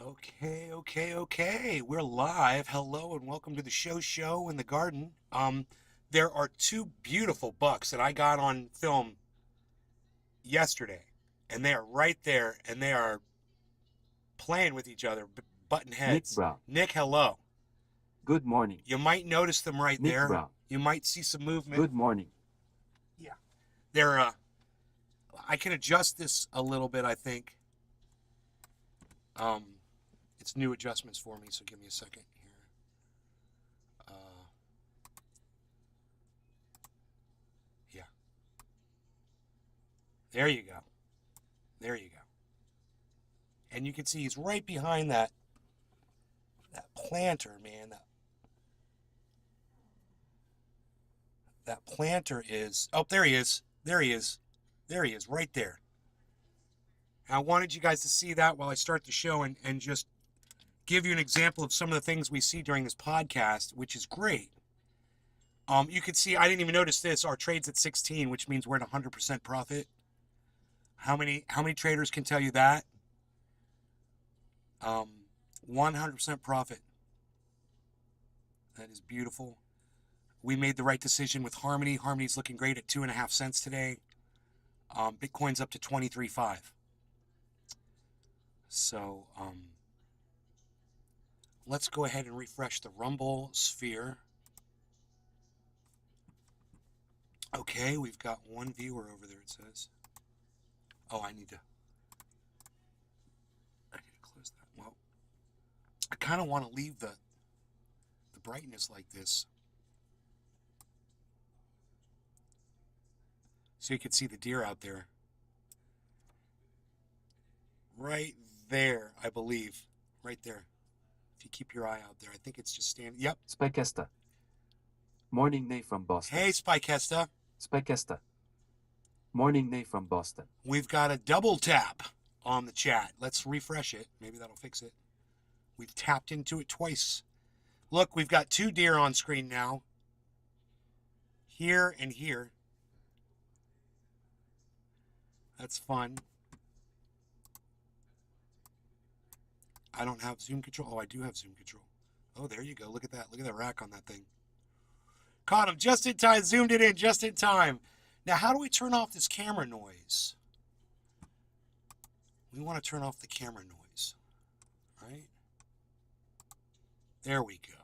Okay. We're live. Hello and welcome to the show in the garden. There are two beautiful bucks that I got on film yesterday, and they are right there, and they are playing with each other, button Nick heads. Brown. Nick, hello. Good morning. You might notice them right Nick there. Brown. You might see some movement. Good morning. Yeah. They're I can adjust this a little bit, I think. Um, it's new adjustments for me, so give me a second here. Yeah. There you go. There you go. And you can see he's right behind that planter, man. That planter is. Oh, there he is. There he is. There he is, right there. And I wanted you guys to see that while I start the show and just give you an example of some of the things we see during this podcast, which is great. You can see I didn't even notice this. Our trade's at 16, which means we're at 100% profit. How many traders can tell you that? 100% profit. That is beautiful. We made the right decision with Harmony. Harmony's looking great at 2.5 cents today. Bitcoin's up to 23.5. So let's go ahead and refresh the Rumble sphere. Okay, we've got one viewer over there, it says. Oh, I need to close that. Well, I kind of want to leave the brightness like this, so you can see the deer out there. Right there, I believe. Right there. If you keep your eye out there. I think it's just standing. Yep. Spykesta. Morning Nate from Boston. Hey, Spykesta. Spykesta. Morning Nate from Boston. We've got a double tap on the chat. Let's refresh it. Maybe that'll fix it. We've tapped into it twice. Look, we've got two deer on screen now. Here and here. That's fun. I don't have zoom control. Oh, I do have zoom control. Oh, there you go. Look at that. Look at that rack on that thing. Caught him just in time. Zoomed it in just in time. Now, how do we turn off this camera noise? We want to turn off the camera noise. Right? There we go.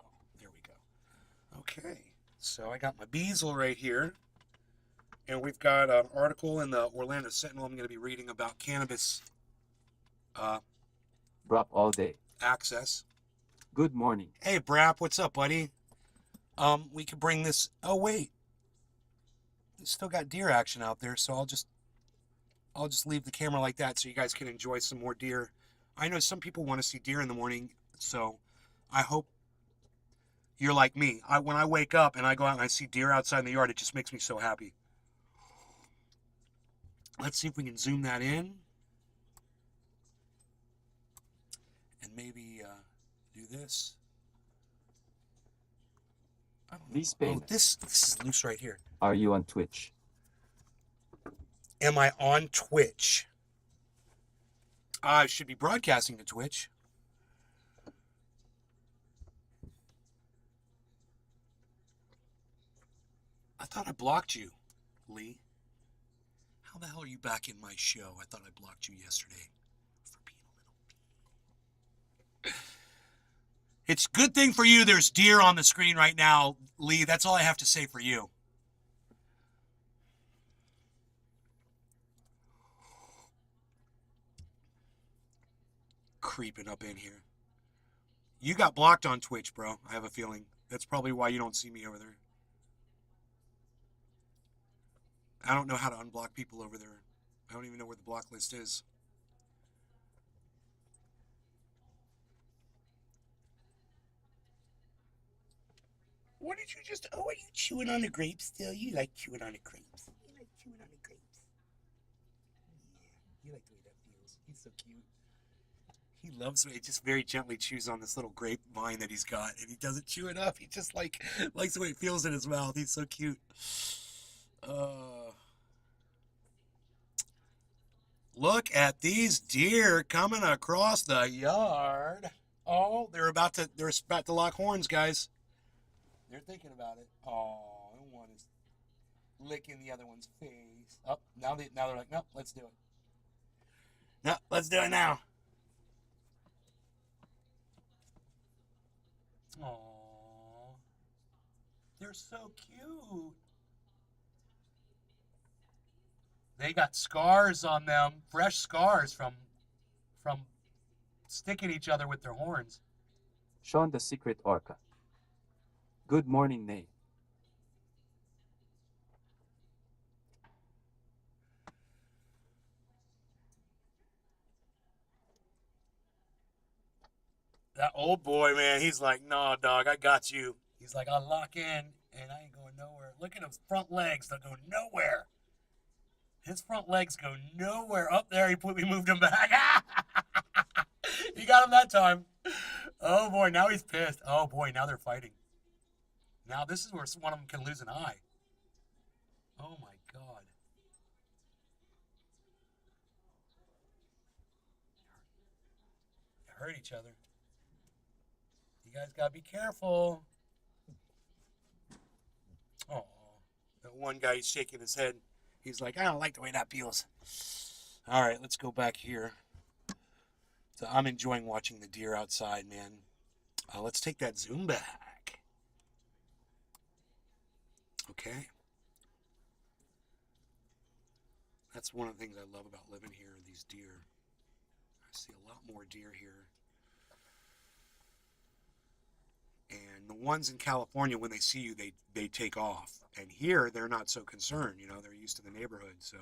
There we go. Okay. So I got my bezel right here. And we've got an article in the Orlando Sentinel I'm going to be reading about cannabis Brap all day. access. Good morning. Hey, Brap, what's up, buddy? We could bring this. Oh, wait. It's still got deer action out there, so I'll just leave the camera like that so you guys can enjoy some more deer. I know some people want to see deer in the morning, so I hope you're like me. When I wake up and I go out and I see deer outside in the yard, it just makes me so happy. Let's see if we can zoom that in. And maybe do this. I don't know. Oh, this is loose right here. Are you on Twitch? Am I on Twitch? I should be broadcasting to Twitch. I thought I blocked you, Lee. How the hell are you back in my show? I thought I blocked you yesterday for being a little... It's a good thing for you there's deer on the screen right now, Lee. That's all I have to say for you. Creeping up in here. You got blocked on Twitch, bro. I have a feeling. That's probably why you don't see me over there. I don't know how to unblock people over there. I don't even know where the block list is. What did you just... Oh, are you chewing on the grapes still? You like chewing on the grapes. You like chewing on the grapes. Yeah, you like the way that feels. He's so cute. He loves me. He just very gently chews on this little grapevine that he's got, and he doesn't chew it up. He just likes the way it feels in his mouth. He's so cute. Look at these deer coming across the yard. Oh, they're about to lock horns, guys. They're thinking about it. Oh, one is licking the other one's face. Oh, now they're like, nope, let's do it. No, let's do it now. Oh, they're so cute. They got scars on them, fresh scars from sticking each other with their horns. Sean the secret orca. Good morning, Nate. That old boy, man, he's like, nah, dog, I got you. He's like, I'll lock in and I ain't going nowhere. Look at his front legs, they'll go nowhere. His front legs go nowhere. Up there, we moved him back. He got him that time. Oh boy, now he's pissed. Oh boy, now they're fighting. Now this is where one of them can lose an eye. Oh my God. They hurt each other. You guys gotta be careful. Oh, that one guy, he's shaking his head. He's like, I don't like the way that feels. All right, let's go back here. So I'm enjoying watching the deer outside, man. Let's take that zoom back. Okay. That's one of the things I love about living here, these deer. I see a lot more deer here. And the ones in California, when they see you, they take off. And here, they're not so concerned. You know, they're used to the neighborhood, so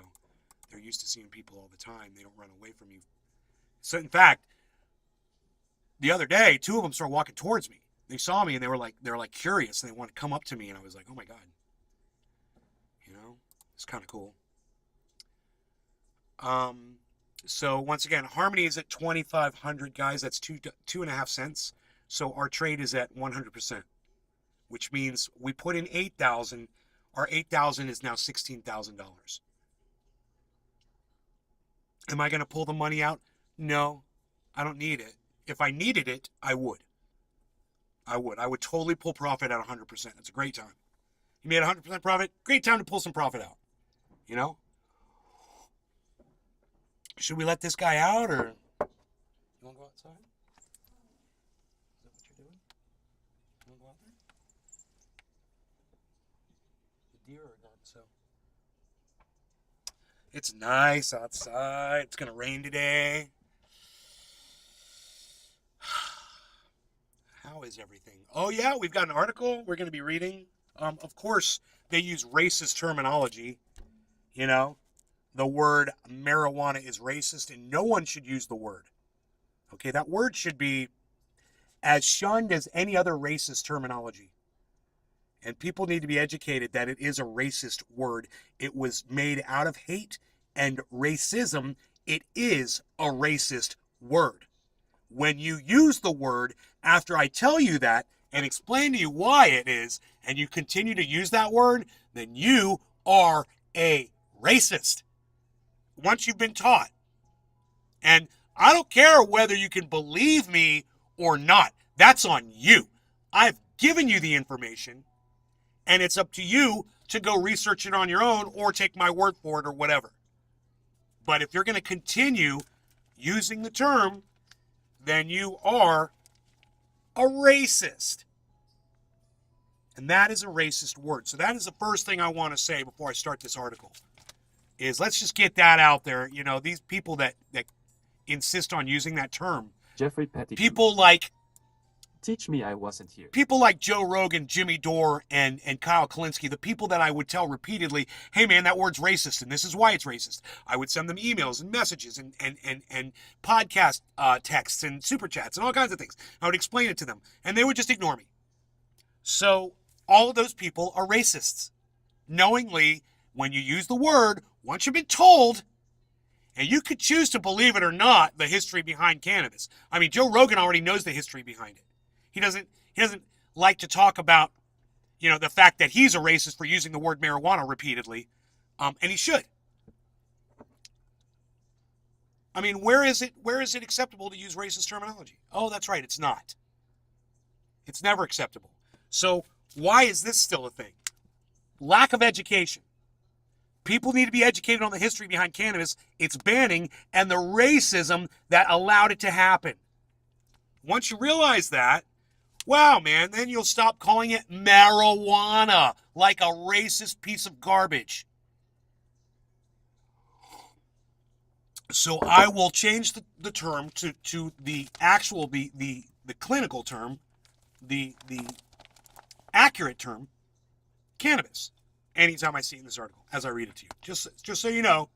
they're used to seeing people all the time. They don't run away from you. So, in fact, the other day, two of them started walking towards me. They saw me, and they were like curious, and they wanted to come up to me, and I was like, oh my God. You know, it's kind of cool. So once again, Harmony is at 2,500, guys. That's 2.5 cents. So our trade is at 100%, which means we put in 8,000. Our 8,000 is now $16,000. Am I going to pull the money out? No, I don't need it. If I needed it, I would. I would totally pull profit at 100%. It's a great time. You made 100% profit? Great time to pull some profit out. You know? Should we let this guy out, or you want to go outside? Is that what you're doing? You want to go out there? The deer are gone, so. It's nice outside. It's going to rain today. How is everything? Oh, yeah, we've got an article we're going to be reading. Of course, they use racist terminology. You know, the word marijuana is racist, and no one should use the word. Okay, that word should be as shunned as any other racist terminology. And people need to be educated that it is a racist word. It was made out of hate and racism. It is a racist word. When you use the word after I tell you that and explain to you why it is, and you continue to use that word, then you are a racist. Once you've been taught. And I don't care whether you can believe me or not. That's on you. I've given you the information, and it's up to you to go research it on your own or take my word for it or whatever. But if you're going to continue using the term, then you are a racist. And that is a racist word. So that is the first thing I want to say before I start this article. Is let's just get that out there. You know, these people that insist on using that term. Jeffrey Pettigrew. People like... Teach me I wasn't here. People like Joe Rogan, Jimmy Dore, and Kyle Kalinske, the people that I would tell repeatedly, hey man, that word's racist, and this is why it's racist. I would send them emails and messages and podcast texts and super chats and all kinds of things. I would explain it to them, and they would just ignore me. So all of those people are racists. Knowingly, when you use the word, once you've been told, and you could choose to believe it or not, the history behind cannabis. I mean, Joe Rogan already knows the history behind it. He doesn't like to talk about, you know, the fact that he's a racist for using the word marijuana repeatedly, and he should. I mean, where is it acceptable to use racist terminology? Oh, that's right, it's not. It's never acceptable. So why is this still a thing? Lack of education. People need to be educated on the history behind cannabis, its banning, and the racism that allowed it to happen. Once you realize that, wow, man, then you'll stop calling it marijuana like a racist piece of garbage. So I will change the term to the actual, the clinical term, the accurate term, cannabis. Anytime I see it in this article, as I read it to you. Just so you know.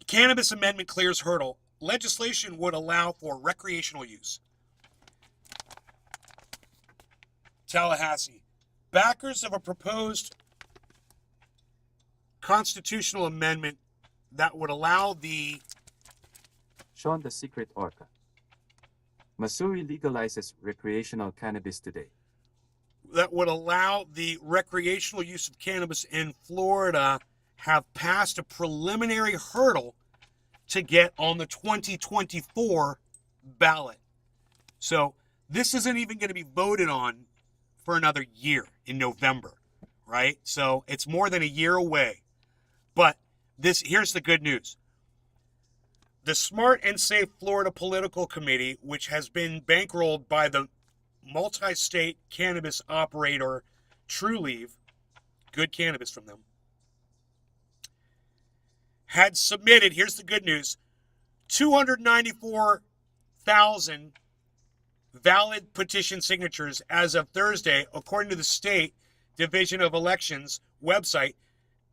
Cannabis amendment clears hurdle. Legislation would allow for recreational use. Tallahassee. Backers of a proposed constitutional amendment that would allow the... Sean the Secret Orca. Missouri legalizes recreational cannabis today. That would allow the recreational use of cannabis in Florida have passed a preliminary hurdle to get on the 2024 ballot. So this isn't even going to be voted on for another year in November, right? So it's more than a year away. But here's the good news. The Smart and Safe Florida Political Committee, which has been bankrolled by the multi-state cannabis operator Trulieve, good cannabis from them, had submitted, here's the good news, 294,000 valid petition signatures as of Thursday, according to the State Division of Elections website.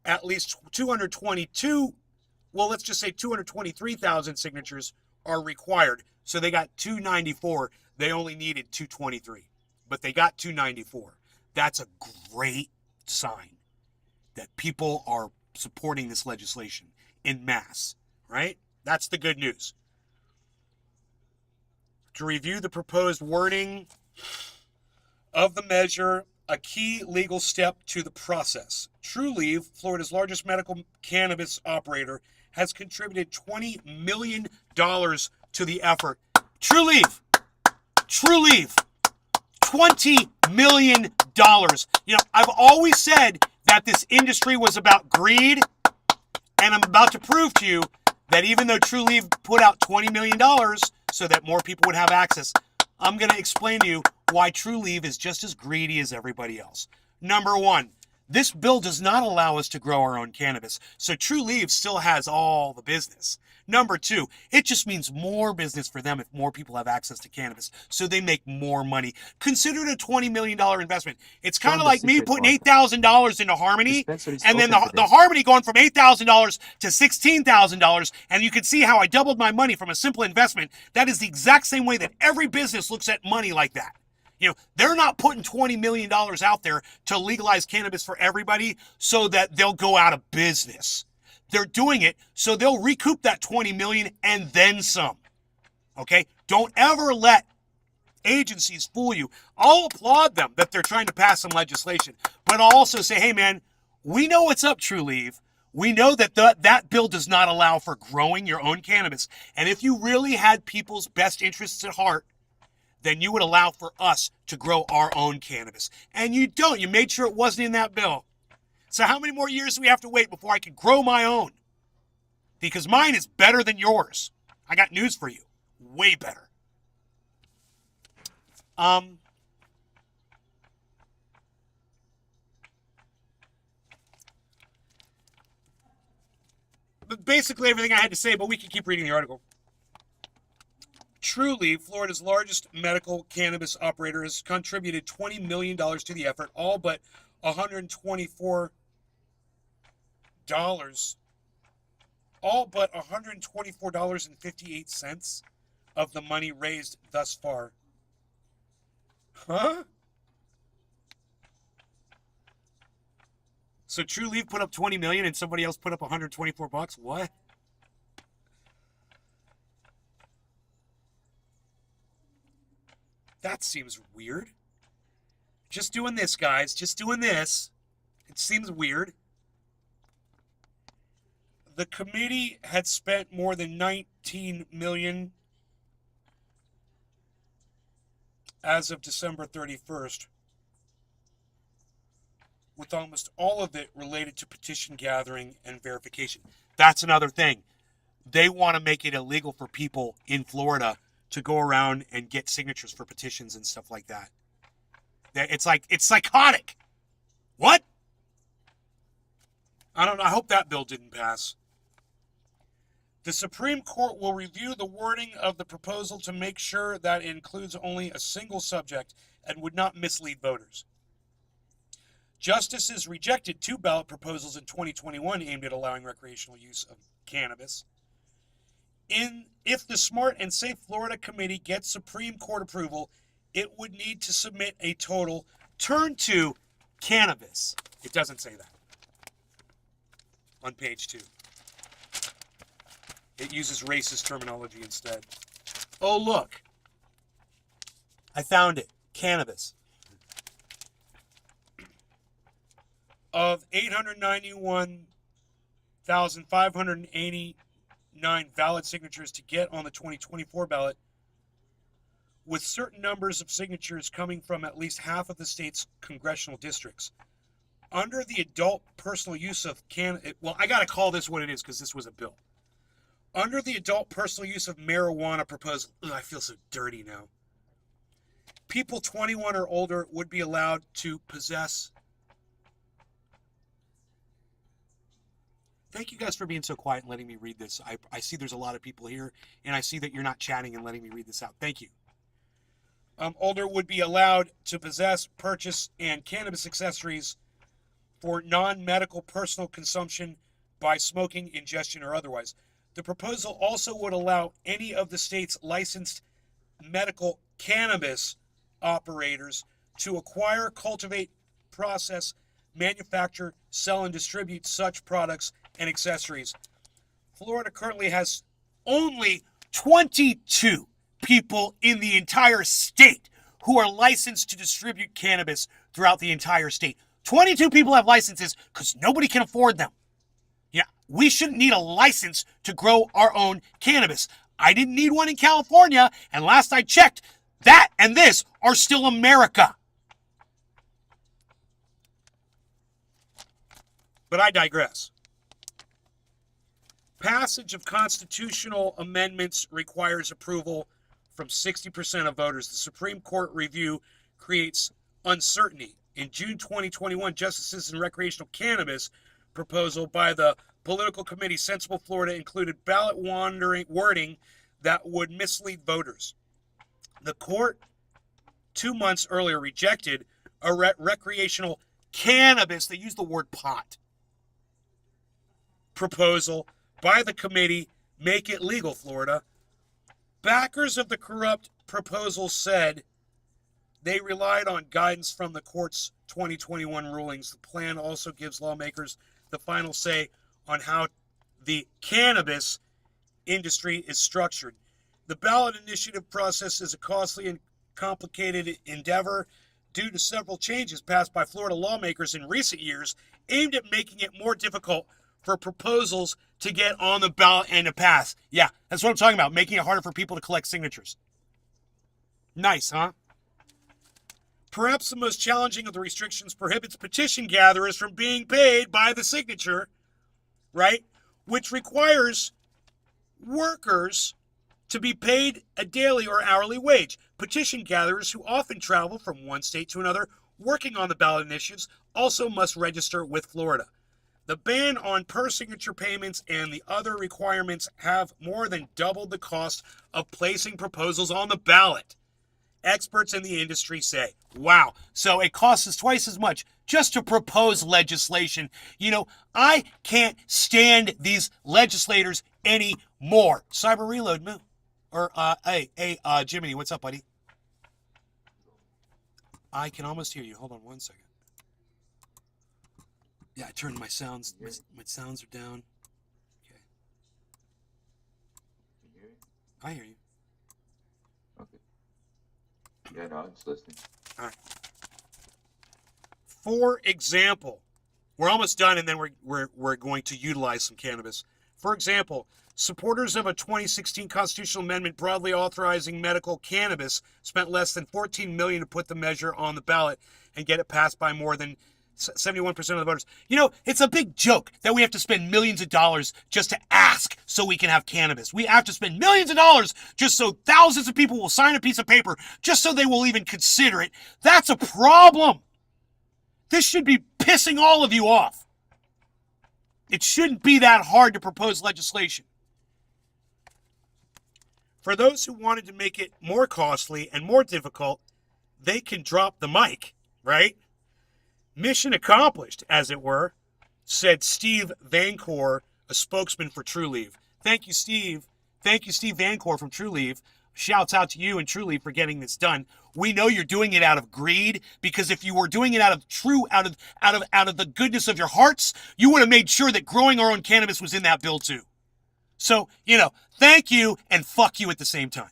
At least 223,000 signatures are required. So they got 294. They only needed 223, but they got 294. That's a great sign that people are supporting this legislation in mass, right? That's the good news. To review the proposed wording of the measure, a key legal step to the process. Trulieve, Florida's largest medical cannabis operator, has contributed $20 million to the effort. Trulieve, $20 million. You know, I've always said that this industry was about greed, and I'm about to prove to you that even though Trulieve put out $20 million so that more people would have access, I'm going to explain to you why Trulieve is just as greedy as everybody else. Number one, this bill does not allow us to grow our own cannabis, so Trulieve still has all the business. Number two, it just means more business for them if more people have access to cannabis, so they make more money. Consider it a $20 million investment. It's kind of like me putting $8,000 into Harmony, and then the Harmony going from $8,000 to $16,000, and you can see how I doubled my money from a simple investment. That is the exact same way that every business looks at money like that. You know, they're not putting $20 million out there to legalize cannabis for everybody so that they'll go out of business. They're doing it so they'll recoup that $20 million and then some. Okay? Don't ever let agencies fool you. I'll applaud them that they're trying to pass some legislation, but I'll also say, hey man, we know what's up, Trulieve. We know that that bill does not allow for growing your own cannabis. And if you really had people's best interests at heart, then you would allow for us to grow our own cannabis. And you don't. You made sure it wasn't in that bill. So how many more years do we have to wait before I can grow my own? Because mine is better than yours. I got news for you. Way better. But basically everything I had to say, but we can keep reading the article. Trulieve, Florida's largest medical cannabis operator, has contributed $20 million to the effort, all but $124 $124.58 of the money raised thus far. Huh? So Trulieve put up $20 million and somebody else put up $124? What? That seems weird. Just doing this, guys. Just doing this. It seems weird. The committee had spent more than $19 million as of December 31st, with almost all of it related to petition gathering and verification. That's another thing. They want to make it illegal for people in Florida to go around and get signatures for petitions and stuff like that. It's psychotic. What? I don't know. I hope that bill didn't pass. The Supreme Court will review the wording of the proposal to make sure that it includes only a single subject and would not mislead voters. Justices rejected 2 ballot proposals in 2021 aimed at allowing recreational use of cannabis. If the Smart and Safe Florida Committee gets Supreme Court approval, it would need to submit a total. Turn to Cannabis. It doesn't say that on page 2. It uses racist terminology instead. Oh, look. I found it. Cannabis. Of 891,589 valid signatures to get on the 2024 ballot, with certain numbers of signatures coming from at least half of the state's congressional districts. Under the adult personal use of well, I got to call this what it is because this was a bill. Under the adult personal use of marijuana proposal, I feel so dirty now. People 21 or older would be allowed to possess. Thank you guys for being so quiet and letting me read this. I see there's a lot of people here, and I see that you're not chatting and letting me read this out. Thank you. Older would be allowed to possess, purchase, and cannabis accessories for non-medical personal consumption by smoking, ingestion, or otherwise. The proposal also would allow any of the state's licensed medical cannabis operators to acquire, cultivate, process, manufacture, sell, and distribute such products and accessories. Florida currently has only 22 people in the entire state who are licensed to distribute cannabis throughout the entire state. 22 people have licenses because nobody can afford them. Yeah, we shouldn't need a license to grow our own cannabis. I didn't need one in California, and last I checked, that and this are still America. But I digress. Passage of constitutional amendments requires approval from 60% of voters. The Supreme Court review creates uncertainty. In June 2021, Justices in Recreational Cannabis proposal by the political committee Sensible Florida included ballot wording that would mislead voters. The court 2 months earlier rejected a recreational cannabis, they use the word pot, proposal by the committee, Make It Legal Florida. Backers of the corrupt proposal said they relied on guidance from the court's 2021 rulings. The plan also gives lawmakers the final say on how the cannabis industry is structured. The ballot initiative process is a costly and complicated endeavor due to several changes passed by Florida lawmakers in recent years aimed at making it more difficult for proposals to get on the ballot and to pass. Yeah, that's what I'm talking about, making it harder for people to collect signatures. Nice, huh? Perhaps the most challenging of the restrictions prohibits petition gatherers from being paid by the signature, right? Which requires workers to be paid a daily or hourly wage. Petition gatherers who often travel from one state to another working on the ballot initiatives also must register with Florida. The ban on per-signature payments and the other requirements have more than doubled the cost of placing proposals on the ballot. Experts in the industry say, wow, so it costs us twice as much just to propose legislation. You know, I can't stand these legislators anymore. Cyber Reload, moo. Or, hey, Jiminy, what's up, buddy? I can almost hear you. Hold on one second. Yeah, I turned my sounds. My sounds are down. Okay. Can you hear me? I hear you. Okay. Yeah, no, I'm just listening. All right. For example, we're almost done, and then we're going to utilize some cannabis. For example, supporters of a 2016 constitutional amendment broadly authorizing medical cannabis spent less than $14 million to put the measure on the ballot and get it passed by more than 71% of the voters. You know, it's a big joke that we have to spend millions of dollars just to ask so we can have cannabis. We have to spend millions of dollars just so thousands of people will sign a piece of paper just so they will even consider it. That's a problem. This should be pissing all of you off. It shouldn't be that hard to propose legislation. For those who wanted to make it more costly and more difficult, they can drop the mic, right? Mission accomplished, as it were, said Steve Vancore, a spokesman for TrueLeave. Thank you, Steve. Thank you, Steve Vancore from TrueLeave. Shouts out to you and TrueLeave for getting this done. We know you're doing it out of greed, because if you were doing it out of the goodness of your hearts, you would have made sure that growing our own cannabis was in that bill too. So, thank you and fuck you at the same time.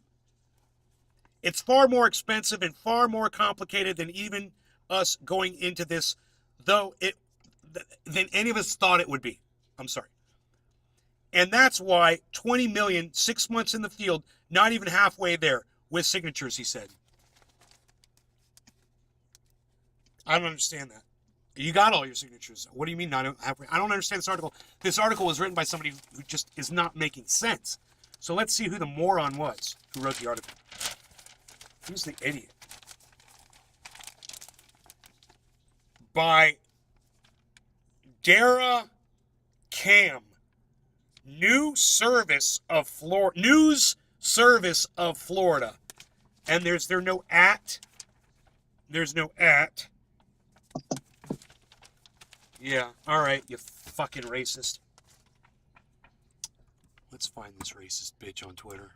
It's far more expensive and far more complicated than even us going into this, than any of us thought it would be. I'm sorry. And that's why 20 million, 6 months in the field, not even halfway there with signatures, he said. I don't understand that. You got all your signatures. What do you mean? I don't understand this article. This article was written by somebody who just is not making sense. So let's see who the moron was who wrote the article. Who's the idiot? By Dara Cam, News Service of Florida. And there's no at. There's no at. Yeah, all right, you fucking racist. Let's find this racist bitch on Twitter.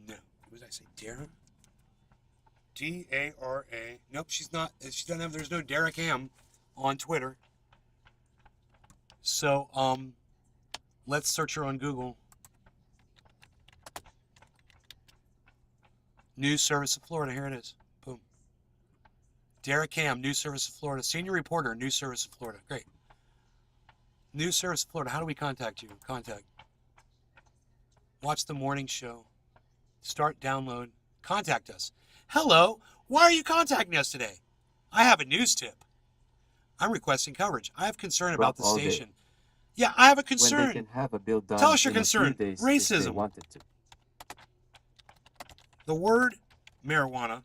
No. What did I say? Dara? D-A-R-A. Nope, she's not. She doesn't have. There's no Dara Cam on Twitter. So, let's search her on Google. News Service of Florida. Here it is. Boom. Dara Cam, News Service of Florida. Senior reporter, News Service of Florida. Great. News Service of Florida. How do we contact you? Contact. Watch the morning show. Start, download. Contact us. Hello. Why are you contacting us today? I have a news tip. I'm requesting coverage. I have concern about the station. Yeah, I have a concern. When they can have a bill done Tell us your in a few concern. days Racism. if they wanted to. The word marijuana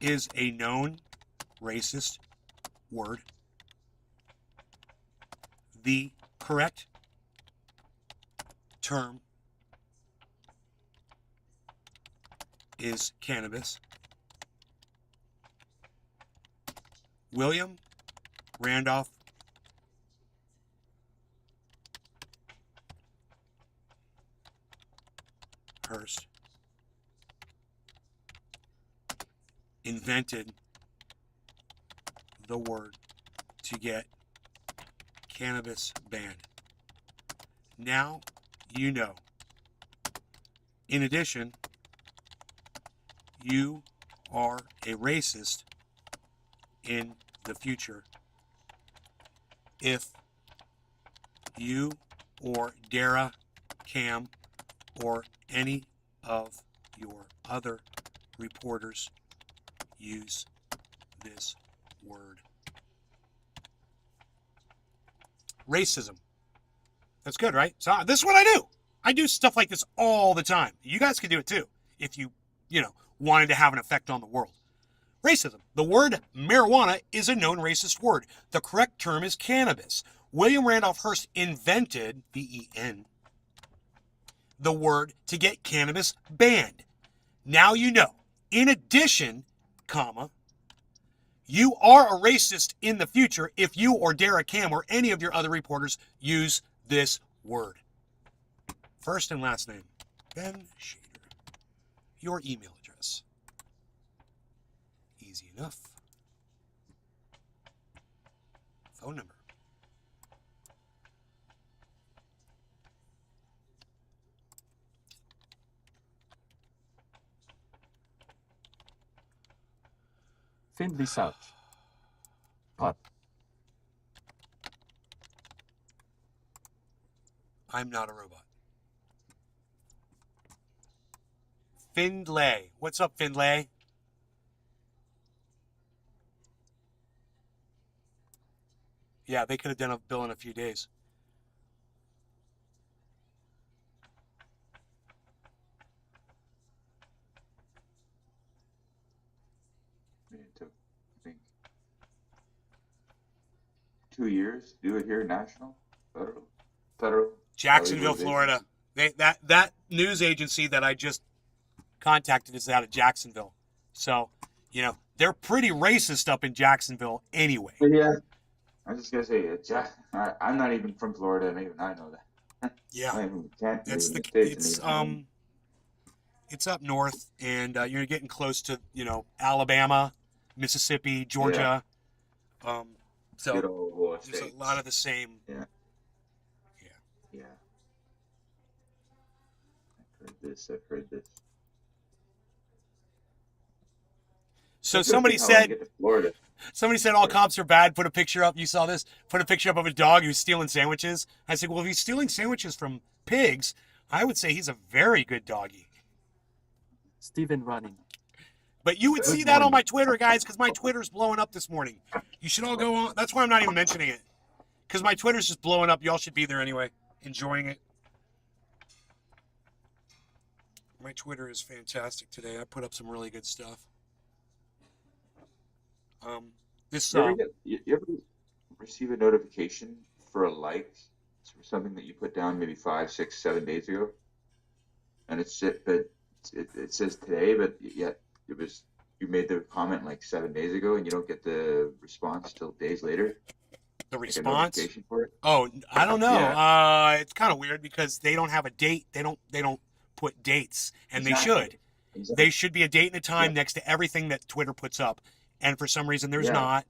is a known racist word. The correct term is cannabis. William Randolph Hearst invented the word to get cannabis banned. Now you know. In addition, you are a racist in the future if you or Dara Cam or any of your other reporters use this word. Racism. That's good, right? So this is what I do. I do stuff like this all the time. You guys can do it too if you wanted to have an effect on the world. Racism. The word marijuana is a known racist word. The correct term is cannabis. William Randolph Hearst invented, V-E-N, the word to get cannabis banned. Now you know. In addition, comma, you are a racist in the future if you or Dara Cam or any of your other reporters use this word. First and last name, Ben Shader. Your email address. Easy enough. Phone number. Findlay South. Pot. I'm not a robot. Findlay. What's up, Findlay? Yeah, they could have done a bill in a few days. It took, I think, 2 years to do it here, national, federal Jacksonville, legalization. Florida. That news agency that I just contacted is out of Jacksonville. So, they're pretty racist up in Jacksonville anyway. But yeah, I was just gonna say, I'm not even from Florida, and even I know that. Yeah. I even can't live It's in the the States. it's up north, and you're getting close to Alabama, Mississippi, Georgia. So good old there's States. a lot of the same. Yeah. Yeah. Yeah. I've heard this. So That's gonna take how long to get to Florida. somebody said all cops are bad. Put a picture up. You saw this? Put a picture up of a dog who's stealing sandwiches. I said, well, if he's stealing sandwiches from pigs, I would say he's a very good doggy. Stephen Running. But you would Good see that on morning. my Twitter, guys, because my Twitter's blowing up this morning. You should all go on. That's why I'm not even mentioning it, because my Twitter's just blowing up. Y'all should be there anyway, enjoying it. My Twitter is fantastic today. I put up some really good stuff. This You ever receive a notification for a like for something that you put down maybe 5, 6, 7 days ago, and it says today, but yet you made the comment like 7 days ago, and you don't get the response till days later. the Like a response. notification for it. Oh, I don't know. Yeah. It's kind of weird because they don't have a date. They don't put dates, and they Exactly. should. They should be a date and a time next to everything that Twitter puts up, and for some reason there's not,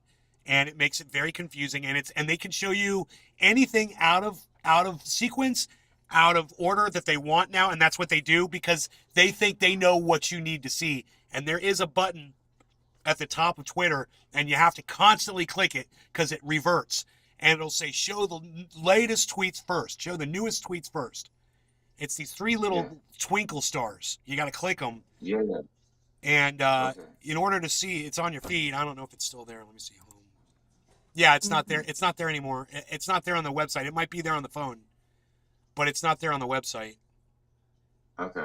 and it makes it very confusing. And they can show you anything out of sequence, out of order that they want now, and that's what they do because they think they know what you need to see. And there is a button at the top of Twitter, and you have to constantly click it because it reverts, and it'll say show the latest tweets first, show the newest tweets first. It's these three little twinkle stars. You got to click them. Yeah. And in order to see, it's on your feed. I don't know if it's still there. Let me see. Home. Yeah, it's not there. It's not there anymore. It's not there on the website. It might be there on the phone, but it's not there on the website. Okay.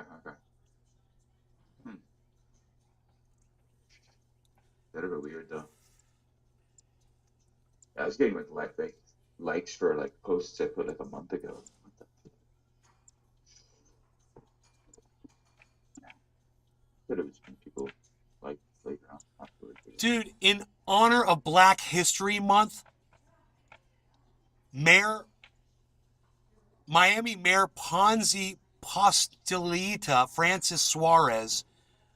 That a bit weird though. I was getting like likes for like posts I put like a month ago. But it was when people like playground afterwards. Dude, in honor of Black History Month, Miami Mayor Ponzi Postulita Francis Suarez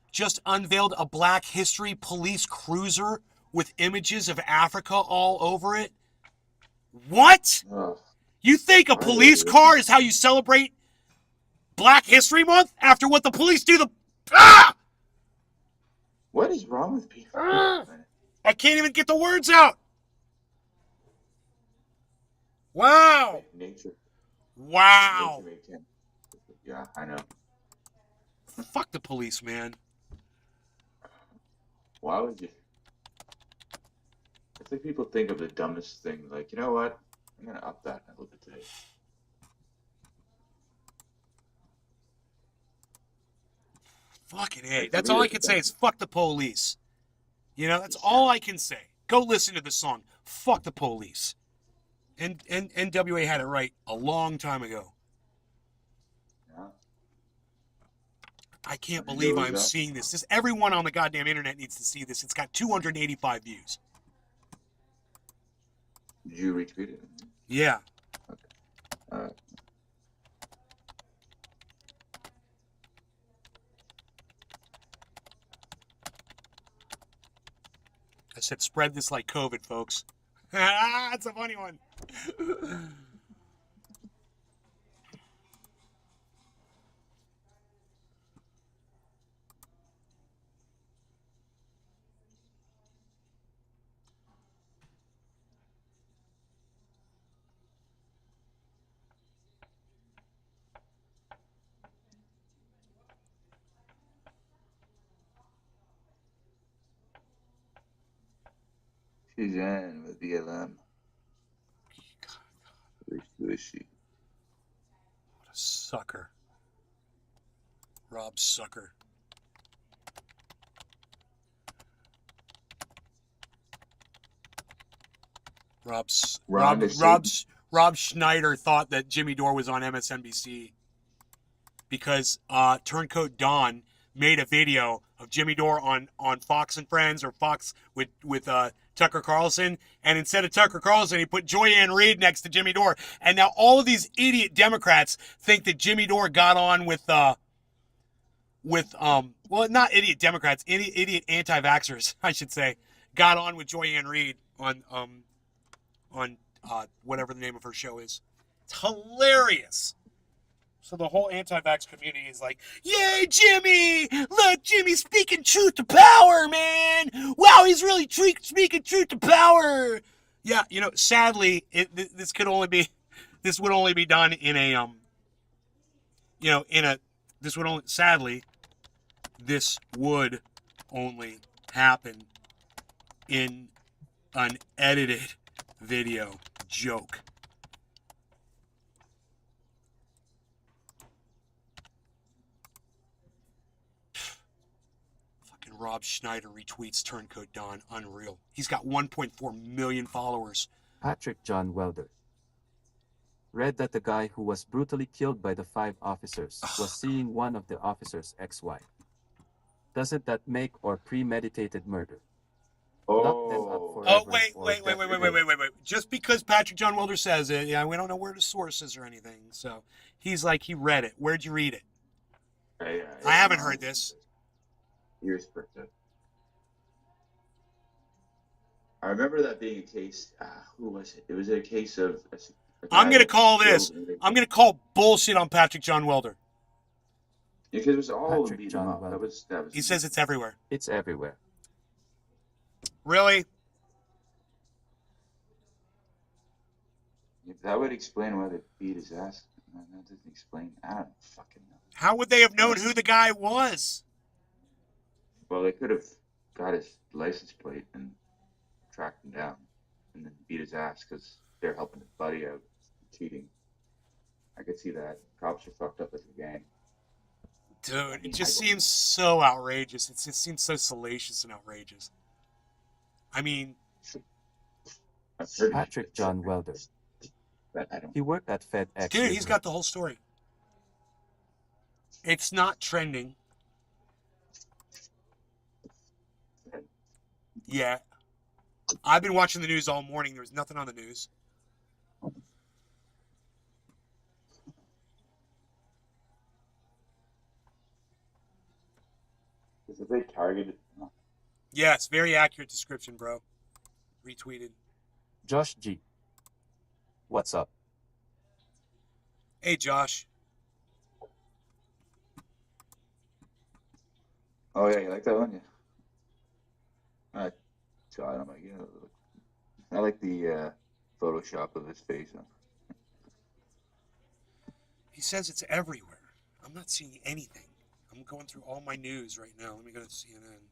just unveiled a Black History police cruiser with images of Africa all over it. What? You think a police car is how you celebrate Black History Month after what the police do? What is wrong with people? I can't even get the words out. Wow. Nature. Wow. Yeah, I know. Fuck the police, man. Why would you? It's like people think of the dumbest thing. Like, you know what? I'm gonna up that a little bit today. Fucking A. That's all I can say is fuck the police. That's all I can say. Go listen to the song. Fuck the police. And NWA had it right a long time ago. Yeah. I can't believe I'm seeing this. Everyone on the goddamn internet needs to see this. It's got 285 views. Did you retweet it? Yeah. Okay. I said spread this like COVID, folks. That's a funny one. She's in with the Illhan. Who is she? What a sucker. Rob Sucker. Rob Schneider thought that Jimmy Dore was on MSNBC because Turncoat Don made a video of Jimmy Dore on Fox and Friends or Fox with Tucker Carlson, and instead of Tucker Carlson, he put Joy-Ann Reid next to Jimmy Dore, and now all of these idiot Democrats think that Jimmy Dore got on with well, not idiot Democrats, idiot anti-vaxxers, I should say, got on with Joy-Ann Reid on whatever the name of her show is. It's hilarious. So the whole anti-vax community is like, yay, Jimmy! Look, Jimmy's speaking truth to power, man! Wow, he's really speaking truth to power! Yeah, you know, sadly, this would only be done in a, sadly, this would only happen in an edited video joke. Fucking Rob Schneider retweets Turncoat Don. Unreal. He's got 1.4 million followers. Patrick John Welder. Read that the guy who was brutally killed by the 5 officers was seeing one of the officers' ex-wife. Doesn't that make or premeditated murder? Lock them up forever. Wait. Just because Patrick John Welder says it, yeah, we don't know where the source is or anything. So he's like, he read it. Where'd you read it? I haven't heard this. Years perspective. I remember that being a case. Who was it? It was a case of. I'm gonna call this. I'm gonna call bullshit on Patrick John Welder. Because it was all Patrick beat him John up. Welder. That was. He says it's everywhere. It's everywhere. Really? If that would explain why they beat his ass. That doesn't explain. I don't fucking know. How would they have known who the guy was? Well, they could have got his license plate and tracked him down, and then beat his ass because they're helping his buddy out cheating. I could see that. Cops are fucked up as a gang. Dude, it just seems so outrageous. It just seems so salacious and outrageous. I mean, Patrick John Welder. But I don't. He worked at FedEx. dude, he's got the whole story. It's not trending. Yeah. I've been watching the news all morning. There was nothing on the news. Is it very targeted? Yes, very accurate description, bro. Retweeted. Josh G. What's up? Hey, Josh. Oh yeah, you like that one? Yeah. God, I'm like, I like the Photoshop of his face. He says it's everywhere. I'm not seeing anything. I'm going through all my news right now. Let me go to CNN.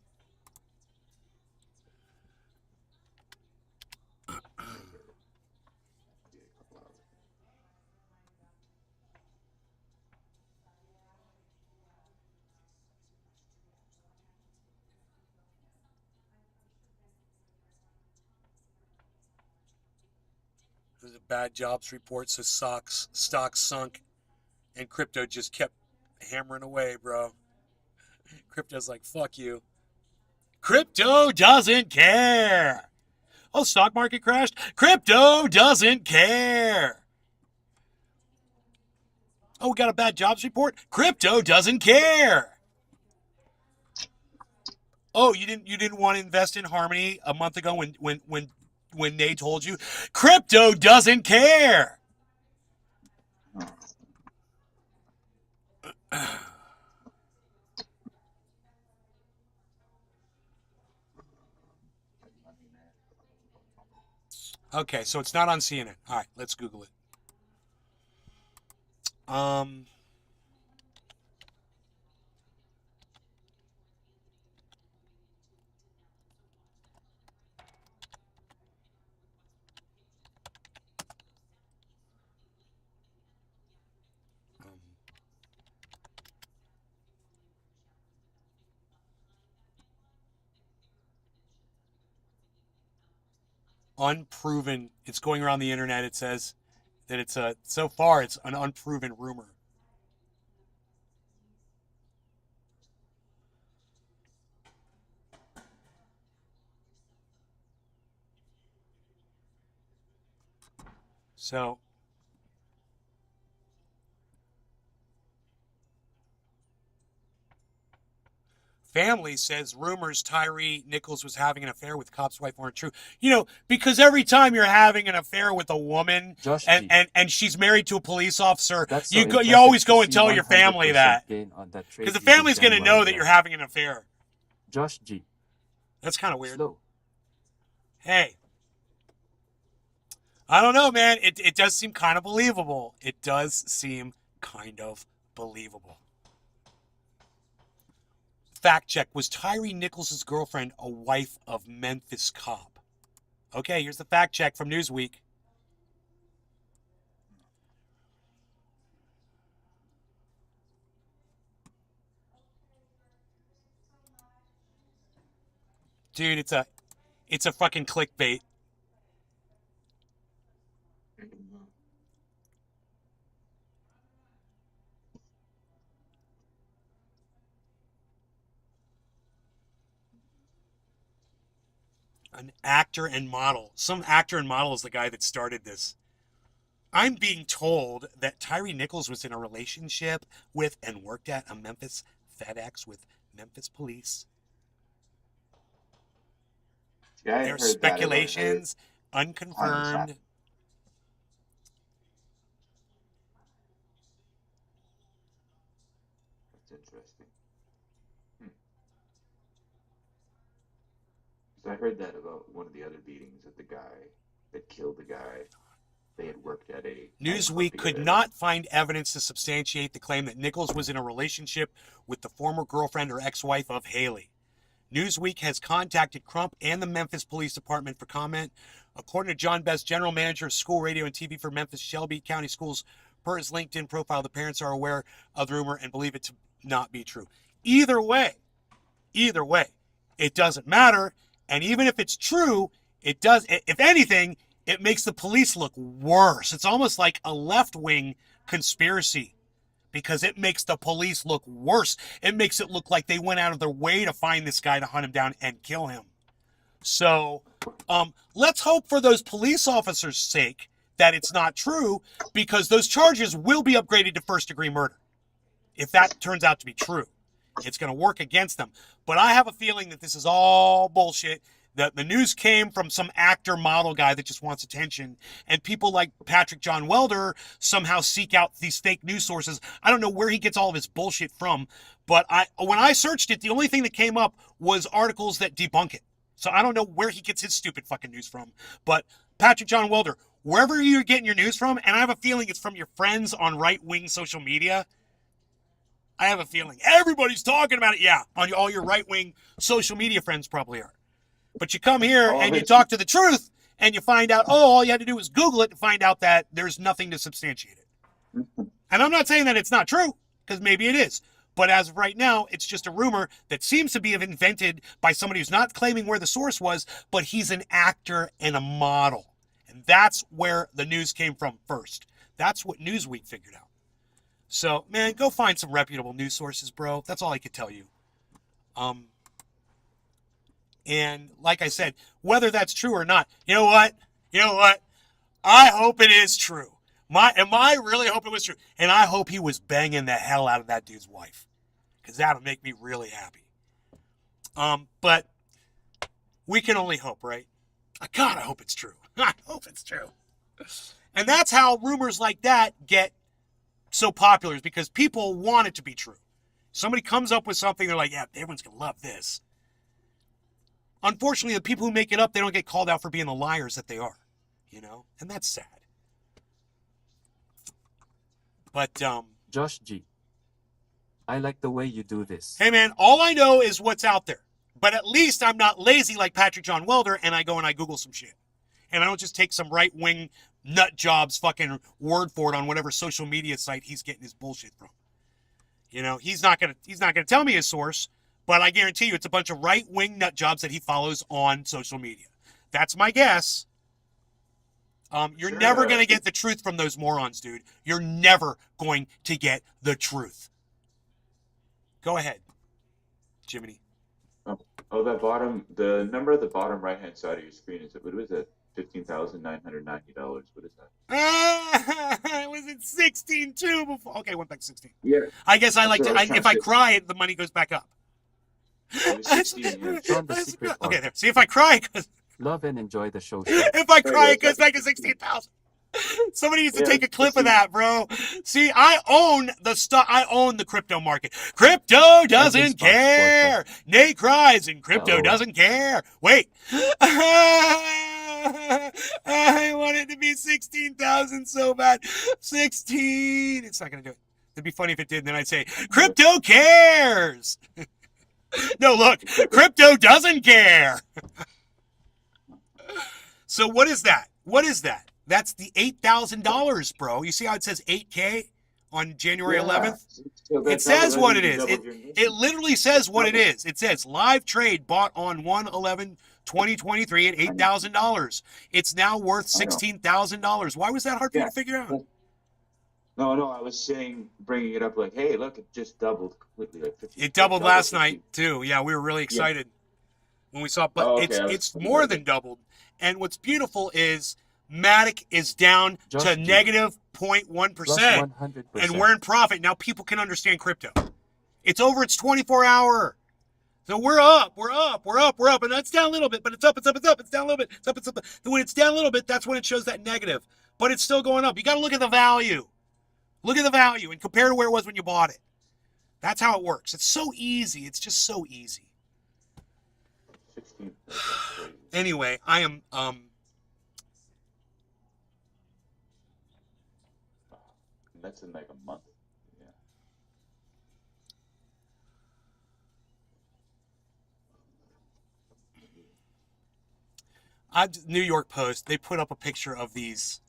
There's a bad jobs report, so stocks sunk, and crypto just kept hammering away, bro. Crypto's like, fuck you. Crypto doesn't care. Oh, stock market crashed? Crypto doesn't care. Oh, we got a bad jobs report? Crypto doesn't care. Oh, you didn't want to invest in Harmony a month ago when they told you? Crypto doesn't care. Okay, so it's not on CNN. All right, let's Google it. unproven. It's going around the internet. It says that it's so far it's an unproven rumor. So family says rumors Tyree Nichols was having an affair with cop's wife aren't true. You know, because every time you're having an affair with a woman Josh and, G. and she's married to a police officer, That's so you impressive always to go and see tell your family 100% that. gain on that trade Because the using family's going to know January that you're rent. having an affair. Josh G. That's kind of weird. Slow. Hey, I don't know, man. It does seem kind of believable. It does seem kind of believable. Fact check. Was Tyree Nichols' girlfriend a wife of Memphis cop? Okay, here's the fact check from Newsweek. Dude, it's a fucking clickbait. An actor and model. Some actor and model is the guy that started this. I'm being told that Tyree Nichols was in a relationship with and worked at a Memphis FedEx with Memphis police. Yeah, I There's heard that about another speculations, time this unconfirmed. happened. That's interesting. So I heard that about one of the other beatings that the guy that killed the guy, they had worked at a nightclub Newsweek could together. not find evidence to substantiate the claim that Nichols was in a relationship with the former girlfriend or ex-wife of Haley. Newsweek has contacted Crump and the Memphis Police Department for comment. According to John Best, general manager of school radio and TV for Memphis Shelby County Schools, per his LinkedIn profile, the parents are aware of the rumor and believe it to not be true. Either way, it doesn't matter. And even if it's true, it does, if anything, it makes the police look worse. It's almost like a left-wing conspiracy because it makes the police look worse. It makes it look like they went out of their way to find this guy, to hunt him down and kill him. So let's hope for those police officers' sake that it's not true, because those charges will be upgraded to first-degree murder if that turns out to be true. It's going to work against them. But I have a feeling that this is all bullshit. The news came from some actor model guy that just wants attention. And people like Patrick John Welder somehow seek out these fake news sources. I don't know where he gets all of his bullshit from. But when I searched it, the only thing that came up was articles that debunk it. So I don't know where he gets his stupid fucking news from. But Patrick John Welder, wherever you're getting your news from, and I have a feeling it's from your friends on right-wing social media, I have a feeling everybody's talking about it. Yeah, on all your right-wing social media friends probably are. But you come here and you talk to the truth and you find out, all you had to do was Google it to find out that there's nothing to substantiate it. And I'm not saying that it's not true, because maybe it is. But as of right now, it's just a rumor that seems to be invented by somebody who's not claiming where the source was, but he's an actor and a model. And that's where the news came from first. That's what Newsweek figured out. So, man, go find some reputable news sources, bro. That's all I could tell you. And like I said, whether that's true or not, you know what? I hope it is true. I really hope it was true. And I hope he was banging the hell out of that dude's wife, because that'll make me really happy. But we can only hope, right? God, I hope it's true. I hope it's true. And that's how rumors like that get so popular, is because people want it to be true. Somebody comes up with something, they're like, yeah, everyone's going to love this. Unfortunately, the people who make it up, they don't get called out for being the liars that they are, and that's sad. But, Josh G. I like the way you do this. hey man, all I know is what's out there. But at least I'm not lazy like Patrick John Welder, and I go and I Google some shit. And I don't just take some right-wing nut job's fucking word for it on whatever social media site he's getting his bullshit from. He's not gonna tell me his source, but I guarantee you it's a bunch of right-wing nut jobs that he follows on social media. That's my guess. You're Sure, never going to get the truth from those morons, dude. You're never going to get the truth. Go ahead, Jiminy. Oh, the number at the bottom right hand side of your screen what was it? $15,990. What is that? Was it 16 too before? Okay, went back to 16. Yeah, I guess I that's like what I to. was trying If to I say. cry, the money goes back up. It was 16. Yeah. Sean the Secret Okay, Orca. there. See, if I cry, Love and enjoy the show. if I There cry, you it go. goes back to 16,000. Somebody needs to Yeah, take a clip of 16. that, bro. See, I own the stuff. I own the crypto market. Crypto doesn't Sparks care. Nate cries, and crypto LOL. doesn't care. Wait. I want it to be 16,000 so bad. 16. It's not gonna do it. It'd be funny if it did, and then I'd say, crypto cares. No, look, crypto doesn't care. So what is that? What is that? That's the $8,000, bro. You see how it says 8K on January 11th? So It says what it is. It literally says what it is. It says live trade bought on 1/11/2023 at $8,000. It's now worth $16,000. Why was that hard for you to figure out? No, I was saying, bringing it up like, hey, look, it just doubled completely. Like 50, It doubled doubled last 50. night too. Yeah, we were really excited when we saw it. But Oh, okay, it's more than doubled. And what's beautiful is Matic is down Just to G. negative Plus 0.1%. 100%. And we're in profit. Now people can understand crypto. It's over its 24-hour. So we're up. And that's down a little bit, but it's up. It's down a little bit. It's up. When it's down a little bit, that's when it shows that negative. But it's still going up. You got to look at the value. Look at the value and compare to where it was when you bought it. That's how it works. It's so easy. It's just so easy. 16. Anyway, I am That's in like a month. Yeah. New York Post, they put up a picture of these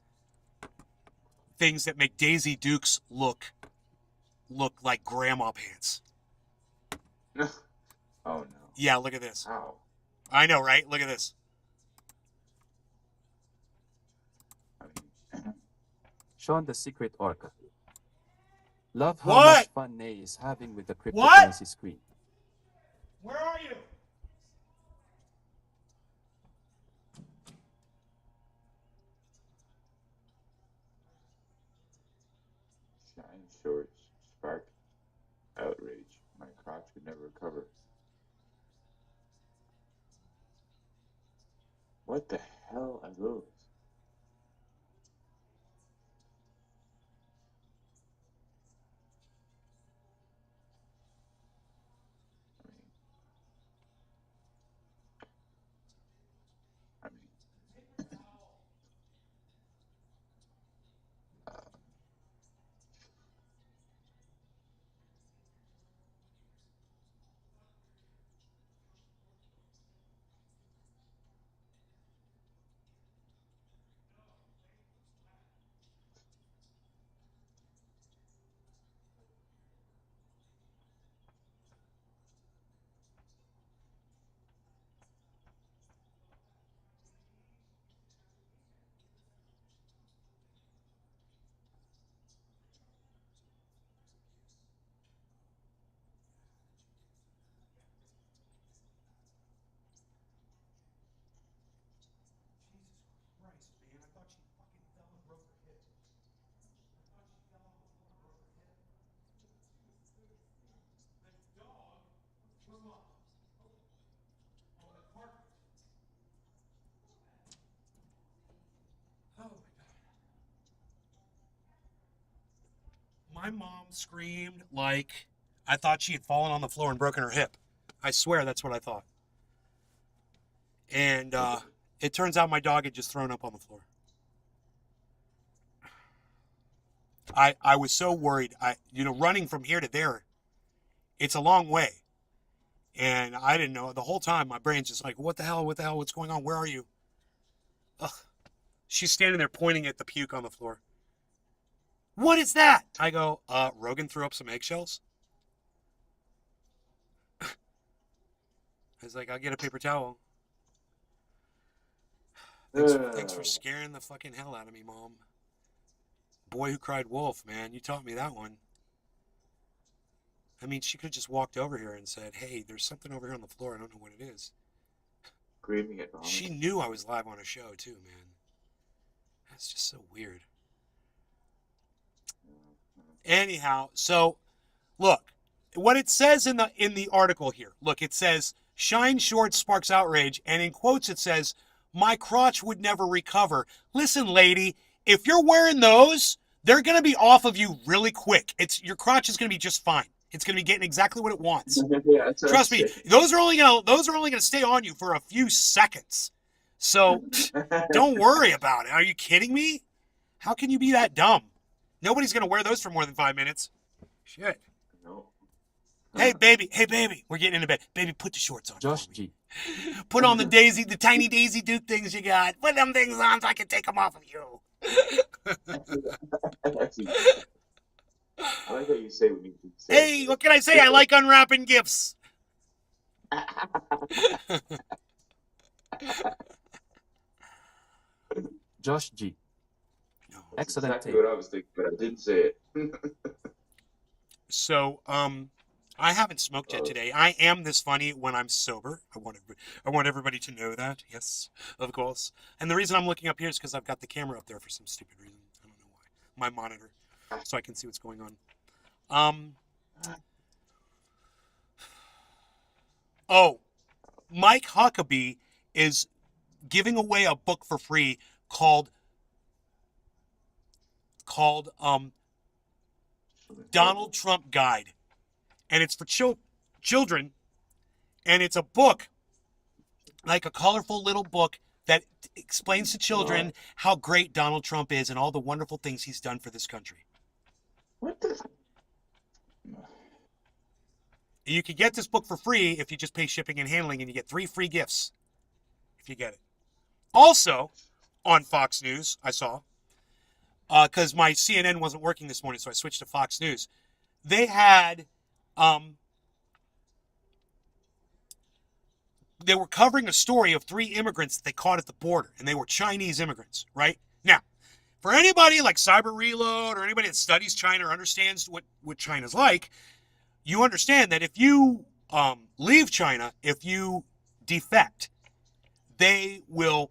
things that make Daisy Dukes look like grandma pants. Oh no. Yeah, look at this. How? I know, right? Look at this. I mean, Sean the Secret Orca. Love how What? much fun Nay is having with the What? cryptocurrency screen. Where are you? shine shorts sparked outrage. My crotch could never recover. What the hell are those? I mean, Christ, man. I thought she fucking fell and broke her hip. The dog from on the carpet. Oh my god. My mom screamed like I thought she had fallen on the floor and broken her hip. I swear that's what I thought. And it turns out my dog had just thrown up on the floor. I was so worried. Running from here to there, it's a long way. And I didn't know. The whole time, my brain's just like, what the hell? What the hell? What's going on? Where are you? Ugh. She's standing there pointing at the puke on the floor. What is that? I go, Rogan threw up some eggshells. I was like, I'll get a paper towel. Thanks for scaring the fucking hell out of me, Mom. Boy Who Cried Wolf, man. You taught me that one. I mean, she could have just walked over here and said, hey, there's something over here on the floor. I don't know what it is. Screaming at vomit. She knew I was live on a show, too, man. That's just so weird. Anyhow, so, look. What it says in the article here. Look, it says, Shine Shorts sparks outrage. And in quotes, it says, my crotch would never recover. Listen, lady, if you're wearing those, they're going to be off of you really quick. Your crotch is going to be just fine. It's going to be getting exactly what it wants. Yeah, Trust me, those are only going to stay on you for a few seconds. So don't worry about it. Are you kidding me? How can you be that dumb? Nobody's going to wear those for more than 5 minutes. Shit. No. Hey baby, we're getting into bed. Baby, put the shorts on. Josh G. Put on the tiny Daisy Duke things you got. Put them things on so I can take them off of you. I like how you say what you say. Hey, what can I say? I like unwrapping gifts. Josh G. No. That's Excellent exactly take. what I was thinking, but I didn't say it. So, I haven't smoked yet today. I am this funny when I'm sober. I want everybody to know that. Yes, of course. And the reason I'm looking up here is because I've got the camera up there for some stupid reason. I don't know why. My monitor, so I can see what's going on. Oh, Mike Huckabee is giving away a book for free called Donald Trump Guide. And it's for children, and it's a book, like a colorful little book that explains to children how great Donald Trump is and all the wonderful things he's done for this country. What the? You could get this book for free if you just pay shipping and handling, and you get 3 free gifts if you get it. Also, on Fox News, I saw, because my CNN wasn't working this morning, so I switched to Fox News. They had... they were covering a story of 3 immigrants that they caught at the border, and they were Chinese immigrants, right? Now, for anybody like Cyber Reload or anybody that studies China or understands what China's like, you understand that if you leave China, if you defect, they will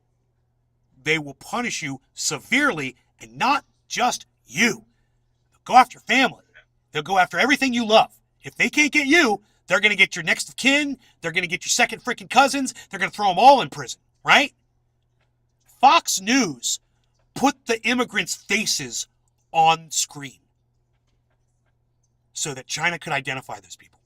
punish you severely, and not just you. They'll go after your family. They'll go after everything you love. If they can't get you, they're going to get your next of kin. They're going to get your second freaking cousins. They're going to throw them all in prison, right? Fox News put the immigrants' faces on screen so that China could identify those people.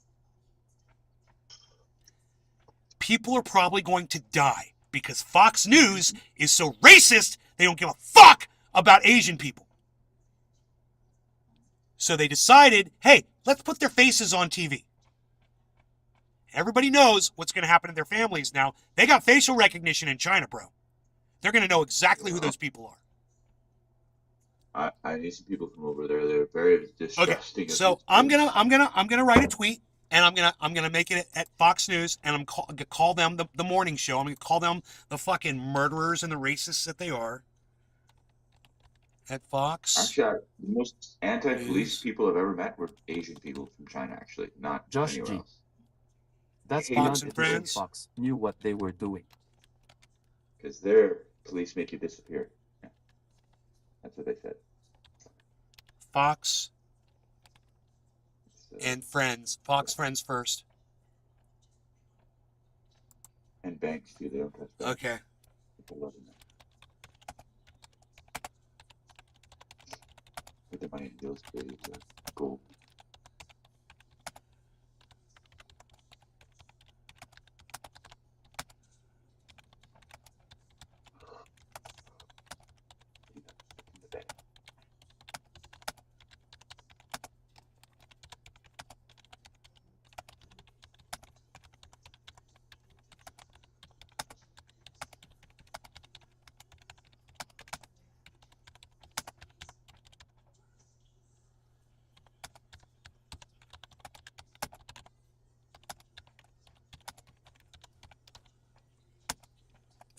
People are probably going to die because Fox News is so racist, they don't give a fuck about Asian people. So they decided, hey, let's put their faces on TV. Everybody knows what's going to happen to their families now. They got facial recognition in China, bro. They're going to know exactly who those people are. I need some people from over there. They're very disgusting. Okay, so I'm gonna write a tweet, and I'm gonna make it at Fox News, and I'm gonna call them the morning show. I'm gonna call them the fucking murderers and the racists that they are. At Fox. Actually, the most anti-police News. people I've ever met were Asian people from China. Actually, not Josh anywhere G. else. That's Hey, beyond Fox and it. Even Friends. Fox knew what they were doing. Because their police make you disappear. Yeah. That's what they said. Fox So, and Friends. Fox Friends first. and banks too. They don't touch banks. Okay. People love them. Put their money in deals, gold.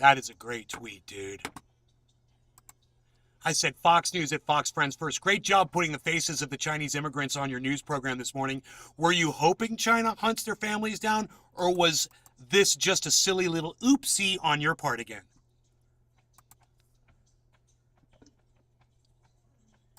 That is a great tweet, dude. I said Fox News at Fox Friends First. Great job putting the faces of the Chinese immigrants on your news program this morning. Were you hoping China hunts their families down, or was this just a silly little oopsie on your part again?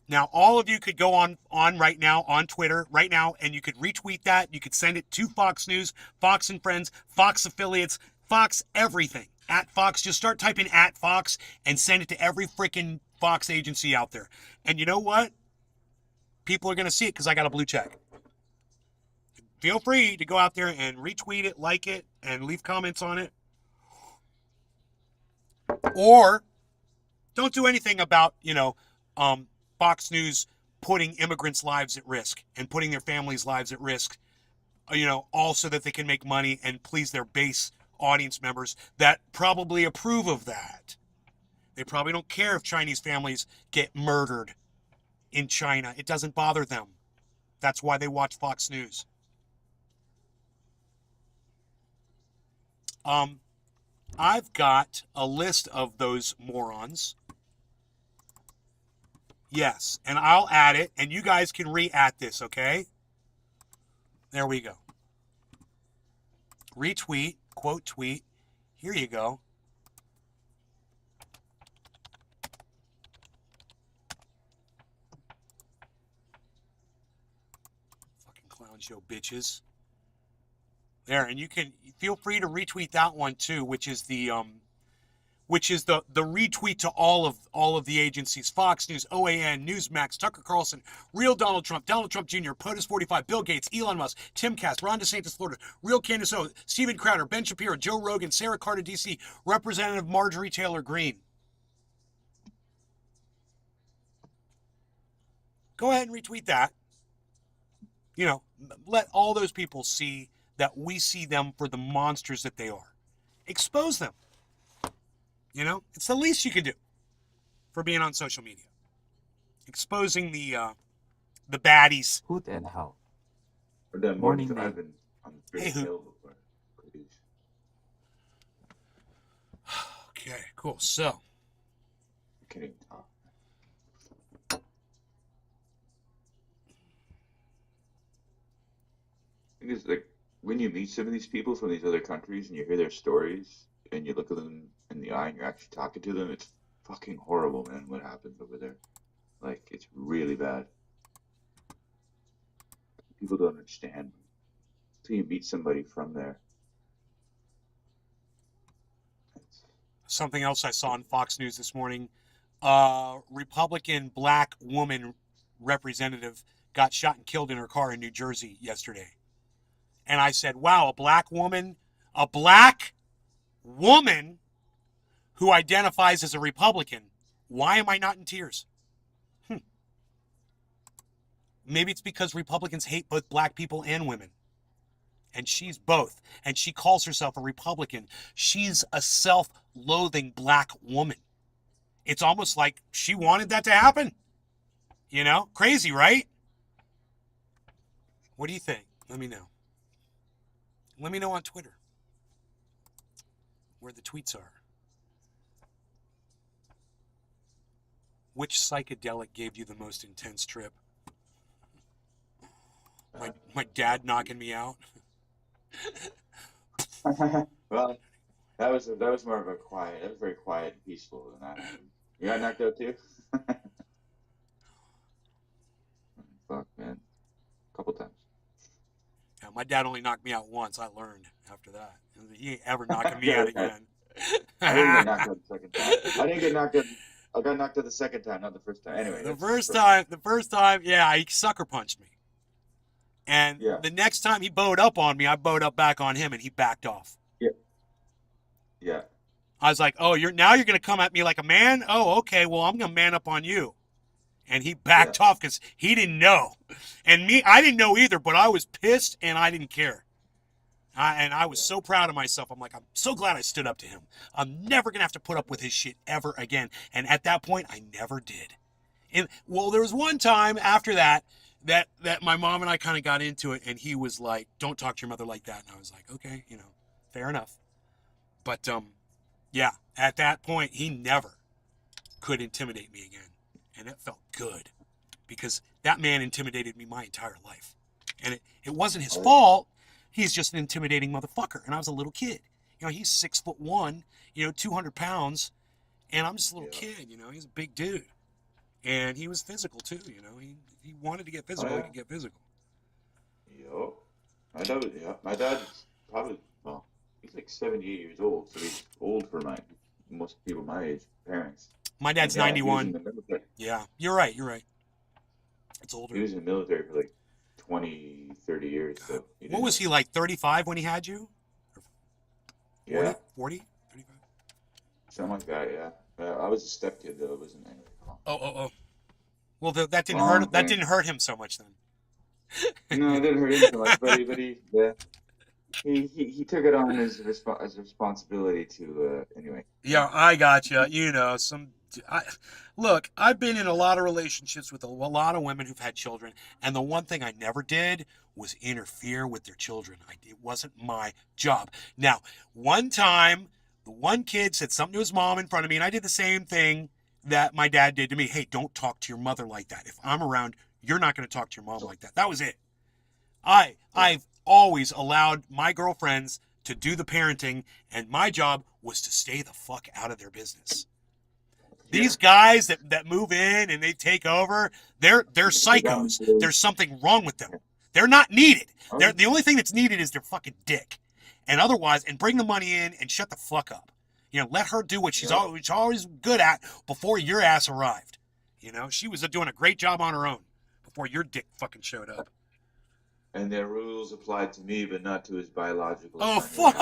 Now, all of you could go on right now, on Twitter, right now, and you could retweet that. You could send it to Fox News, Fox and Friends, Fox affiliates, Fox everything. At Fox, just start typing at Fox and send it to every freaking Fox agency out there. And you know what? People are going to see it because I got a blue check. Feel free to go out there and retweet it, like it, and leave comments on it. Or don't do anything about, Fox News putting immigrants' lives at risk and putting their families' lives at risk, all so that they can make money and please their base audience members that probably approve of that. They probably don't care if Chinese families get murdered in China. It doesn't bother them. That's why they watch Fox News. I've got a list of those morons. Yes, and I'll add it, and you guys can re-at this, okay? There we go. Retweet, quote tweet. Here you go. Fucking clown show bitches. There, and you can feel free to retweet that one too, which is the retweet to all of the agencies: Fox News, OAN, Newsmax, Tucker Carlson, Real Donald Trump Jr., POTUS 45, Bill Gates, Elon Musk, Tim Kass, Ron DeSantis, Florida, Real Candace O, Steven Crowder, Ben Shapiro, Joe Rogan, Sarah Carter, DC, Representative Marjorie Taylor Greene. Go ahead and retweet that. Let all those people see that we see them for the monsters that they are. Expose them. It's the least you can do for being on social media. Exposing the baddies. Hoot and how. Morning, Morning, I've been on the Hey, Great Hoot. Hill before. Okay, cool. So, I can't even talk. I think it's like when you meet some of these people from these other countries and you hear their stories and you look at them in the eye and you're actually talking to them, it's fucking horrible, man, what happens over there. Like, it's really bad. People don't understand until you meet somebody from there. something else I saw on Fox News this morning. Republican black woman representative got shot and killed in her car in New Jersey yesterday. And I said, wow, a black woman who identifies as a Republican. Why am I not in tears? Maybe it's because Republicans hate both black people and women. And she's both. And she calls herself a Republican. She's a self-loathing black woman. It's almost like she wanted that to happen. You know? Crazy, right? What do you think? Let me know. Let me know on Twitter where the tweets are. Which psychedelic gave you the most intense trip? My dad knocking me out. Well, that was more of a quiet. That was very quiet and peaceful than that happened. You got knocked out too? Fuck, man. A couple times. Yeah, my dad only knocked me out once. I learned after that. He ain't ever knocking me out again. I didn't get knocked out the second time. I didn't get knocked out. I got knocked out the second time, not the first time. Anyway. The first time, yeah, he sucker punched me. And Yeah. the next time he bowed up on me, I bowed up back on him, and he backed off. Yeah. I was like, "Oh, you're going to come at me like a man? Oh, okay. Well, I'm going to man up on you." And he backed off because he didn't know, and I didn't know either. But I was pissed, and I didn't care. And I was so proud of myself. I'm like, I'm so glad I stood up to him. I'm never going to have to put up with his shit ever again. And at that point, I never did. And well, there was one time after that my mom and I kind of got into it, and he was like, "Don't talk to your mother like that." And I was like, "Okay, fair enough." But Yeah, at that point, he never could intimidate me again. And it felt good because that man intimidated me my entire life. And it wasn't his fault. He's just an intimidating motherfucker. And I was a little kid. You know, he's 6'1", 200 pounds. And I'm just a little kid, he's a big dude. And he was physical too, he wanted to get physical, he could get physical. Yo. My dad's probably, well, he's like 78 years old, so he's old for most people my age, parents. My dad's Yeah, he was in 91. the military. Yeah, you're right. It's older. He was in the military for like 20, 30 years. God. So what was he, like 35 when he had you? 40? Yeah. 40? 35? Something like that, yeah. I was a stepkid though. It wasn't anything wrong. Oh. Well, that didn't hurt. That didn't hurt him so much then. No, it didn't hurt him so much, but he took it on as responsibility to anyway. Yeah, I got you. Look, I've been in a lot of relationships with a lot of women who've had children, and the one thing I never did was interfere with their children. It wasn't my job. Now, one time, the one kid said something to his mom in front of me, and I did the same thing that my dad did to me. Hey, don't talk to your mother like that. If I'm around, you're not going to talk to your mom like that. That was it. I've always allowed my girlfriends to do the parenting, and my job was to stay the fuck out of their business. These guys that move in and they take over, they're psychos. There's something wrong with them. They're not needed. The only thing that's needed is their fucking dick. And otherwise, and bring the money in and shut the fuck up. Let her do what she's always good at before your ass arrived. She was doing a great job on her own before your dick fucking showed up. And their rules applied to me, but not to his biological son. Oh, fuck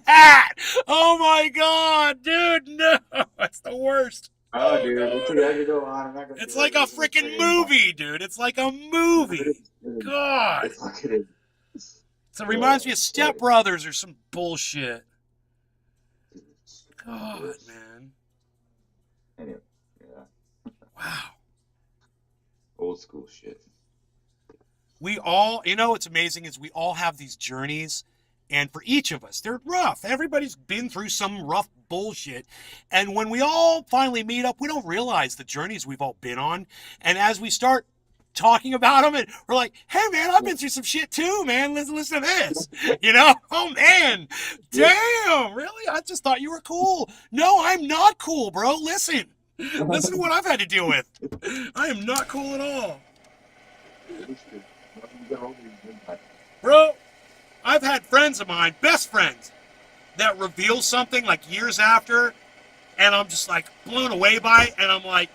that! Oh my god, dude, no! That's the worst. Oh, dude, I'm not gonna it's like a freaking movie, dude. It's like a movie. God. So it reminds me of Step Brothers or some bullshit. God, man. Anyway, yeah. Wow. Old school shit. We all, what's amazing is we all have these journeys, and for each of us, they're rough. Everybody's been through some rough bullshit. And when we all finally meet up, we don't realize the journeys we've all been on. And as we start talking about them, and we're like, hey, man, I've been through some shit too, man. Listen to this. Oh, man. Damn, really? I just thought you were cool. No, I'm not cool, bro. Listen to what I've had to deal with. I am not cool at all. Bro, I've had friends of mine, best friends, that reveal something like years after, and I'm just like blown away by it, and I'm like,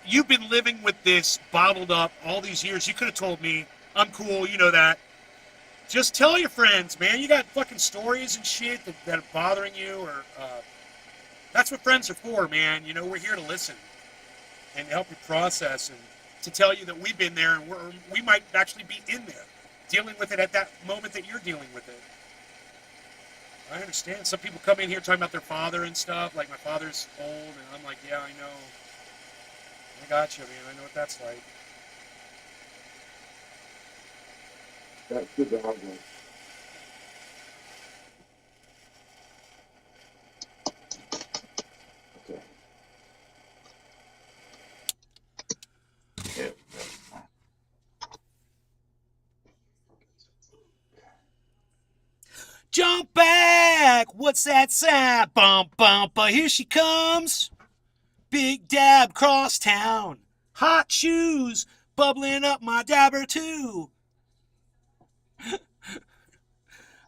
you've been living with this bottled up all these years. You could have told me, I'm cool, you know that. Just tell your friends, man. You got fucking stories and shit that are bothering you, or that's what friends are for, man. We're here to listen and help you process and to tell you that we've been there and we might actually be in there, dealing with it at that moment that you're dealing with it. I understand. Some people come in here talking about their father and stuff, like my father's old, and I'm like, yeah, I know. I got you, man. I know what that's like. That's good to have one. Okay. Yeah. Jump back! What's that sound? Bump, bump, here she comes. Big dab cross town. Hot shoes, bubbling up my dabber too.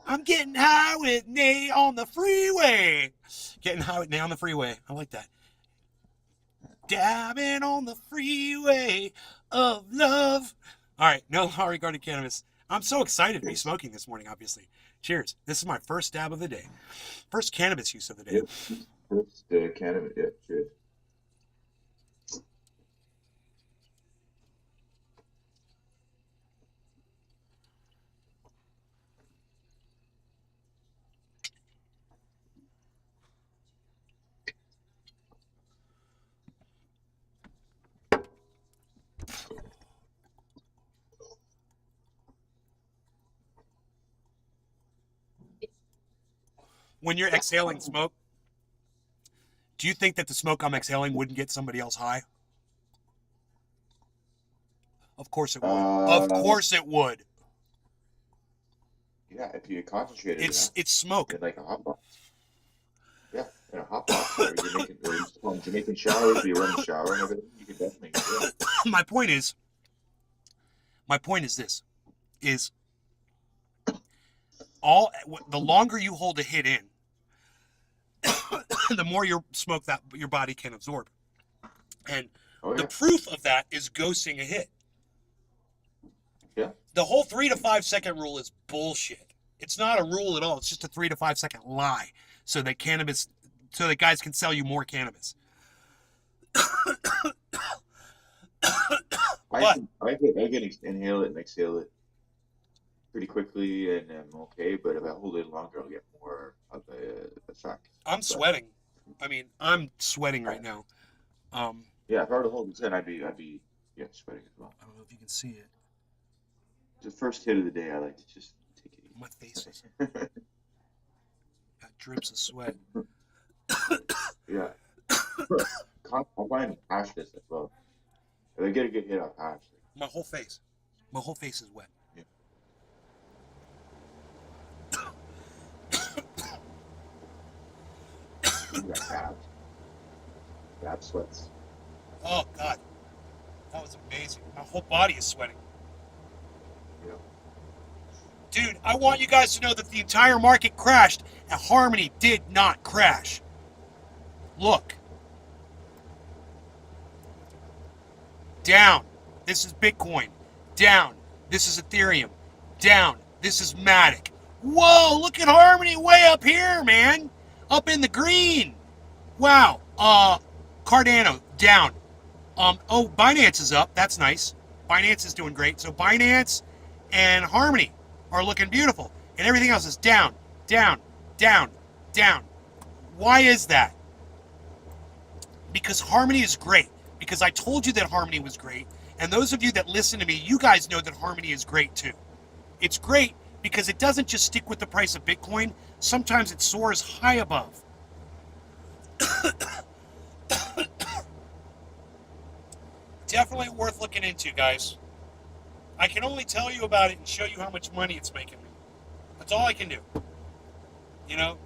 I'm getting high with Nay on the freeway. Getting high with Nay on the freeway. I like that. Dabbing on the freeway of love. All right, no law regarding cannabis. I'm so excited to be smoking this morning, obviously. Cheers. This is my first dab of the day. First cannabis use of the day. Yep. First cannabis, yeah, cheers. when you're exhaling smoke, do you think that the smoke I'm exhaling wouldn't get somebody else high? Of course it would. Of course it would. Yeah, if you concentrated enough, It's smoke. like a hot box. Yeah, in a hot box, or you're making, or you call them Jamaican showers, where you run the shower and everything. You can definitely do it. My point is this: is the longer you hold a hit in, the more your smoke that your body can absorb. And the proof of that is ghosting a hit. Yeah. The whole 3 to 5 second rule is bullshit. It's not a rule at all. It's just a 3 to 5 second lie so that guys can sell you more cannabis. I can inhale it and exhale it pretty quickly, and I'm okay. But if I hold it longer, I'll get more of the effect. I'm sweating. I mean, I'm sweating right now. Yeah, if I were to hold it in, I'd be sweating as well. I don't know if you can see it. The first hit of the day, I like to just take it easy. My face is got drips of sweat. Yeah. I find hash this as well. If I get a good hit off hash. My whole face is wet. Yeah. You got Ab sweats. Oh God, that was amazing. My whole body is sweating. Yeah. Dude, I want you guys to know that the entire market crashed and Harmony did not crash. Look. Down. This is Bitcoin. Down. This is Ethereum. Down. This is Matic. Whoa, look at Harmony way up here, man. Up in the green. Wow. Cardano, down. Binance is up. That's nice. Binance is doing great. So Binance and Harmony are looking beautiful. And everything else is down, down, down, down. Why is that? Because Harmony is great. Because I told you that Harmony was great. And those of you that listen to me, you guys know that Harmony is great too. It's great because it doesn't just stick with the price of Bitcoin. Sometimes it soars high above. Definitely worth looking into, guys. I can only tell you about it and show you how much money it's making me. That's all I can do. You know?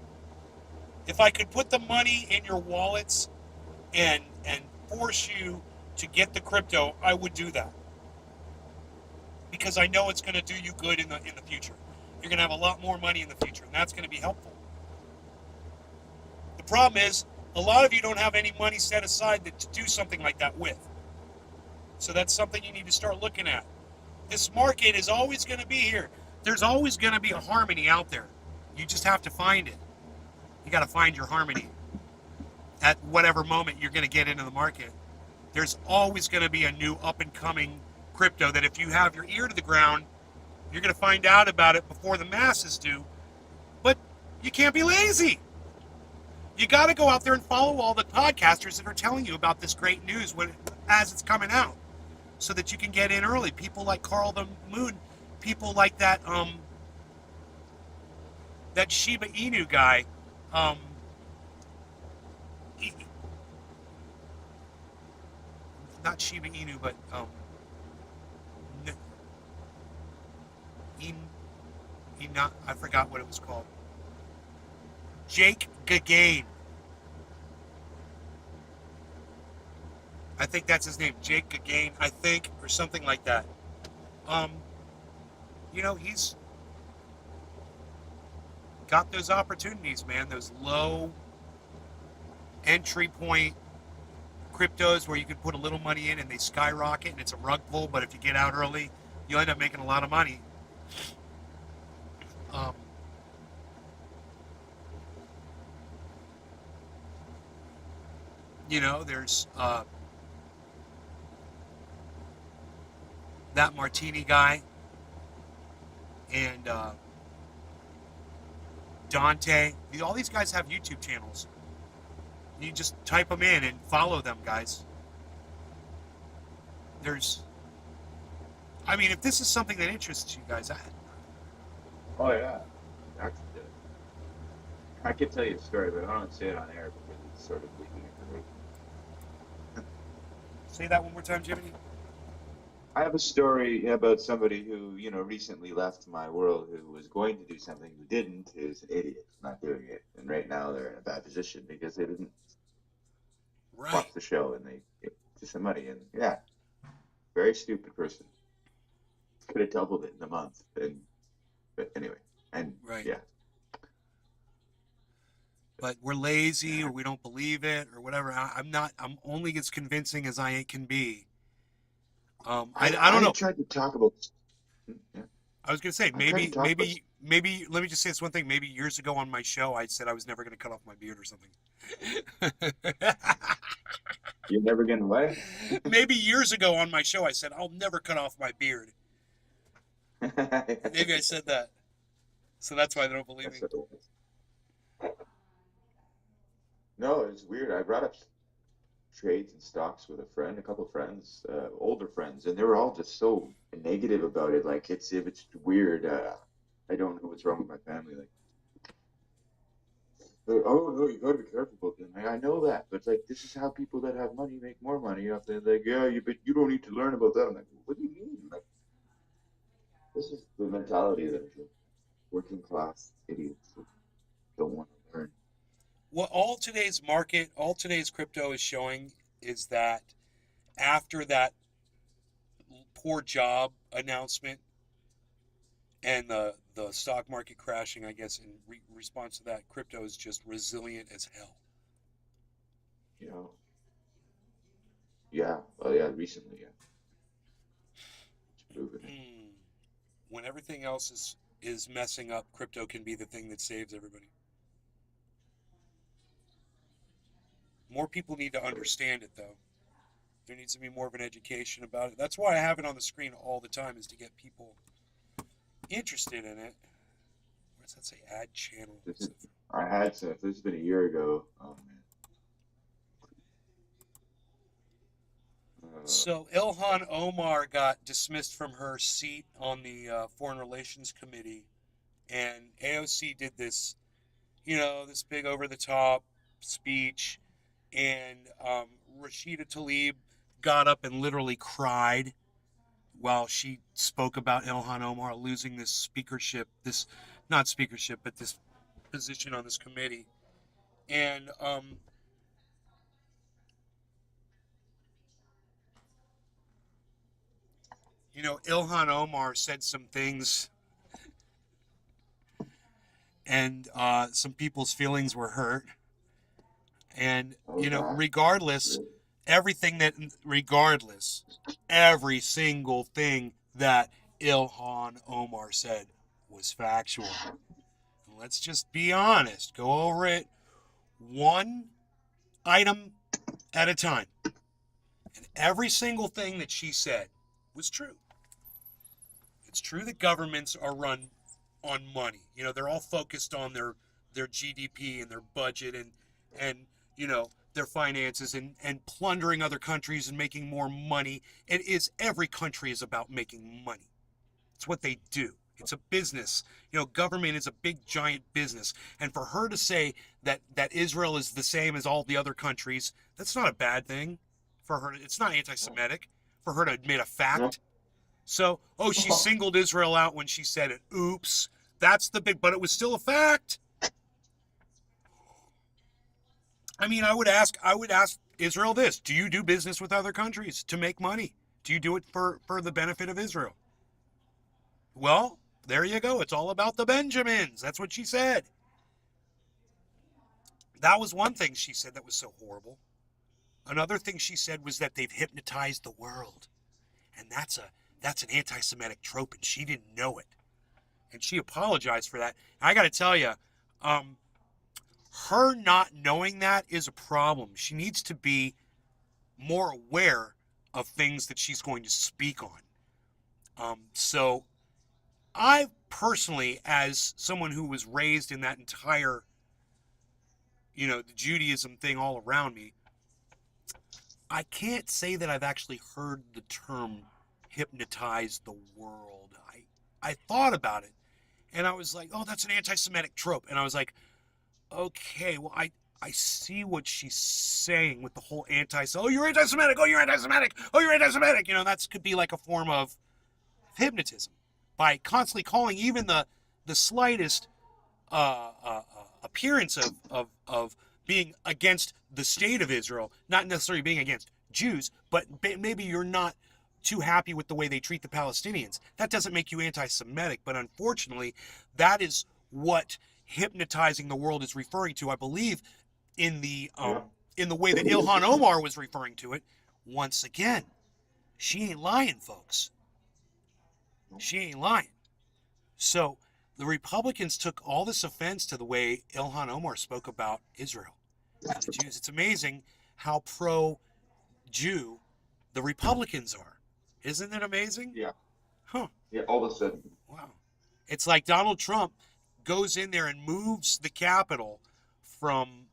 If I could put the money in your wallets and force you to get the crypto, I would do that. Because I know it's going to do you good in the future. You're going to have a lot more money in the future, and that's going to be helpful. The problem is, a lot of you don't have any money set aside to do something like that with. So that's something you need to start looking at. This market is always going to be here. There's always going to be a Harmony out there. You just have to find it. You got to find your Harmony. At whatever moment you're going to get into the market, there's always going to be a new up-and-coming crypto that if you have your ear to the ground, you're going to find out about it before the masses do. But you can't be lazy. You got to go out there and follow all the podcasters that are telling you about this great news as it's coming out, so that you can get in early. People like Carl the Moon, people like that Shiba Inu guy. Not Shiba Inu, but I forgot what it was called. Jake Gagain. I think that's his name, Jake Gagain, I think, or something like that. You know, he's got those opportunities, man, those low entry point cryptos where you can put a little money in and they skyrocket and it's a rug pull, but if you get out early, you'll end up making a lot of money. You know, there's that Martini guy and Dante. All these guys have YouTube channels. You just type them in and follow them, guys. I mean, if this is something that interests you guys, Oh yeah, I could tell you a story, but I don't say it on air because it's sort of leaking information. Say that one more time, Jimmy. I have a story about somebody who, recently left my world who was going to do something who didn't, who's an idiot, not doing it. And right now they're in a bad position because they didn't Right. watch the show and they get some money. And yeah, very stupid person. Could have doubled it in a month. But anyway, and Right. yeah. But we're lazy or we don't believe it or whatever. I'm only as convincing as I can be. I don't know. tried to talk about. Yeah, I was gonna say I tried to talk about. maybe let me just say this one thing. Maybe years ago on my show I said I was never gonna cut off my beard or something. You're never getting away. Maybe years ago on my show I said I'll never cut off my beard. Maybe I said that. So that's why they don't believe me. That's what it was. No, it's weird. I brought up trades and stocks with a couple of friends, older friends, and they were all just so negative about it. Like it's weird. I don't know what's wrong with my family. Like, oh no, you gotta be careful about them. I know that, but like this is how people that have money make more money. They're like, yeah, but you don't need to learn about that. I'm like, what do you mean? Like, this is the mentality that working class idiots don't want to learn. What all today's crypto is showing is that after that poor job announcement and the stock market crashing, I guess in response to that, crypto is just resilient as hell. Yeah. Well, yeah. Recently, yeah. It's proven it. When everything else is messing up, crypto can be the thing that saves everybody. More people need to understand it, though. There needs to be more of an education about it. That's why I have it on the screen all the time, is to get people interested in it. Where does that say add channel? I had some. This has been a year ago. Oh man. So Illhan Omar got dismissed from her seat on the Foreign Relations Committee, and AOC did this, this big over-the-top speech, and Rashida Tlaib got up and literally cried while she spoke about Illhan Omar losing this position on this committee. And Illhan Omar said some things, and some people's feelings were hurt. And regardless, every single thing that Illhan Omar said was factual. And let's just be honest. Go over it one item at a time. And every single thing that she said was true. It's true that governments are run on money. They're all focused on their GDP and their budget and their finances and plundering other countries and making more money. Every country is about making money. It's what they do. It's a business. Government is a big, giant business. And for her to say that Israel is the same as all the other countries, that's not a bad thing. For her, it's not anti-Semitic. For her to admit a fact. So, she singled Israel out when she said it. Oops. That's but it was still a fact. I mean, I would ask Israel this: do you do business with other countries to make money? Do you do it for the benefit of Israel? Well, there you go. It's all about the Benjamins. That's what she said. That was one thing she said that was so horrible. Another thing she said was that they've hypnotized the world. And that's an anti-Semitic trope, and she didn't know it. And she apologized for that. I got to tell you, her not knowing that is a problem. She needs to be more aware of things that she's going to speak on. So I personally, as someone who was raised in that entire, the Judaism thing all around me, I can't say that I've actually heard the term hypnotize the world. I thought about it, and I was like, oh, that's an anti-Semitic trope. And I was like, okay, well, I see what she's saying with the whole oh, you're anti-Semitic, oh, you're anti-Semitic, oh, you're anti-Semitic. That could be like a form of hypnotism by constantly calling even the slightest appearance of being against the state of Israel, not necessarily being against Jews, but maybe you're not too happy with the way they treat the Palestinians. That doesn't make you anti-Semitic, but unfortunately, that is what hypnotizing the world is referring to. I believe in the way that Illhan Omar was referring to it. Once again, she ain't lying, folks. She ain't lying. So the Republicans took all this offense to the way Ilhan Omar spoke about Israel and the Jews. It's amazing how pro-Jew the Republicans are. Isn't it amazing? Yeah. Huh. Yeah, all of a sudden. Wow. It's like Donald Trump goes in there and moves the capital from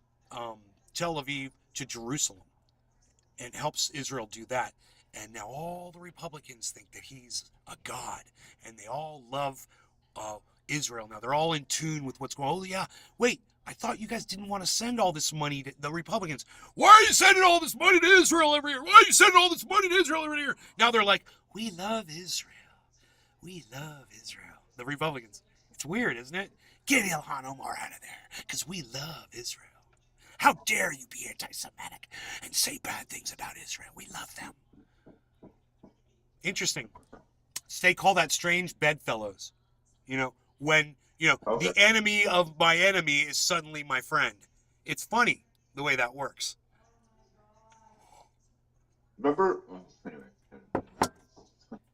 Tel Aviv to Jerusalem and helps Israel do that. And now all the Republicans think that he's a god, and they all love Israel. Now they're all in tune with what's going on. Oh, yeah. Wait, I thought you guys didn't want to send all this money to the Republicans. Why are you sending all this money to Israel every year? Why are you sending all this money to Israel every year? Now they're like, we love Israel. We love Israel. The Republicans. It's weird, isn't it? Get Ilhan Omar out of there, because we love Israel. How dare you be anti-Semitic and say bad things about Israel? We love them. Interesting. They call that strange bedfellows. When, Okay. the enemy of my enemy is suddenly my friend. It's funny the way that works. Remember? Well, anyway.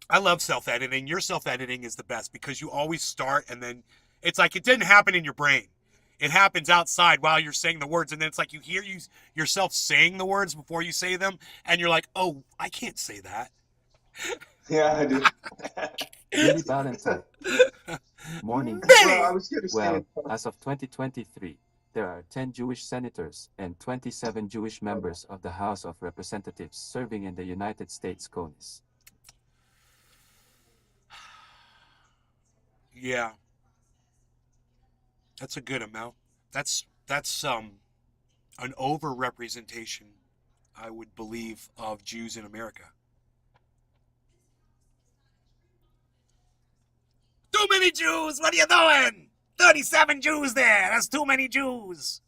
I love self-editing. Your self-editing is the best because you always start and then it's like it didn't happen in your brain. It happens outside while you're saying the words, and then it's like you hear yourself saying the words before you say them, and you're like, oh, I can't say that. Yeah, I do. Billy Valentine. Morning. Well, I was going to say. Well, as of 2023, there are 10 Jewish senators and 27 Jewish members of the House of Representatives serving in the United States Congress. Yeah. That's a good amount. That's an overrepresentation, I would believe, of Jews in America. Too many Jews! What are you doing? 37 Jews there! That's too many Jews!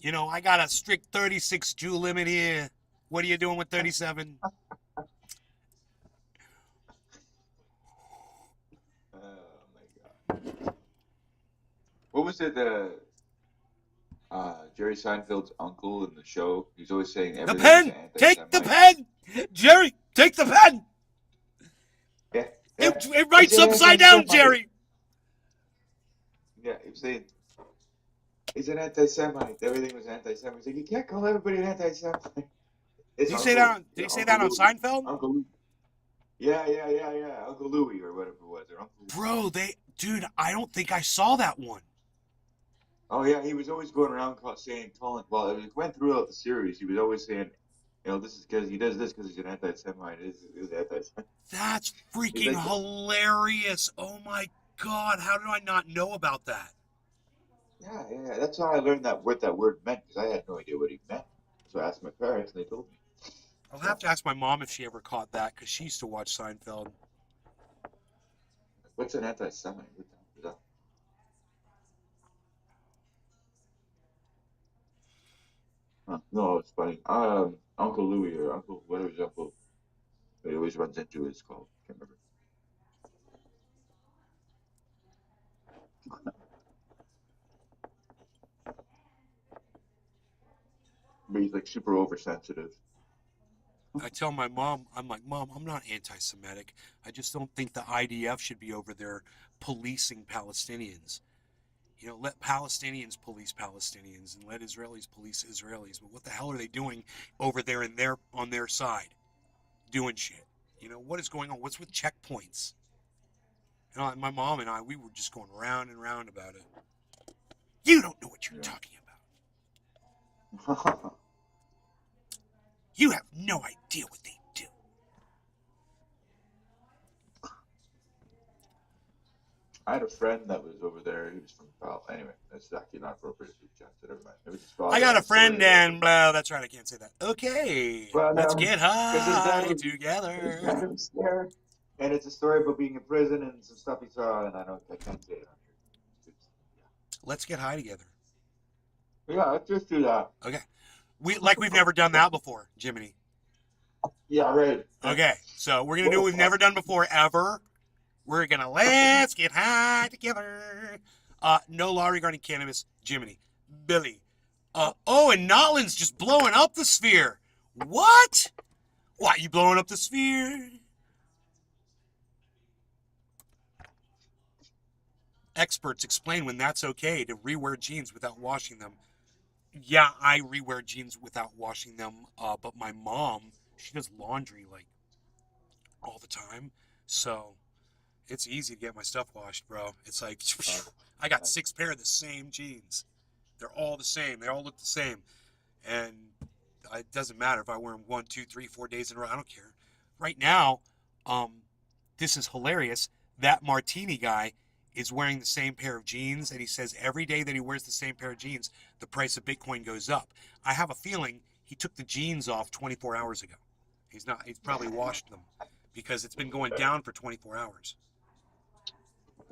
I got a strict 36 Jew limit here. What are you doing with 37? Oh my God. What was it? Jerry Seinfeld's uncle in the show. He's always saying The everything pen! is anti-Semite. Take the pen! Jerry, take the pen! Yeah. It writes It's upside down, anti-Semite. Jerry! Yeah, he was saying he's an anti-Semite. Everything was anti-Semite. He's like, you can't call everybody an anti-Semite. Did he say that on Louis. Seinfeld? Uncle Louis. Yeah. Uncle Louis or whatever it was. Or Uncle Bro, dude, I don't think I saw that one. Oh yeah, he was always going around calling. Well, it went throughout the series. He was always saying, this is because he does this because he's an anti-Semite. He's anti-Semite. That's freaking hilarious. Oh my God, how did I not know about that? Yeah. That's how I learned what that word meant because I had no idea what he meant. So I asked my parents, and they told me. I'll have to ask my mom if she ever caught that because she used to watch Seinfeld. What's an anti-Semite? What the hell is that? Huh. No, it's funny. Uncle Louis or Uncle whatever his uncle he always runs into is called. Can't remember. But he's like super oversensitive. I tell my mom, I'm like, Mom, I'm not anti-Semitic. I just don't think the IDF should be over there policing Palestinians. Let Palestinians police Palestinians and let Israelis police Israelis. But what the hell are they doing over there on their side? Doing shit. What is going on? What's with checkpoints? My mom and I, we were just going round and round about it. You don't know what you're talking about. You have no idea what they do. I had a friend that was over there. He was from anyway, that's actually not appropriate to chat. So never mind. It was his father. I got a friend story about- and blah. That's right. I can't say that. Okay, Well, let's no, get 'cause his dad high was- together. His dad was there, and it's a story about being in prison and some stuff he saw, and I can't say it on here. Let's get high together. Yeah, let's just do that. Okay. We've never done that before, Jiminy. Yeah, right. Okay, so we're gonna do what we've never done before ever. We're gonna let's get high together. No law regarding cannabis, Jiminy, Billy. Oh, and Notland's just blowing up the sphere. What? Why you blowing up the sphere? Experts explain when that's okay to rewear jeans without washing them. Yeah, I rewear jeans without washing them, but my mom, she does laundry like all the time, so it's easy to get my stuff washed, bro. It's like I got 6 pair of the same jeans. They're all the same. They all look the same, and it doesn't matter if I wear them 1, 2, 3, 4 days in a row. I don't care. Right now, this is hilarious. That Martini guy is wearing the same pair of jeans, and he says every day that he wears the same pair of jeans, the price of Bitcoin goes up. I have a feeling he took the jeans off 24 hours ago. He's probably washed them because it's been going down for 24 hours.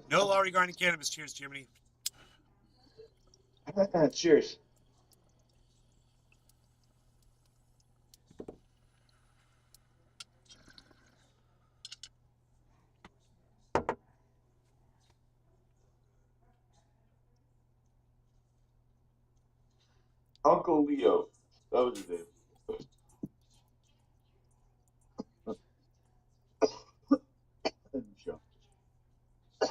No law regarding cannabis. Cheers, Jiminy. Cheers. Uncle Leo. That was his name. Sure. I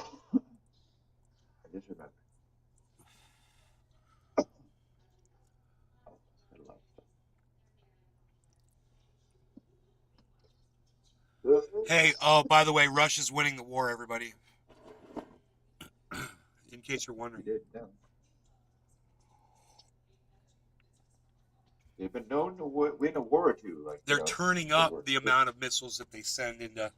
just remember. Hey, oh, by the way, Russia's winning the war, everybody. In case you're wondering. He did, yeah. They've been known to win a war or two. Like They're turning World up War the II. amount of missiles that they send into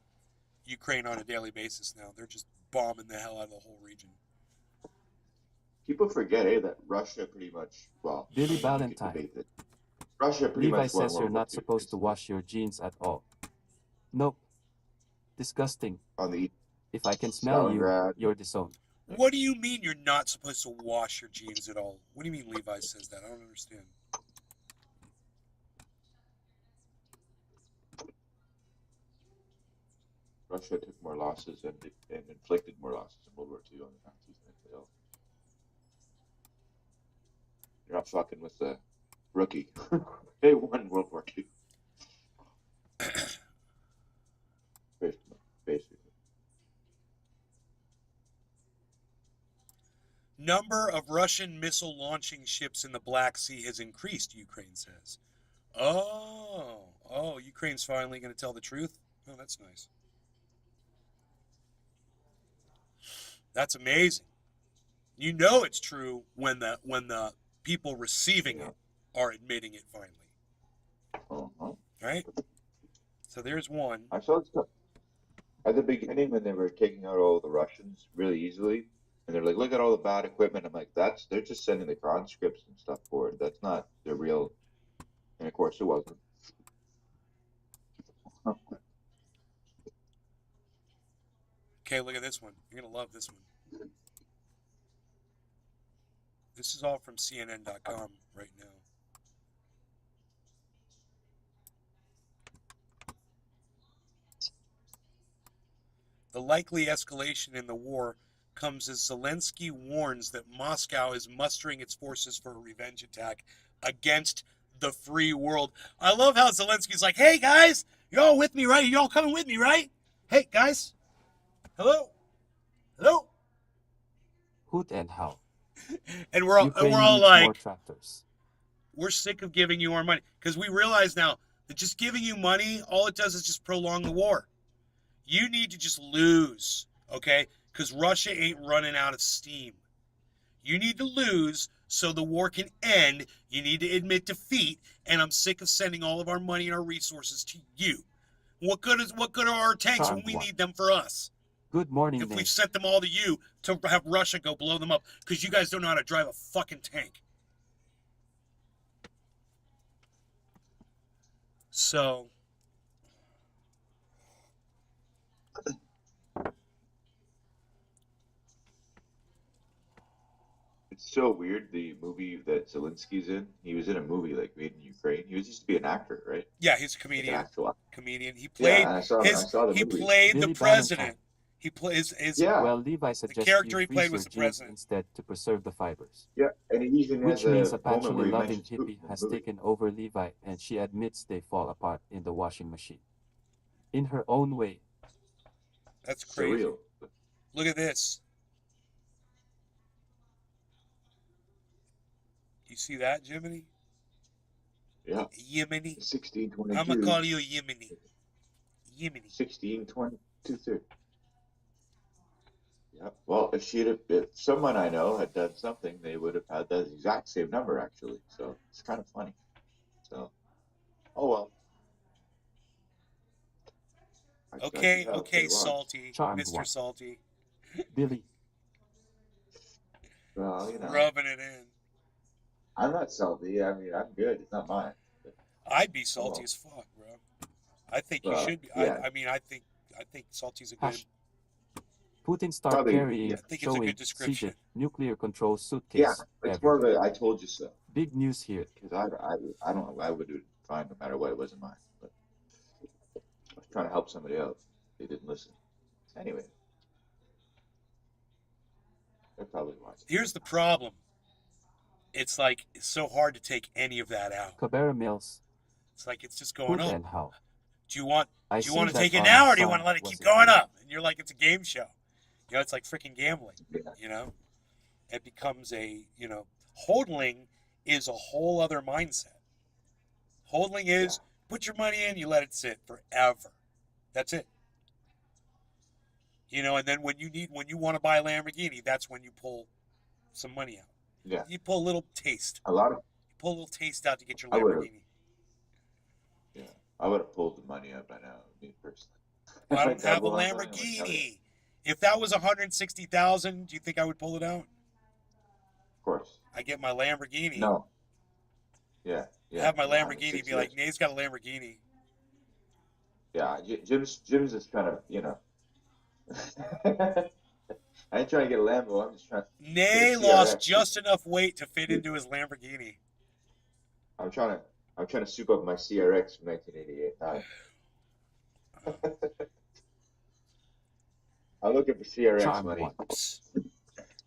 Ukraine on a daily basis now. They're just bombing the hell out of the whole region. People forget, that Russia pretty much, well, Billy you can Valentine. debate it. Russia pretty Levi much won says World you're War not II, supposed to basically. wash your jeans at all. Nope. Disgusting. On the If I can smell you, Stalingrad. you're disowned. What do you mean you're not supposed to wash your jeans at all? What do you mean Levi says that? I don't understand. Russia took more losses and inflicted more losses in World War II on the Nazis than anybody else. You're not fucking with the rookie. They won World War II. Basically. Number of Russian missile launching ships in the Black Sea has increased, Ukraine says. Oh, Ukraine's finally going to tell the truth? Oh, that's nice. That's amazing. You know it's true when the people receiving it are admitting it finally. Uh-huh. Right? So there's one. I saw stuff at the beginning when they were taking out all the Russians really easily, and they're like, "Look at all the bad equipment." I'm like, they're just sending the conscripts and stuff forward. That's not the real." And of course, it wasn't. Okay, look at this one. You're going to love this one. This is all from CNN.com right now. The likely escalation in the war comes as Zelensky warns that Moscow is mustering its forces for a revenge attack against the free world. I love how Zelensky's like, "Hey guys, you all with me, right? You all coming with me, right? Hey guys, hello, hello." Hoot and how. And we're all Ukraine like, needs more tractors. we're sick of giving you our money because we realize now that just giving you money, all it does is just prolong the war. You need to just lose, okay? Because Russia ain't running out of steam. You need to lose so the war can end. You need to admit defeat, and I'm sick of sending all of our money and our resources to you. What good are our tanks when we need them for us? Good morning, if Nate. we've sent them all to you to have Russia go blow them up because you guys don't know how to drive a fucking tank. So, It's so weird. The movie that Zelensky's in, he was in a movie like made in Ukraine. He was used to be an actor, right? yeah, he's a Like an comedian. actual. Comedian. He Yeah, played and I saw the he movie. played the Billy president. Valentine. He plays his Yeah, Well, Levi the suggests character you he played freeze was your the genes president. instead to preserve the fibers. yeah, and he even Which has means a a moment where he passionately loving mentions Putin hippie in the has movie. taken over Levi and she admits they fall apart in the washing machine. In her own way. That's crazy. Surreal. Look at this. You see that, Jiminy? Yeah, Yemeni. I'm 1622. gonna call you a Yemeni. Yemeni. 1622. Yeah. Well, if someone I know had done something, they would have had that exact same number actually. So it's kind of funny. So, oh well. Okay, Yeah, okay, watch. Salty, Charmed Mr. one. Salty, Billy. Well, rubbing it in. I'm not salty. I mean, I'm good. It's not mine. But, I'd be oh salty well. as fuck, bro. I think you should be. Yeah, I mean, I think Salty's a good. Hash. Putin start probably. carrying, Yeah, I think it's a showing, good description. seated, nuclear control yeah. suitcase It's more of everywhere. a I told you so. Big news here. Because I don't know. I would do it fine no matter what. It wasn't mine. But I was trying to help somebody out. They didn't listen. Anyway, they're probably watching. Here's the problem. It's like it's so hard to take any of that out. Cabrera Mills. It's like it's just going Who up. and how? Do you want I to see take that it our now or do you son want to let it was keep a going hero. up? And you're like, it's a game show. You know, it's like freaking gambling. Yeah. You know, it becomes hodling is a whole other mindset. Hodling is put your money in, you let it sit forever. That's it. You know, and then when you want to buy a Lamborghini, that's when you pull some money out. Yeah. You pull a little taste. A lot of. You pull a little taste out to get your I would've. Lamborghini. Yeah. I would have pulled the money up by now, me personally. I don't have a Double my money, I'm gonna tell you. Lamborghini. If that was 160,000, do you think I would pull it out? Of course. I get my Lamborghini. No. Yeah. Yeah. Have my no, Lamborghini. Be like, 160. Nate's got a Lamborghini. Yeah. Jim's is kind of I ain't trying to get a Lambo. I'm just trying. Nate CRX. lost just enough weight to fit into his Lamborghini. I'm trying to soup up my CRX from 1988. I'm looking for CRX Charmed money. one.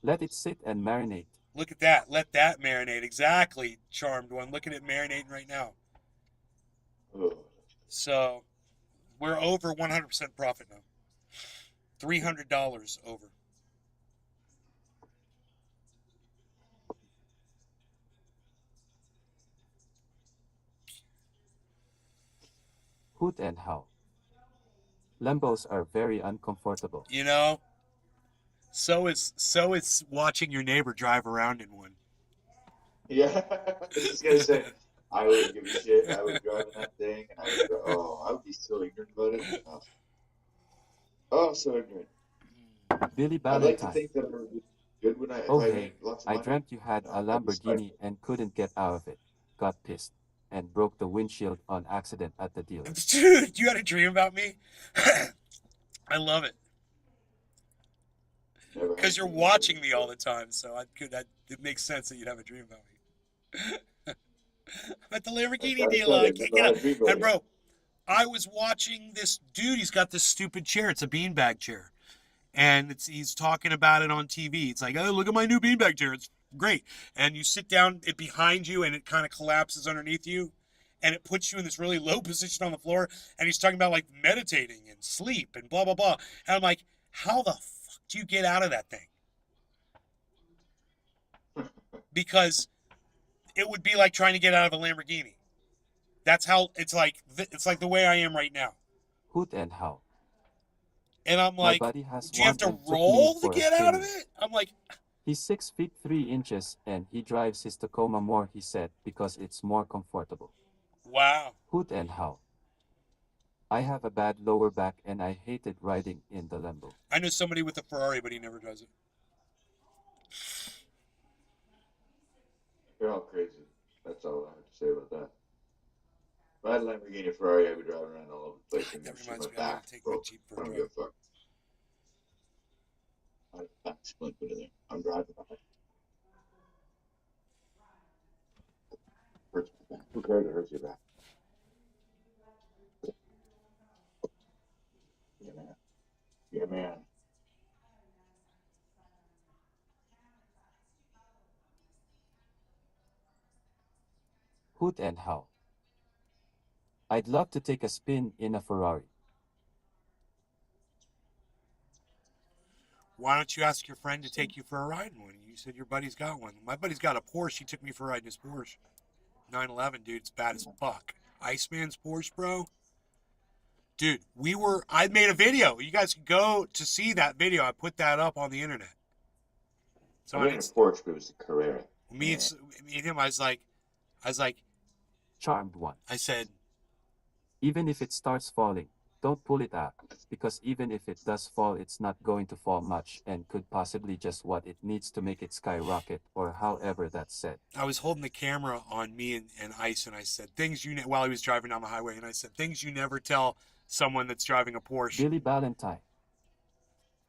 Let it sit and marinate. Look at that. Let that marinate. Exactly, Charmed one. Look at it marinating right now. Ugh. So we're over 100% profit now. $300 over. Who and how? Lambos are very uncomfortable. You know, so is watching your neighbor drive around in one. Yeah. I was just gonna say I wouldn't give a shit. I would drive in that thing, and I would be so ignorant about it. Oh, so ignorant. Billy I'd like to Valentine. think that I'm good when Oh I hey, make lots of I money. dreamt you had a I'd be Lamborghini spiteful. and couldn't get out of it. Got pissed and broke the windshield on accident at the dealer. Dude, you had a dream about me? I love it. Never had Because you're a dream watching about me it. all the time, so it makes sense that you'd have a dream about me. I'm at the Lamborghini That's dealer. funny. I I've can't never get had out. a dream about And it. bro, I was watching this dude. He's got this stupid chair. It's a beanbag chair, and he's talking about it on TV. It's like, oh, look at my new beanbag chair. It's great. And you sit down, it behind you, and it kind of collapses underneath you, and it puts you in this really low position on the floor. And he's talking about like meditating and sleep and blah blah blah. And I'm like, how the fuck do you get out of that thing? Because it would be like trying to get out of a Lamborghini. That's how it's like the way I am right now. Who and how? And I'm My like, buddy has do you have one to and took me roll to for a get out of spin. it? I'm like, He's 6 feet 3 inches and he drives his Tacoma more, he said, because it's more comfortable. wow. Who and how? I have a bad lower back and I hated riding in the Lambo. I know somebody with a Ferrari, but he never does it. You're all crazy. That's all I have to say about that. If I had a Lamborghini or Ferrari, I'd be driving around all over the place and That shit reminds my me, I want back to take my broke. Jeep I for a don't drive. give a fuck. I have a back splint put in there. I'm driving on it. Hurts my back. Who cares? It hurts your back. Yeah, man. Yeah, man. Hoot and how. I'd love to take a spin in a Ferrari. Why don't you ask your friend to take you for a ride in one? You said your buddy's got one. My buddy's got a Porsche. He took me for a ride in his Porsche. 911, dude. It's bad as fuck. Iceman's Porsche, bro. Dude, I made a video. You guys can go to see that video. I put that up on the internet. I ran a Porsche, but it was a Carrera. Me and him, I was like, Charmed one. I said, Even if it starts falling, don't pull it out, because even if it does fall, it's not going to fall much and could possibly just what it needs to make it skyrocket, or however that's said. I was holding the camera on me and Ice, and I said, while he was driving down the highway, and I said, things you never tell someone that's driving a Porsche. Billy Valentine.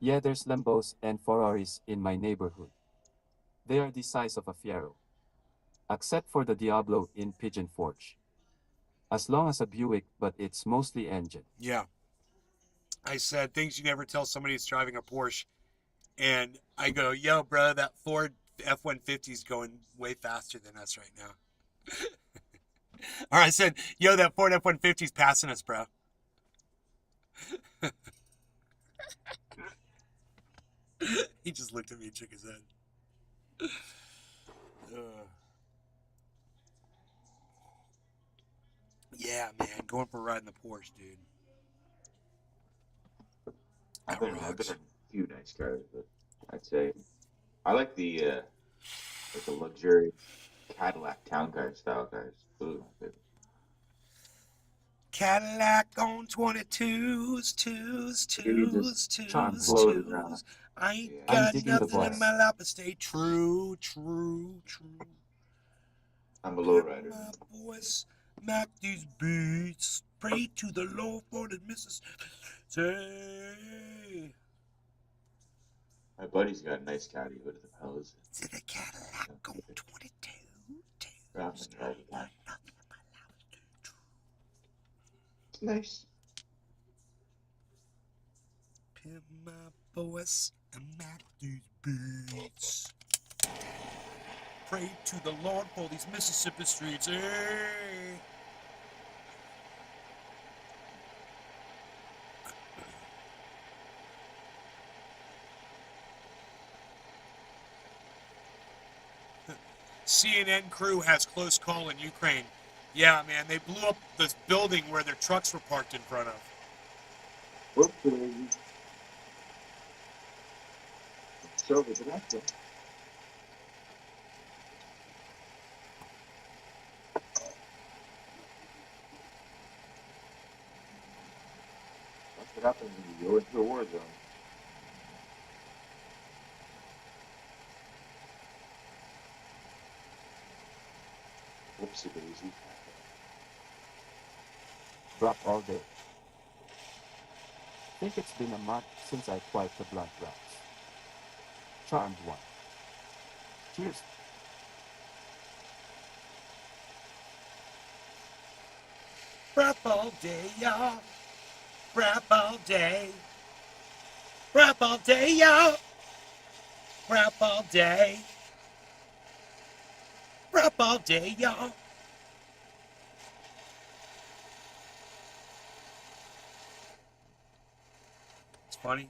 Yeah, there's Lambos and Ferraris in my neighborhood. They are the size of a Fiero. Except for the Diablo in Pigeon Forge. As long as a Buick, but it's mostly engine. Yeah. I said, things you never tell somebody that's driving a Porsche. And I go, yo, bro, that Ford F-150 is going way faster than us right now. Or I said, yo, that Ford F-150 is passing us, bro. He just looked at me and shook his head. Yeah, man, going for a ride in the Porsche, dude. I've been in a few nice cars, but I'd say I like the luxurious Cadillac town car style cars. Those are my favorite. Cadillac on 22s, Charm floating around. twos. I ain't Yeah. I'm got digging the nothing in voice. my lap but stay true. I'm a lowrider. My voice, Mac these beats. Pray to the Lord for the missus. Say. My buddy's got a nice caddy. What the hell is it? Is it a Cadillac on 22? Dropping it all the time. Nothing in my lap but stay true. It's nice. Pimp my voice and Mac these beats. Pray to the Lord for these Mississippi streets. Hey. CNN crew has close call in Ukraine. Yeah, man, they blew up this building where their trucks were parked in front of. Whoopsie. So with the next one. That's what happens when you go into a war zone. Whoopsie daisy. Drop all day. Think it's been a month since I swiped the blunt wraps. Charmed one. Cheers. Rap all day, y'all. Rap all day. Rap all day, y'all. Rap all day. Rap all day, y'all. It's funny.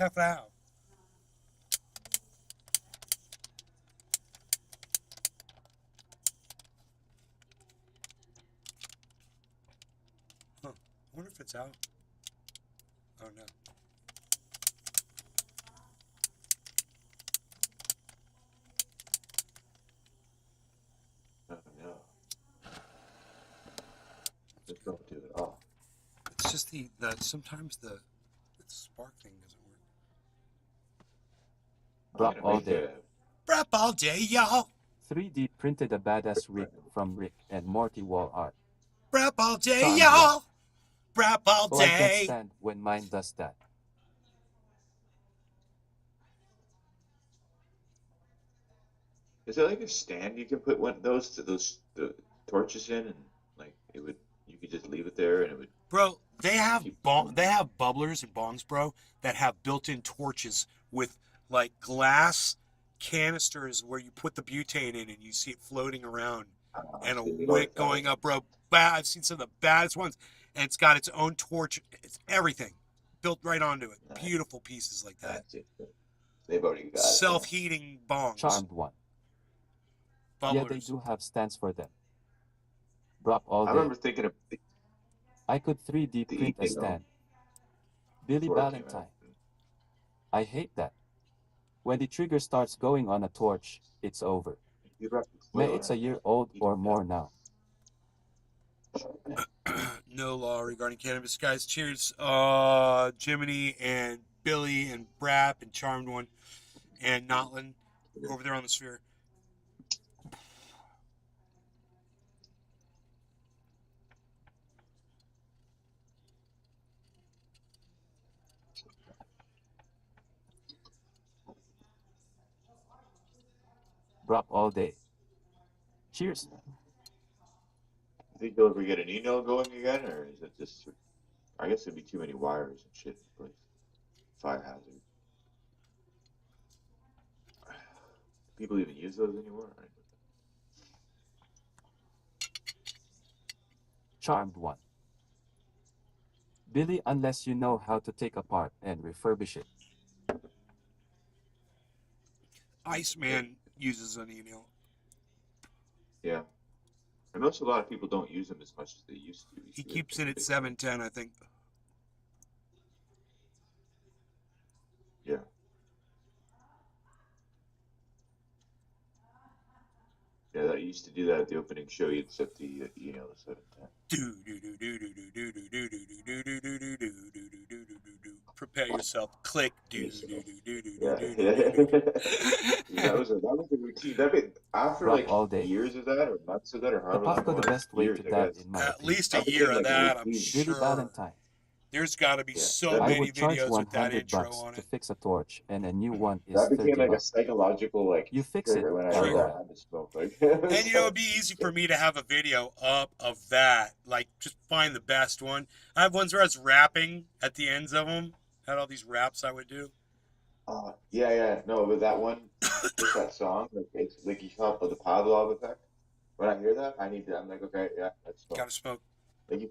Kafau. Huh. I wonder if it's out. Oh no. Oh no. Just don't do it all. It's just the sometimes the spark thing doesn't work. Drop Can't all make day. Rap all day, y'all. 3D printed a badass rig from Rick and Morty wall art. Rap all day, Charmed y'all. Rap all Oh, I can't day. stand when mine does that. Is there like a stand you can put one of those to the torches in, and like you could just leave it there and it would Bro, they have keep they have bubblers and bongs, bro, that have built-in torches with like glass canisters where you put the butane in and you see it floating around and a wick going up, bro. I've seen some of the baddest ones, and it's got its own torch. It's everything built right onto it. Nice. Beautiful pieces like that. That's it. They've already got it. Self-heating bongs. Charmed one. Bubblers. Yeah, they do have stands for them. Drop all I day. remember thinking of I could 3D the print a email stand. Billy before it came Valentine. out. I hate that. When the trigger starts going on a torch, it's over. You wrap the May foil it's a around year it. old or more now. No law regarding cannabis, guys. Cheers, Jiminy and Billy and Brap and Charmed One and Notlin over there on the sphere. Drop all day. Cheers. Think you'll ever get an email going again, or is it just? I guess there'd be too many wires and shit in the place. Fire hazard. People even use those anymore? Charmed one. Billy, unless you know how to take apart and refurbish it. Iceman uses an email. Yeah. I notice a lot of people don't use them as much as they used to. He keeps it at 710, I think. Yeah. Yeah, that used to do that at the opening show. You'd set the email to 710. Prepare yourself. Click. Yeah. That was a routine. After Drop like all day. years of that, or months of that, or The however long it Paco the was, best way years, to I dab, guess. in my At opinion. least a That year became of like a that, I'm routine. Billy sure. Valentine. There's got to be Yeah. so That I many would charge videos with that $100 intro on to it. fix a torch, and a new one is That became $30. like a psychological You fix it, trigger when I I'll heard Trigger. that I had to smoke. Like, And you know, it'd be easy for me to have a video up of that. Like, just find the best one. I have ones where I was rapping at the ends of them. Had all these raps I would do. yeah, no, but that one, just that song, like it's like you come up with the Pavlov effect. When I hear that, I'm like, okay, yeah, let's smoke. Gotta smoke. Like you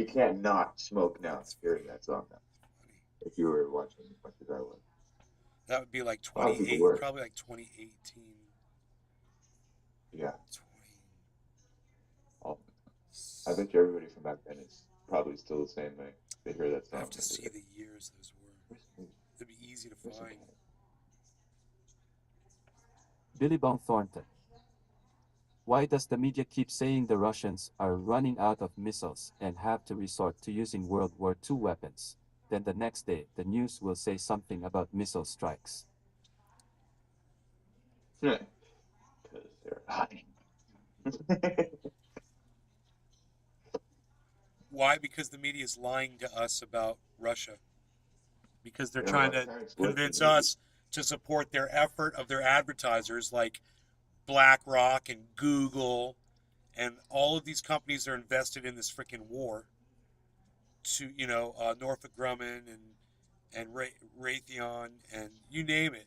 can't not smoke now hearing that song now. If you were watching as much as I was. That would be like A lot of people 28, were. probably like 2018. Yeah. 20. I bet you everybody from back then is probably still the same way. They hear that I song. have to see the years those were. It'd be easy to find. Billy Bong Thornton. Why does the media keep saying the Russians are running out of missiles and have to resort to using World War II weapons? Then the next day, the news will say something about missile strikes. Because they're hiding. Why? Because the media is lying to us about Russia. Because they're Yeah, trying my to parents worked in convince the Navy. us to support their effort of their advertisers like BlackRock and Google and all of these companies are invested in this freaking war to, Northrop Grumman and Raytheon and you name it.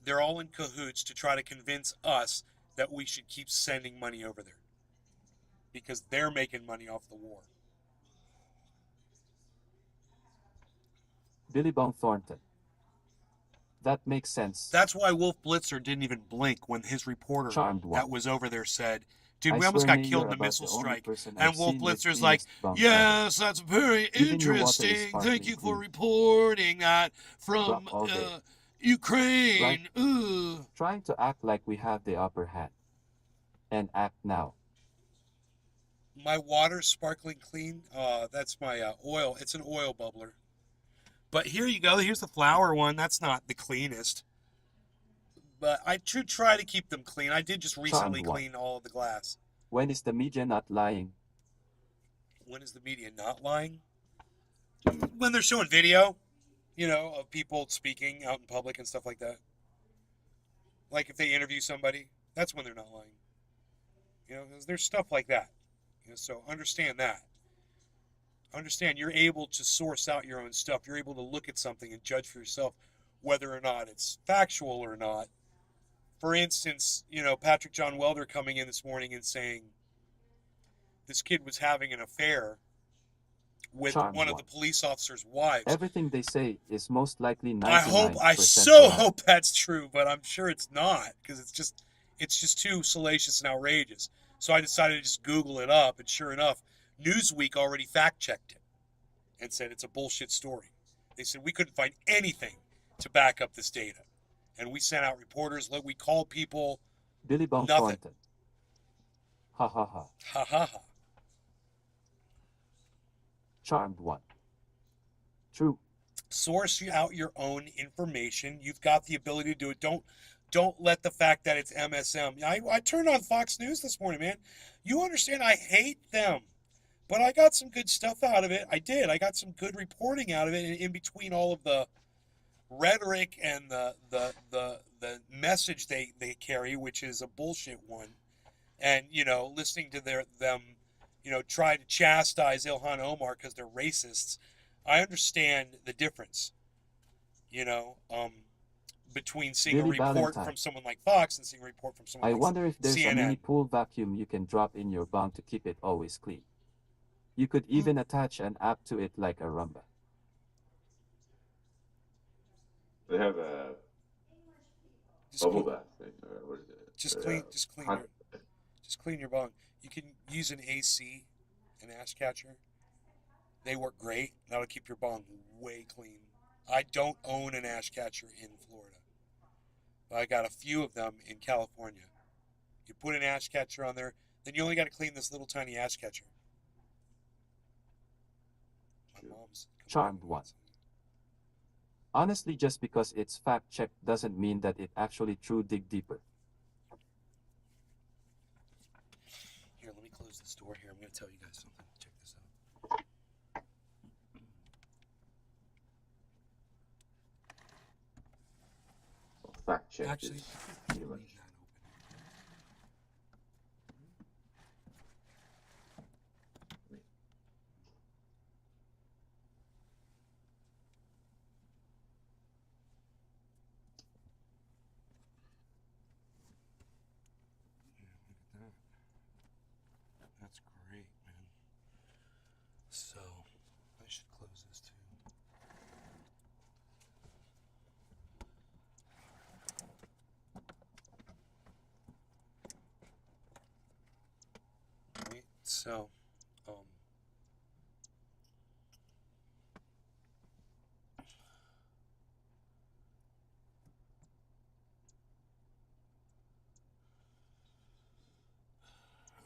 They're all in cahoots to try to convince us that we should keep sending money over there because they're making money off the war. Billy Bong Thornton. That makes sense. That's why Wolf Blitzer didn't even blink when his reporter Charmed one. that was over there said, dude, I we almost swear, got May, killed you're in a about missile the only strike. person And I've Wolf seen with Blitzer's like, cleanest bong yes, that's very Even your water is interesting. sparkling Thank you for clean. reporting that from Drop all day. Ukraine. Trying to act like we have the upper hand. And act now. My water's sparkling clean. That's my oil. It's an oil bubbler. But here you go. Here's the flower one. That's not the cleanest. But I should try to keep them clean. I did just recently Charmed one. clean all of the glass. When is the media not lying? When is the media not lying? When they're showing video, you know, of people speaking out in public and stuff like that. Like if they interview somebody, that's when they're not lying. You know, there's stuff like that. You know, so understand that. Understand you're able to source out your own stuff. You're able to look at something and judge for yourself whether or not it's factual or not. For instance, you know, Patrick John Welder coming in this morning and saying this kid was having an affair with Charmed one of one. the police officers' wives. Everything they say is most likely 99% I so lie. hope that's true, but I'm sure it's not because it's just too salacious and outrageous. So I decided to just Google it up, and sure enough, Newsweek already fact-checked it and said it's a bullshit story. They said we couldn't find anything to back up this data, and we sent out reporters. We called people. Billy Bong Nothing. Thornton. Ha ha ha. Ha ha ha. Charmed one. True. Source out your own information. You've got the ability to do it. Don't let the fact that it's MSM. I turned on Fox News this morning, man. You understand I hate them, but I got some good stuff out of it. I did. I got some good reporting out of it in between all of the rhetoric and the message they carry, which is a bullshit one. And, you know, listening to them, you know, try to chastise Illhan Omar because they're racists. I understand the difference, you know, between seeing Billy a report Valentine. from someone like Fox and seeing a report from someone I like wonder if there's a CNN. mini pool vacuum you can drop in your bong to keep it always clean. You could even attach an app to it like a Rumba. They have a Just bubble clean, bath thing, or what is it? just clean your bong. You can use an AC, an ash catcher. They work great. That'll keep your bong way clean. I don't own an ash catcher in Florida, but I got a few of them in California. You put an ash catcher on there, then you only got to clean this little tiny ash catcher. My mom's Charmed one. Honestly, just because it's fact-checked doesn't mean that it actually true. Dig deeper. Here, let me close this door here. I'm going to tell you guys something. Check this out. Fact check. Actually, is leave pretty that much. open. That's great, man. So, I should close this too. Right, so, I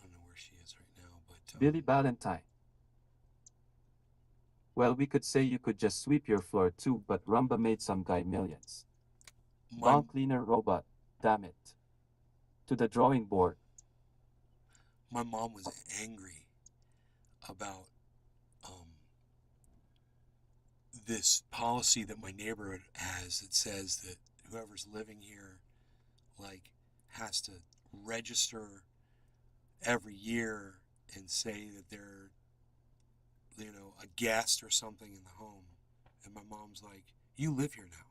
don't know where she is right now, but Billy Valentine. Well, we could say you could just sweep your floor too, but Rumba made some guy millions. my Bong cleaner robot. Damn it. To the drawing board. my mom was angry about this policy that my neighborhood has that says that whoever's living here like has to register every year and say that they're, you know, a guest or something in the home. And my mom's like, you live here now.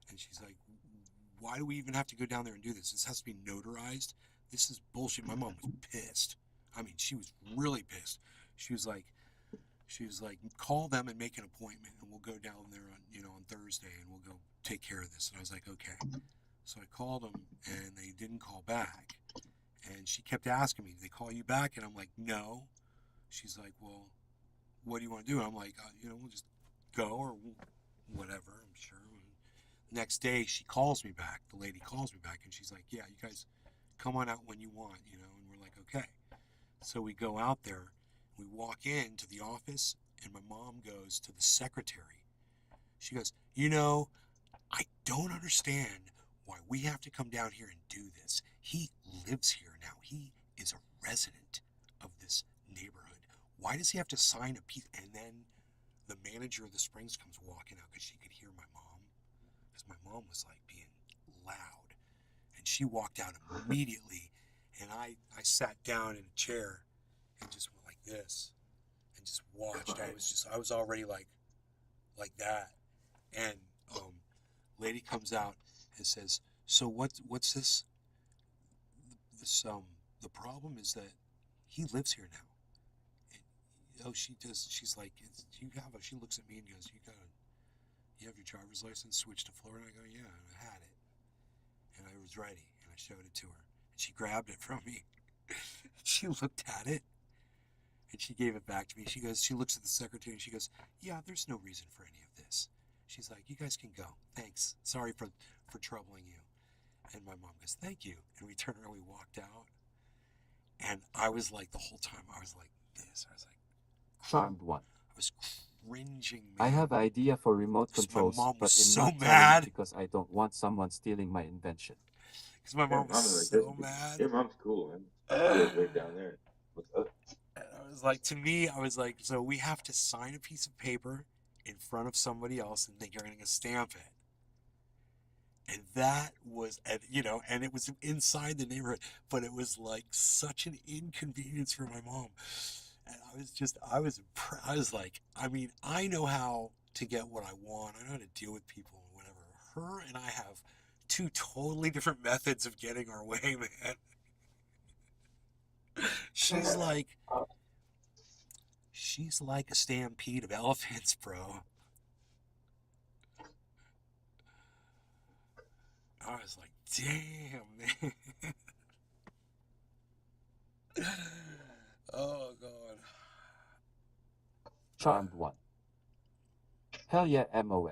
And she's like, why do we even have to go down there and do this? This has to be notarized. This is bullshit. My mom was pissed. I mean, she was really pissed. She was like, She was like, call them and make an appointment, and we'll go down there on Thursday, and we'll go take care of this. And I was like, okay. So I called them, and they didn't call back. And she kept asking me, did they call you back? And I'm like, no. She's like, well, what do you want to do? And I'm like, we'll just go or whatever, I'm sure. Next day, she calls me back. The lady calls me back, and she's like, yeah, you guys come on out when you want, and we're like, okay. So we go out there, we walk into the office, and my mom goes to the secretary. She goes, I don't understand why we have to come down here and do this. He lives here now. He is a resident of this neighborhood. Why does he have to sign a piece? And then the manager of the Springs comes walking out because she could hear my mom. Because my mom was like being loud. And she walked out immediately. And I sat down in a chair and just went like this and just watched. I was already like that. And lady comes out and says, so what's this? The problem is that he lives here now. And, she's like, she looks at me and goes, you have your driver's license switched to Florida? And I go, yeah, I had it. And I was ready, and I showed it to her. And she grabbed it from me. She looked at it, and she gave it back to me. She looks at the secretary, and she goes, yeah, there's no reason for any of this. She's like, you guys can go. Thanks. Sorry for troubling you. And my mom goes, thank you. And we turned around and we walked out. And I was like, the whole time, I was like this. I was like, Charmed one. I was cringing, man. I have idea for remote controls, my mom was but in so not telling mad because I don't want someone stealing my invention. Because my mom was so mad. Your mom's cool, man. She lives right down there. What's up? And I was like, to me, I was like, so we have to sign a piece of paper in front of somebody else, and they're going to stamp it. And that was, and it was inside the neighborhood, but it was like such an inconvenience for my mom. And I was like, I know how to get what I want. I know how to deal with people and whatever. Her and I have two totally different methods of getting our way, man. She's like a stampede of elephants, bro. I was like, damn, man. Oh, God. Charmed one. Hell yeah, MOM.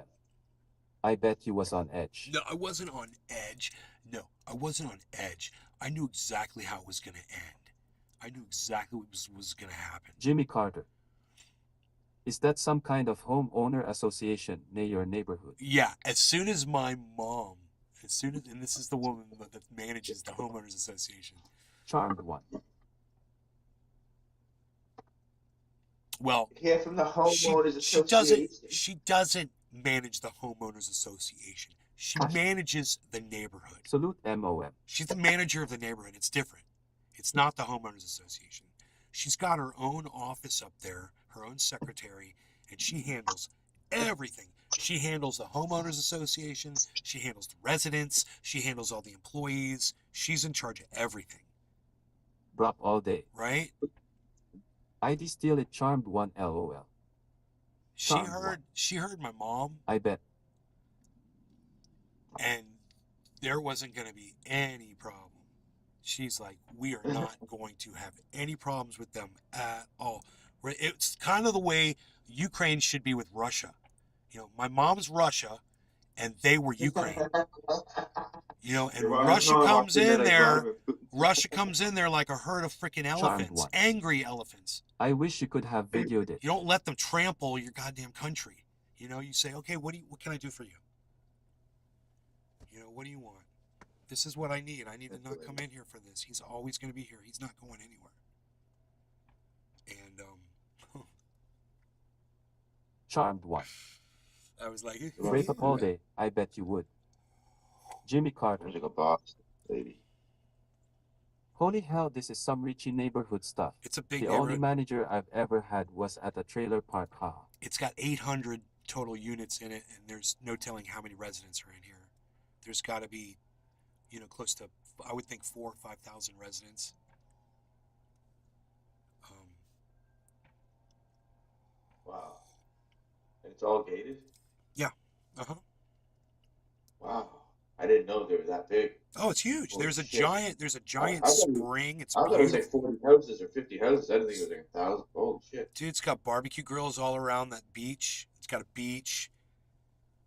I bet you was on edge. No, I wasn't on edge. No, I wasn't on edge. I knew exactly how it was going to end. I knew exactly what was going to happen. Jimmy Carter. Is that some kind of homeowner association near your neighborhood? Yeah, as soon as my mom, and this is the woman that manages the homeowners association. Charmed one. Well, Yeah, from the homeowners association. She doesn't manage the homeowners association. She manages the neighborhood. Salute MOM. She's the manager of the neighborhood. It's different. It's not the homeowners association. She's got her own office up there, her own secretary, and she handles everything. She handles the homeowners association. She handles the residents. She handles all the employees. She's in charge of everything. Brop all day. Right? ID steal it, charmed one, LOL. She heard my mom. I bet. And there wasn't going to be any problem. She's like, we are not going to have any problems with them at all. It's kind of the way Ukraine should be with Russia. My mom's Russia, and they were Ukraine. And Russia comes in there. Russia comes in there like a herd of freaking elephants, angry elephants. I wish you could have videoed it. You don't let them trample your goddamn country. You say, okay, what can I do for you? What do you want? This is what I need. I need to not come in here for this. He's always going to be here. He's not going anywhere. And Charmed one. I was like, Rape up all day. I bet you would. Jimmy Carter. There's like a box lady. Holy hell, this is some Richie neighborhood stuff. It's a big The only manager I've ever had was at a trailer park. It's got 800 total units in it, and there's no telling how many residents are in here. There's got to be, close to, I would think, 4,000 or 5,000 residents. It's all gated? Yeah. Uh-huh. Wow. I didn't know they were that big. Oh, it's huge. Holy There's a shit. giant I spring. It's thought it was like beautiful. 40 houses or 50 houses. I didn't think it was like 1,000. Holy shit. Dude, it's got barbecue grills all around that beach. It's got a beach.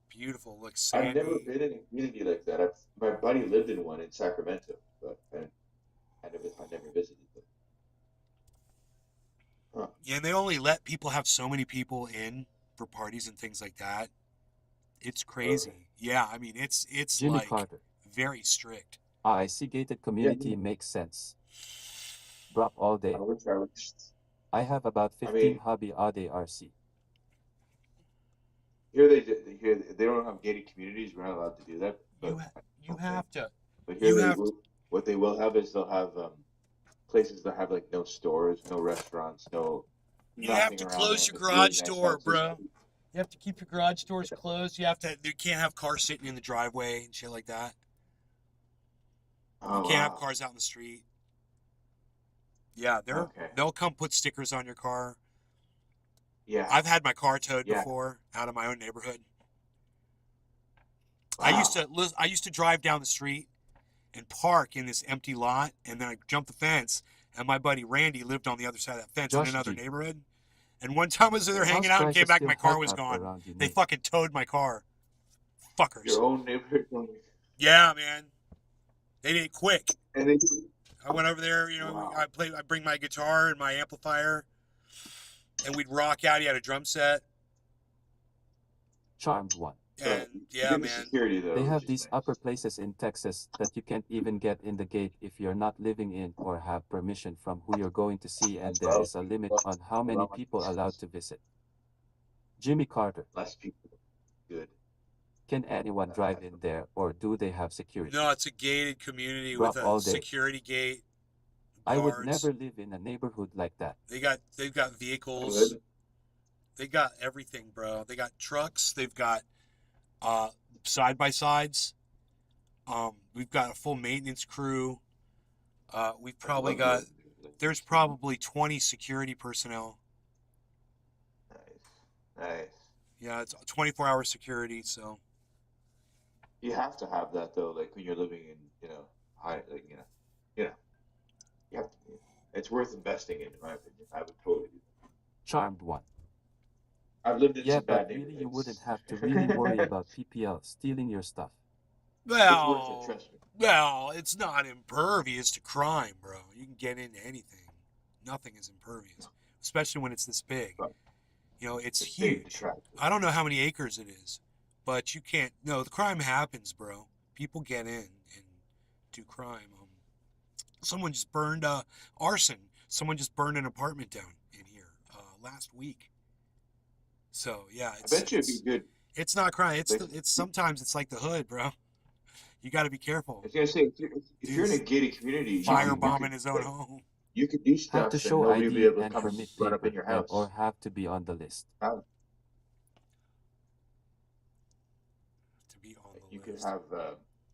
Beautiful, like I've never sandy. been in a community like that. My buddy lived in one in Sacramento, but I never visited them. Huh. Yeah, and they only let people have so many people in for parties and things like that. It's crazy. Okay. Yeah, I mean it's Jimmy like Carter. very strict. I see gated community makes sense. Drop all day. I wish. I have about I 15 mean, hobby RC. here they don't have gated communities. We're not allowed to do that. But You okay. have to. But here You they have will, what they will have is they'll have places that have like no stores, no restaurants, You have nothing to around close there. your But really garage nice door, houses. bro. You have to keep your garage doors closed. You can't have cars sitting in the driveway and shit like that. Oh, You can't have wow. cars out in the street. Yeah, Okay. they'll come put stickers on your car. Yeah. I've had my car towed Yeah. before out of my own neighborhood. Wow. I used to drive down the street and park in this empty lot, and then I jumped the fence, and my buddy Randy lived on the other side of that fence in Josh another G. neighborhood. And one time I was there hanging House out and came prices back, and still my car hot was up gone. around you, They Nate. fucking towed my car. Fuckers. Your own neighborhood. Yeah, man. They did it quick. And they I went over there, Wow. I bring my guitar and my amplifier, and we'd rock out. He had a drum set. Charmed one. And yeah, Good man. security though. They which have is these nice. upper places in Texas that you can't even get in the gate if you're not living in or have permission from who you're going to see, and there is a limit on how many people allowed to visit. Jimmy Carter. Less people. Good. Can anyone drive in there, or do they have security? No, it's a gated community Drop with all a day. security gate. I would Guards. never live in a neighborhood like that. They've got I vehicles. would. They got everything, bro. They got trucks. They've got side by sides. We've got a full maintenance crew. We've probably got. There's probably 20 security personnel. Nice. Yeah, it's 24-hour security. So You have to have that though, like when you're living in, high, like you have to. It's worth investing in my opinion. I would totally do that. Charmed one. I've lived in Yeah, some bad but really neighborhoods. you wouldn't have to really worry about PPL stealing your stuff. It's worth well, it, trust me. well, it's not impervious to crime, bro. You can get into anything. Nothing is impervious, especially when it's this big. Right. It's It's big to huge. track. I don't know how many acres it is, but you can't. No, the crime happens, bro. People get in and do crime. Someone just burned arson. Someone just burned an apartment down in here last week. So yeah, I bet you it'd be good. it's not crime. Like- It's sometimes it's like the hood, bro. You got to be careful. I was gonna say, if you're in a gated community, you Firebomb could- in his own home. You could do Have stuff to and show nobody will be ID able to and come permit run up in paper, your house. or have to be on the list. To be on the You could list. have.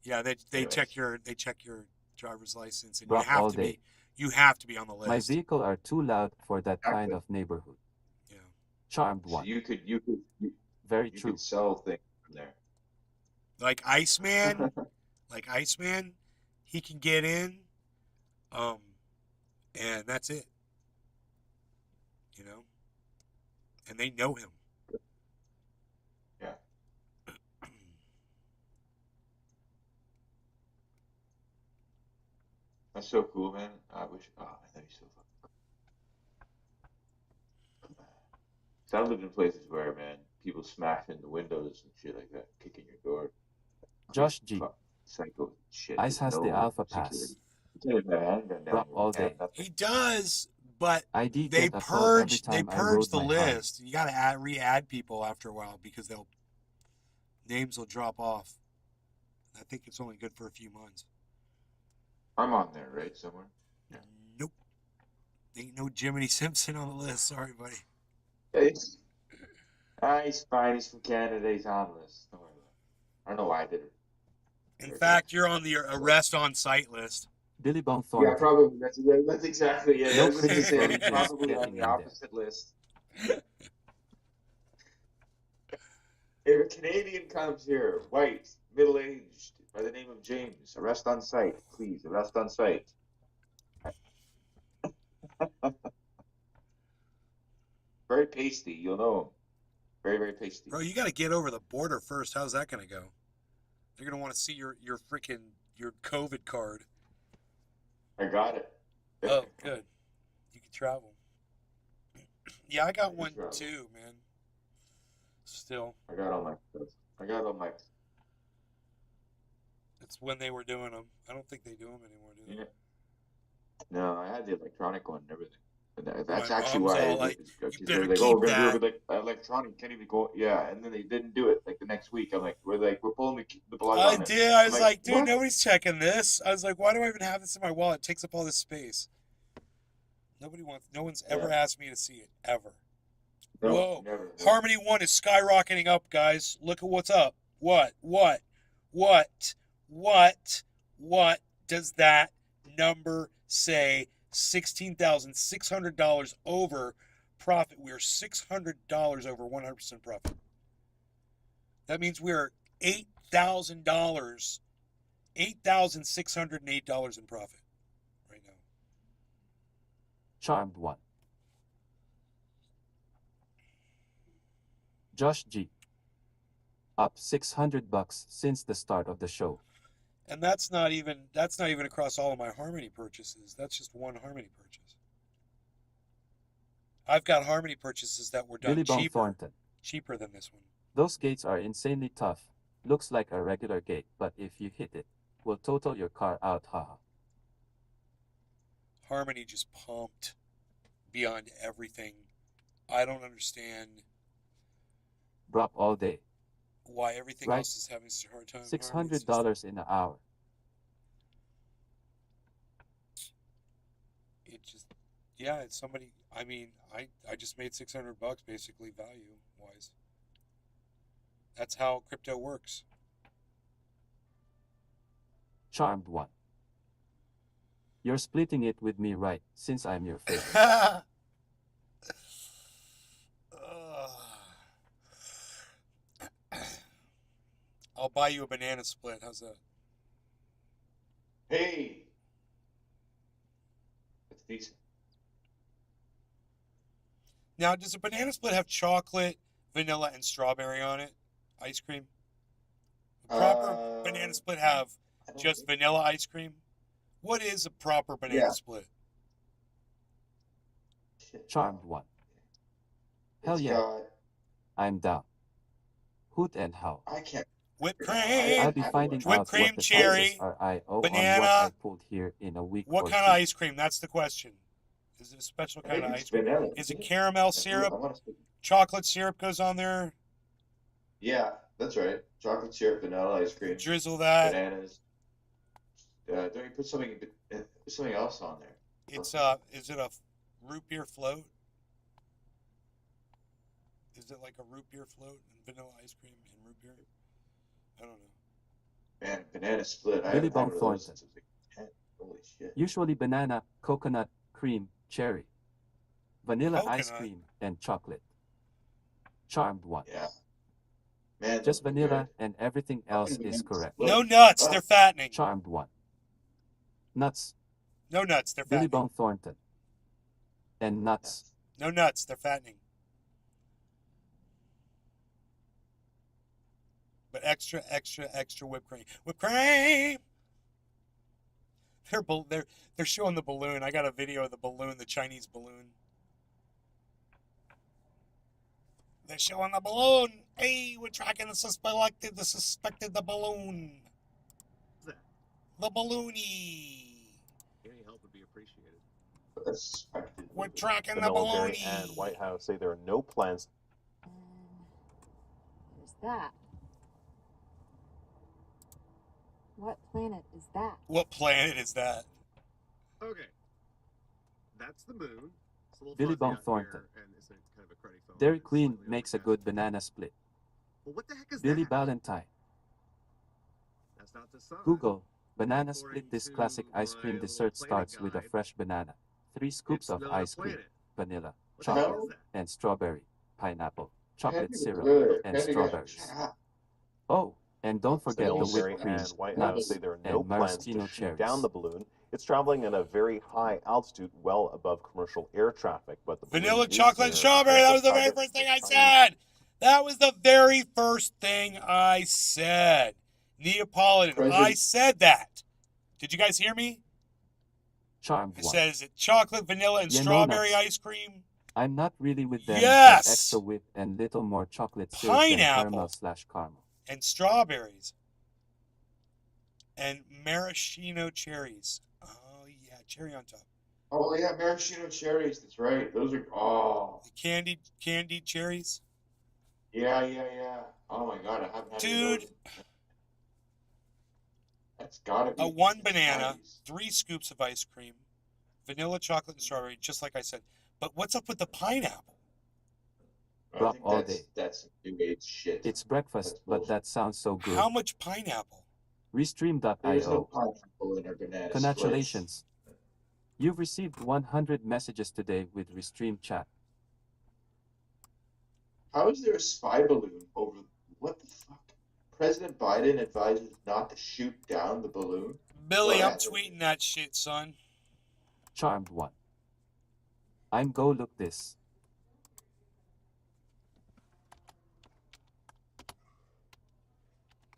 Yeah, they anyways. check your driver's license, and Drop all day. you have to be on the My list. vehicle are too loud for that kind Exactly. of neighborhood. Yeah. Charmed So one. you could Very true. sell things from there. Like Iceman, he can get in, and that's it. And they know him. Yeah. That's so cool, man. I wish. Oh, man, that'd be so fun. So I've lived in places where, man, people smashing the windows and shit like that, kicking your door. Josh G. Fuck, psycho shit. ICE has the Alpha security. Pass. You can't even have a handgun down Drop your all hand, day. nothing. He does, but ID they get a call every purge time I rode the my list. You got to re-add people after a while because names will drop off. I think it's only good for a few months. I'm on there, right? Somewhere. Yeah. Nope. Ain't no Jiminy Simpson on the list. Sorry, buddy. He's fine. He's from Canada. He's on the list. Don't worry about it. I don't know why I did it. In fact, you're on the arrest on site list. Billy Bong Yeah, Thornton. probably. That's exactly it. No I was going to say, criticism I'm probably getting on in the there. opposite list. If a Canadian comes here, white, middle-aged, by the name of James, arrest on sight, please. Arrest on sight. Very pasty. You'll know him. Very, very pasty. Bro, you got to get over the border first. How's that going to go? They're going to want to see your freaking your COVID card. I got it. Oh, good. You can travel. Yeah, I got one travel. too, man. Still, I got all my. it's when they were doing them. I don't think they do them anymore, do they? Yeah. No, I had the electronic one and everything. And that's My actually mom's why. all like, They're "You better like, keep oh, we're gonna that." do it with like electronic. Can't even go. Yeah, and then they didn't do it like the next week. I'm like, we're pulling the plug I on it. did. I I'm was like, dude, what? nobody's checking this. I was like, why do I even have this in my wallet? It takes up all this space. No one's ever asked me to see it, ever. No, Whoa. never. Harmony 1 is skyrocketing up, guys. Look at what's up. What does that number say? $16,600 over profit. We are $600 over 100% profit. That means we are $8,000, $8,608 in profit right now. Charmed one. Josh G. Up $600 since the start of the show. And that's not even across all of my Harmony purchases. That's just one Harmony purchase. I've got Harmony purchases that were done Billy Bone Thornton. cheaper than this one. Those gates are insanely tough. Looks like a regular gate, but if you hit it, will total your car out, haha. Harmony just pumped beyond everything. I don't understand Drop all day. why everything Right. else is having such a hard time. $600 in an hour. It's somebody. I mean, I just made $600 basically value wise. That's how crypto works. Charmed one. You're splitting it with me, right? Since I'm your favorite. I'll buy you a banana split. How's that? Hey, that's decent. Now, does a banana split have chocolate, vanilla, and strawberry on it? Ice cream? A proper banana split have I don't just think- vanilla ice cream? What is a proper banana Yeah. split? Shit. Charmed one. Hell It's yeah. got- I'm down. Hoot and how. I can't. Whipped I- cream. I'll be finding Whipped out cream, what the cherry, taxes are I owe on banana. what I pulled here in a week What or kind of two. ice cream? That's the question. Is it a special I kind think of it's ice cream? vanilla. Is it isn't it? caramel I syrup? wanna say- Chocolate syrup goes on there? Yeah, that's right. Chocolate syrup, vanilla ice cream, Drizzle that. bananas. Don't you put something else on there? Is it a root beer float? Is it like a root beer float and vanilla ice cream and root beer? I don't know. Man, banana split. I Billy haven't had Bone one of those Thornton. since I was like 10. Holy shit. Usually banana, coconut, cream, cherry, vanilla ice Coconut? cream, and chocolate. Charmed one. Yeah. Man, Just those are vanilla good. and everything else is correct. No nuts. Ah. They're fattening. Charmed one. Nuts. No nuts. They're Billy fattening. Bone Thornton. And nuts. No nuts. They're fattening. But extra whipped cream. Whipped cream. They're showing the balloon. I got a video of the balloon, the Chinese balloon. They're showing the balloon. Hey, we're tracking the suspected the balloon. that? The balloony. Any help would be appreciated. That's suspected. We're tracking The the military balloony. and White House say there are no plans. What is that? What planet is that? What planet is that? Okay. That's the moon. It's a little Billy fuzzy Bone out Thornton. here, and it's kind of a cruddy phone. Dairy It's Queen slightly makes a overcast. good banana split. Well, what the heck is Billy that? Valentine. That's not the sun. Google. Banana According split. This to classic ice my cream little dessert planet starts with a guide, fresh banana. 3 scoops It's of not a ice cream, planet. vanilla, What the hell chocolate, is that? and strawberry, pineapple, chocolate syrup, and Pentagon, strawberries. shut up. Oh, and don't That's forget the bullshit. whipped Military cream, and White That House nuts, say there are and no plans to maraschino shoot down cherries. the balloon. It's traveling at a very high altitude, well above commercial air traffic, but the balloon Vanilla, is chocolate, and near strawberry. That was the very defensive first thing target I of China. said. That was the very first thing I said. Neapolitan. I President- said that. Did you guys hear me? Charmed I one. said, is it chocolate, vanilla, and Yeah, no strawberry nuts. ice cream? I'm not really with them, Yes! but extra whip and little more chocolate syrup than Pineapple. caramel/caramel. And strawberries. And maraschino cherries. Oh, yeah, cherry on top. Oh yeah, maraschino cherries. That's right. Those are The candied cherries. yeah. Oh my god, I haven't had any of Dude. those. That's gotta be A one it's banana, 90s. 3 scoops of ice cream, vanilla, chocolate, and strawberry, just like I said. But what's up with the pineapple? I Rock think all that's day. that's new age shit. It's breakfast, That's but bullshit. that sounds so good. How much pineapple? There's no Restream.io. pineapple in our banana splits. Congratulations. You've received 100 messages today with Restream chat. How is there a spy balloon over what the fuck? President Biden advises not to shoot down the balloon. Billy, Well, I'm that's- tweeting that shit, son. Charmed one. I'm go look this.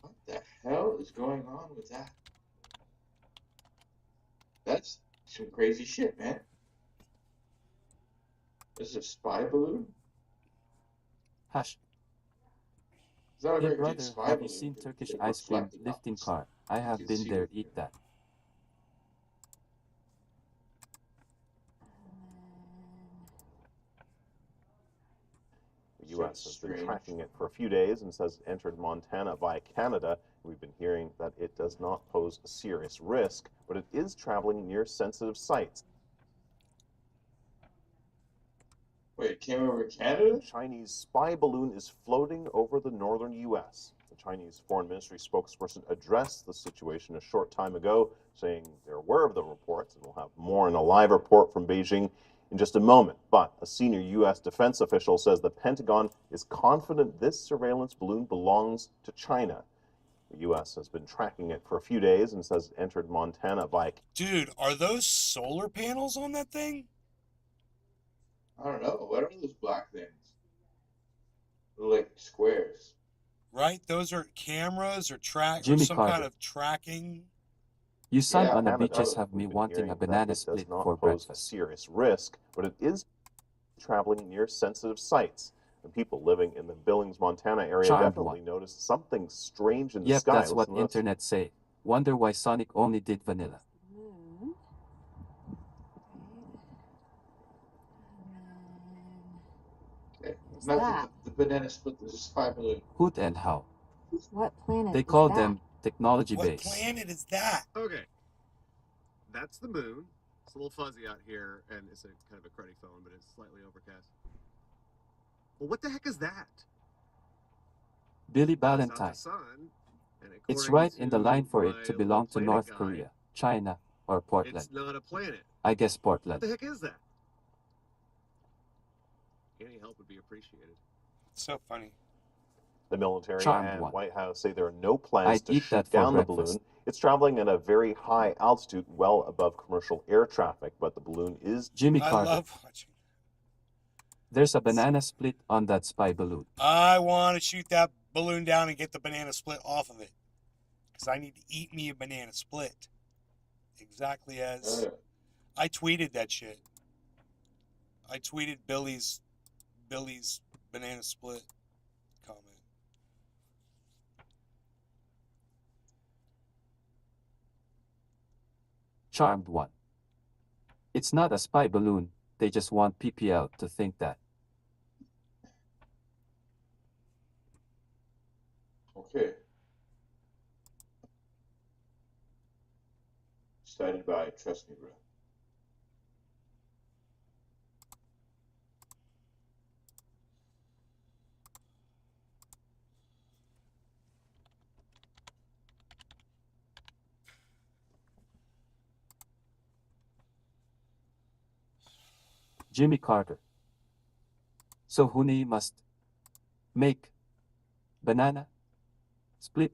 What the hell is going on with that? That's some crazy shit, man. This is a spy balloon? Hash. It's not a Hey very brother, big spy have you balloon. seen because Turkish they're ice cream reflecting lifting off. car? I have can been see there, it. eat that. The U.S. has been Strange. tracking it for a few days and says it entered Montana via Canada. We've been hearing that it does not pose a serious risk, but it is traveling near sensitive sites. Wait, it came over Canada? A Chinese spy balloon is floating over the northern U.S. The Chinese Foreign Ministry spokesperson addressed the situation a short time ago, saying they're aware of the reports and will have more in a live report from Beijing in just a moment. But a senior U.S. defense official says the Pentagon is confident this surveillance balloon belongs to China. The U.S. has been tracking it for a few days and says it entered Montana via. Dude, are those solar panels on that thing? I don't know. What are those black things? They're like squares. Right? Those are cameras or or Jimmy some Carter. kind of tracking. You son Yeah, on the Canada, beaches have me we've been wanting hearing a that banana it does split not for pose a breakfast. serious risk, but it is traveling near sensitive sites. And people living in the Billings, Montana area Charmed definitely one. noticed something strange in the Yep, sky. that's what Listen to this. internet say. Wonder why Sonic only did vanilla. Moon. Okay. There's Not that. the banana split. There's a spy balloon. Hoot and how. What planet They is call that? them technology What base. planet is that? Okay. That's the moon. It's a little fuzzy out here, and it's a kind of a cruddy phone, but it's slightly overcast. Well, what the heck is that? Billy It's not Valentine. the sun. And It's according right in the to line for my it to little belong to planet North guide, Korea, China, or Portland. It's not a planet. I guess What Portland. the heck is that? Any help would be appreciated. So funny. The military Charmed and one. White House say there are no plans I'd to eat shoot that for down the breakfast. balloon. It's traveling at a very high altitude, well above commercial air traffic, but the balloon is. Jimmy I Carter. love watching. There's a banana split on that spy balloon. I want to shoot that balloon down and get the banana split off of it. Because I need to eat me a banana split. Exactly as I tweeted that shit. I tweeted Billy's banana split comment. Charmed one. It's not a spy balloon, they just want PPL to think that. Okay. Started by Trust Me, bro. Jimmy Carter. So Huni must Make. Banana. Split.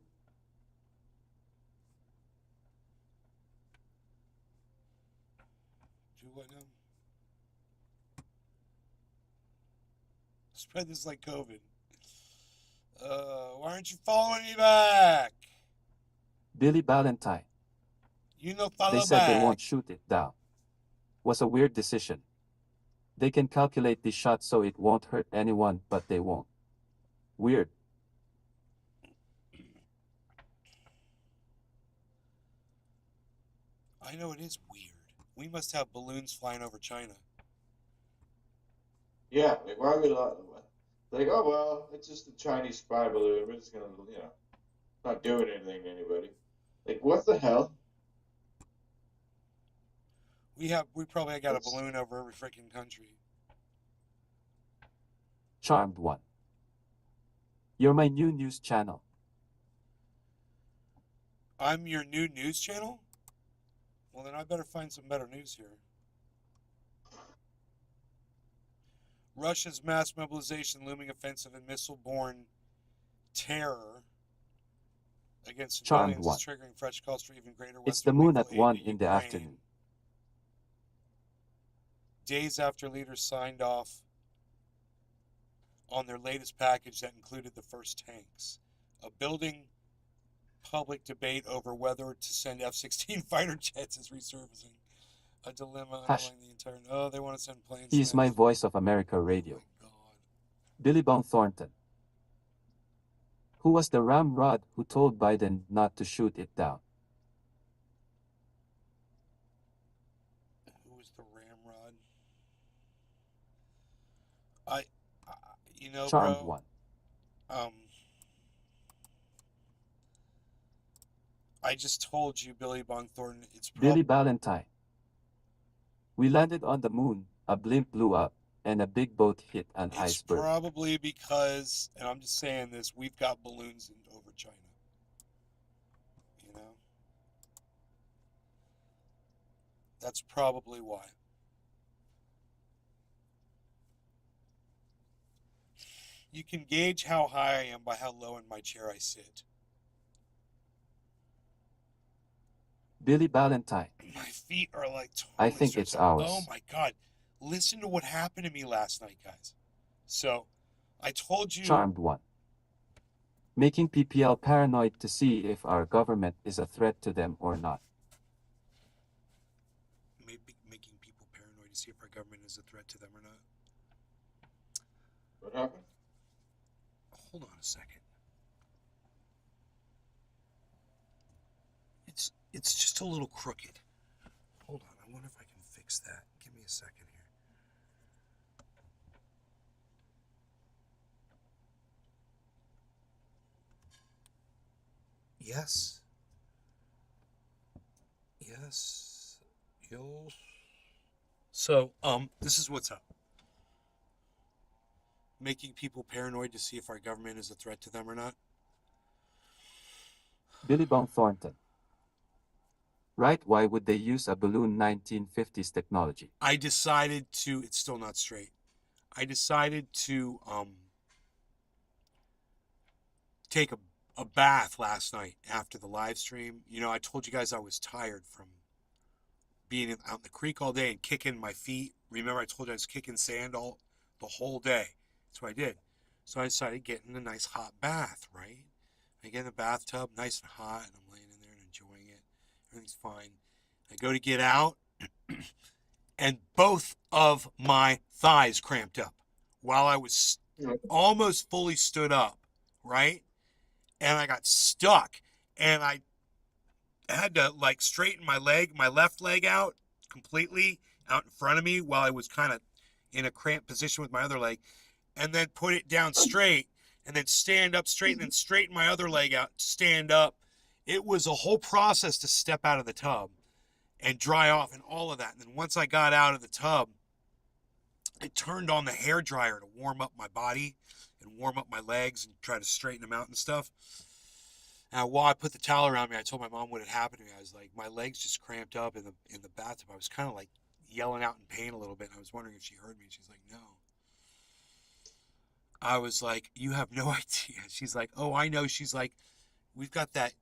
Do what now? Spread this like COVID. Why aren't you following me back? Billy Valentine. You know, They follow said they back. won't shoot it down. Was a weird decision. They can calculate the shot so it won't hurt anyone, but they won't. Weird. I know it is weird. We must have balloons flying over China. Yeah, like why would like, oh well, it's just a Chinese spy balloon. We're just gonna, not doing anything to anybody. Like what the hell? We probably got a That's- balloon over every freaking country. Charmed one. You're my new news channel. I'm your new news channel? Well, then I better find some better news here. Russia's mass mobilization, looming offensive, and missile-borne terror against Charmed civilians one. is triggering fresh calls for even greater It's the Western moon lethal at aid 1 to in the Ukraine. afternoon. Days after leaders signed off on their latest package that included the first tanks. A building public debate over whether to send F-16 fighter jets is resurfacing. A dilemma Hush. underlying the entire... Oh, they want to send planes He is my next. Voice of America Oh radio. my God. Billy Bone Thornton. Who was the ramrod who told Biden not to shoot it down? Who was the ramrod? I you know, Charmed bro. one. I just told you, Billy Bong Thornton. It's Billy probably Valentine. We landed on the moon, a blimp blew up, and a big boat hit an iceberg. probably because, and I'm just saying this, we've got balloons over China. You know, that's probably why. You can gauge how high I am by how low in my chair I sit. Billy Valentine. My feet are like totally I think stretched it's out. ours. Oh my God. Listen to what happened to me last night, guys. So, I told you. Charmed one. Making PPL paranoid to see if our government is a threat to them or not. Making people paranoid to see if our government is a threat to them or not. What happened? Hold on a second. It's just a little crooked. Hold on. I wonder if I can fix that. Give me a second here. Yes. Yes. Yes. So, this is what's up. Making people paranoid to see if our government is a threat to them or not. Billy Bone Thornton. Right, why would they use a balloon 1950s technology? I decided to, it's still not straight. I decided to take a bath last night after the live stream. You know, I told you guys I was tired from being out in the creek all day and kicking my feet. Remember, I told you I was kicking sand the whole day. That's what I did. So I decided to get in a nice hot bath, right? I get in the bathtub, nice and hot, and I'm laying in there and enjoying it. Everything's fine. I go to get out, and both of my thighs cramped up while I was almost fully stood up, right? And I got stuck, and I had to like straighten my left leg out completely out in front of me while I was kind of in a cramped position with my other leg, and then put it down straight, and then stand up straight, and then straighten my other leg out, stand up. It was a whole process to step out of the tub and dry off and all of that. And then once I got out of the tub, I turned on the hair dryer to warm up my body and warm up my legs and try to straighten them out and stuff. Now, while I put the towel around me, I told my mom what had happened to me. I was like, my legs just cramped up in the bathtub. I was kind of like yelling out in pain a little bit. And I was wondering if she heard me. She's like, no. I was like, you have no idea. She's like, oh, I know. She's like, we've got that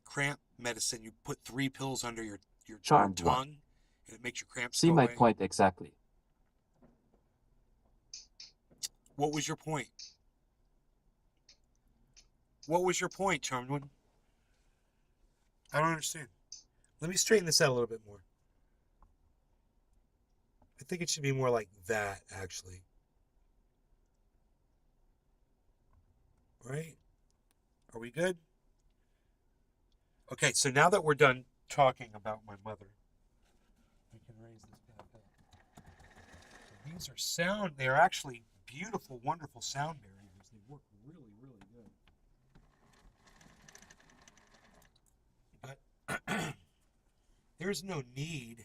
cramp medicine. You put 3 pills under your Charmed one. tongue, and it makes your cramps See go my away. point exactly. What was your point? What was your point, Charmed one? I don't understand. Let me straighten this out a little bit more. I think it should be more like that, actually. Right? Are we good? Okay, so now that we're done talking about my mother, we can raise this back up. So these are sound, they're actually beautiful, wonderful sound barriers. They work really, really good. But there's no need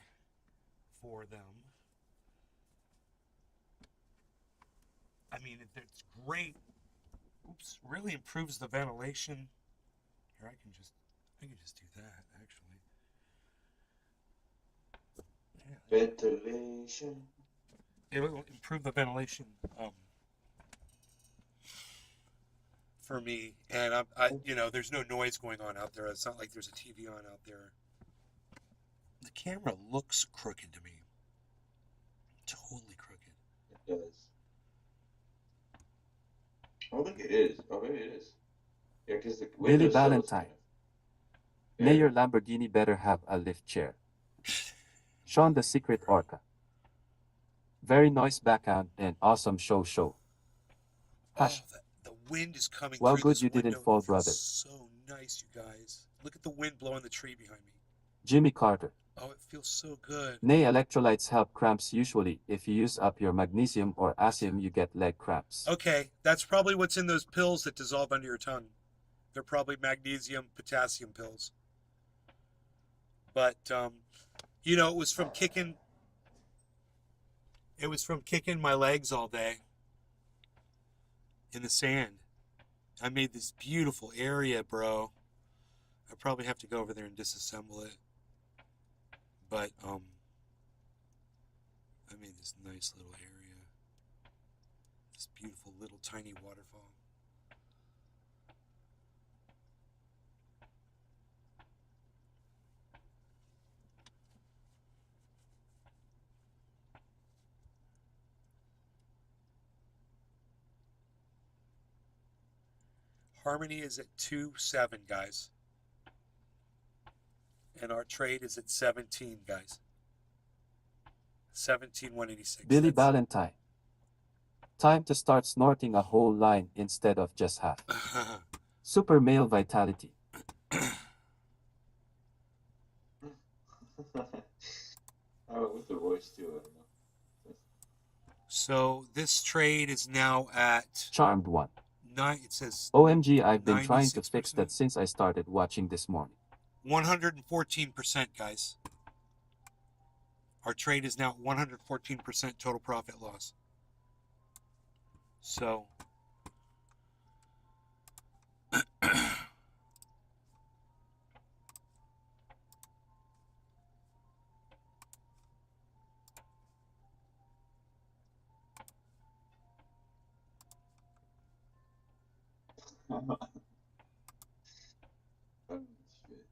for them. I mean, it's great. Oops, really improves the ventilation. Here, I can just do that, actually. Yeah, Ventilation. it will improve the ventilation for me. And I there's no noise going on out there. It's not like there's a TV on out there. The camera looks crooked to me. Totally crooked. It does. I don't think it is. Oh, maybe it is. Yeah, because the Billy window sill is Valentine. kind of- May your Lamborghini better have a lift chair. Sean the Secret Orca. Very nice background and awesome show. Hush. Oh, the wind is coming Well, through good this you didn't window. fall, It feels brother. so nice, you guys. Look at the wind blowing the tree behind me. Jimmy Carter. Oh, it feels so good. Nay, electrolytes help cramps usually. If you use up your magnesium or asium, you get leg cramps. Okay, that's probably what's in those pills that dissolve under your tongue. They're probably magnesium, potassium pills. But it was from kicking my legs all day in the sand. I made this beautiful area, bro. I probably have to go over there and disassemble it. But I made this nice little area. This beautiful little tiny waterfall. Harmony is at 2.7, guys. And our trade is at 17, guys. 17,186. Billy That's- Valentine. Time to start snorting a whole line instead of just half. Super male vitality. Oh, with the voice too. I don't know. So this trade is now at Charmed one. 9. It says OMG, I've been trying to fix 96%. that since I started watching this morning. 114%, guys. Our trade is now at 114% total profit loss. So Oh, shit.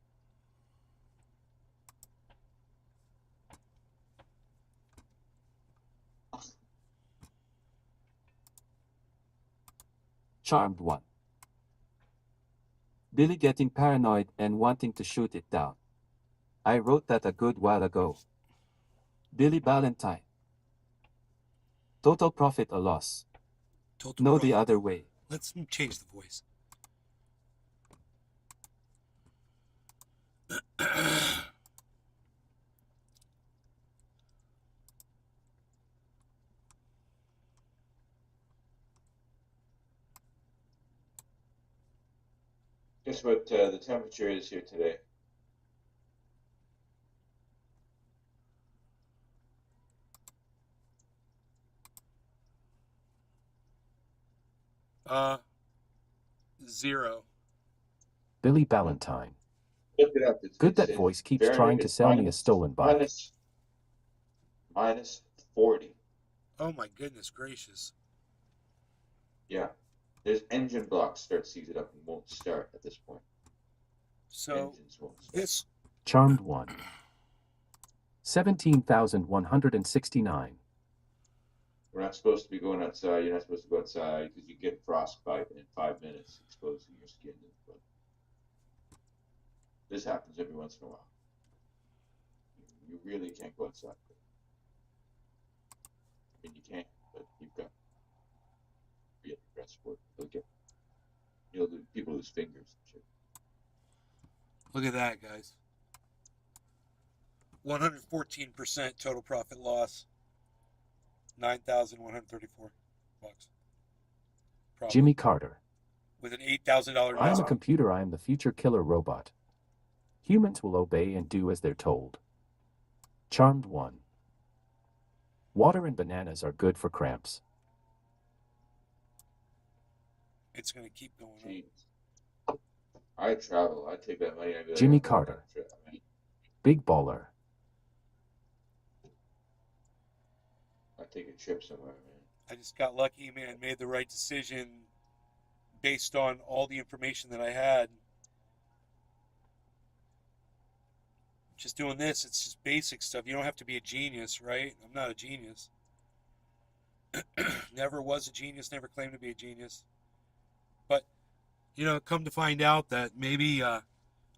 Charmed one. Billy getting paranoid and wanting to shoot it down. I wrote that a good while ago. Billy Valentine. Total profit or loss? total No, profit. the other way. Let's change the voice. Guess what the temperature is here today? Uh, 0. Billy Valentine. Look it up. Good that it's voice keeps Fahrenheit, trying to it's sell me a minus- stolen bike. minus 40. Oh my goodness gracious. Yeah. There's engine blocks start sees it up and won't start at this point. So Engines won't start. this Charmed 1. 17,169. We're not supposed to be going outside. You're not supposed to go outside because you get frostbite in 5 minutes, exposing your skin. But this happens every once in a while. You really can't go outside. I mean, you can, but you've got really rest for it. People lose fingers and shit. look at that, guys. 114% total profit loss. $9,134 bucks. Profit. Jimmy Carter. With an $8,000 I am a investment. computer. I am the future killer robot. Humans will obey and do as they're told. Charmed 1. Water and bananas are good for cramps. It's going to keep going up. Jeez. I travel. I take that money. I'd be like, Jimmy I'm going on Carter. a trip. I mean, Big baller. I take a trip somewhere, man. I just got lucky, man. Made the right decision based on all the information that I had. Just doing this, it's just basic stuff. You don't have to be a genius, right? I'm not a genius. Never was a genius, never claimed to be a genius. But, come to find out that maybe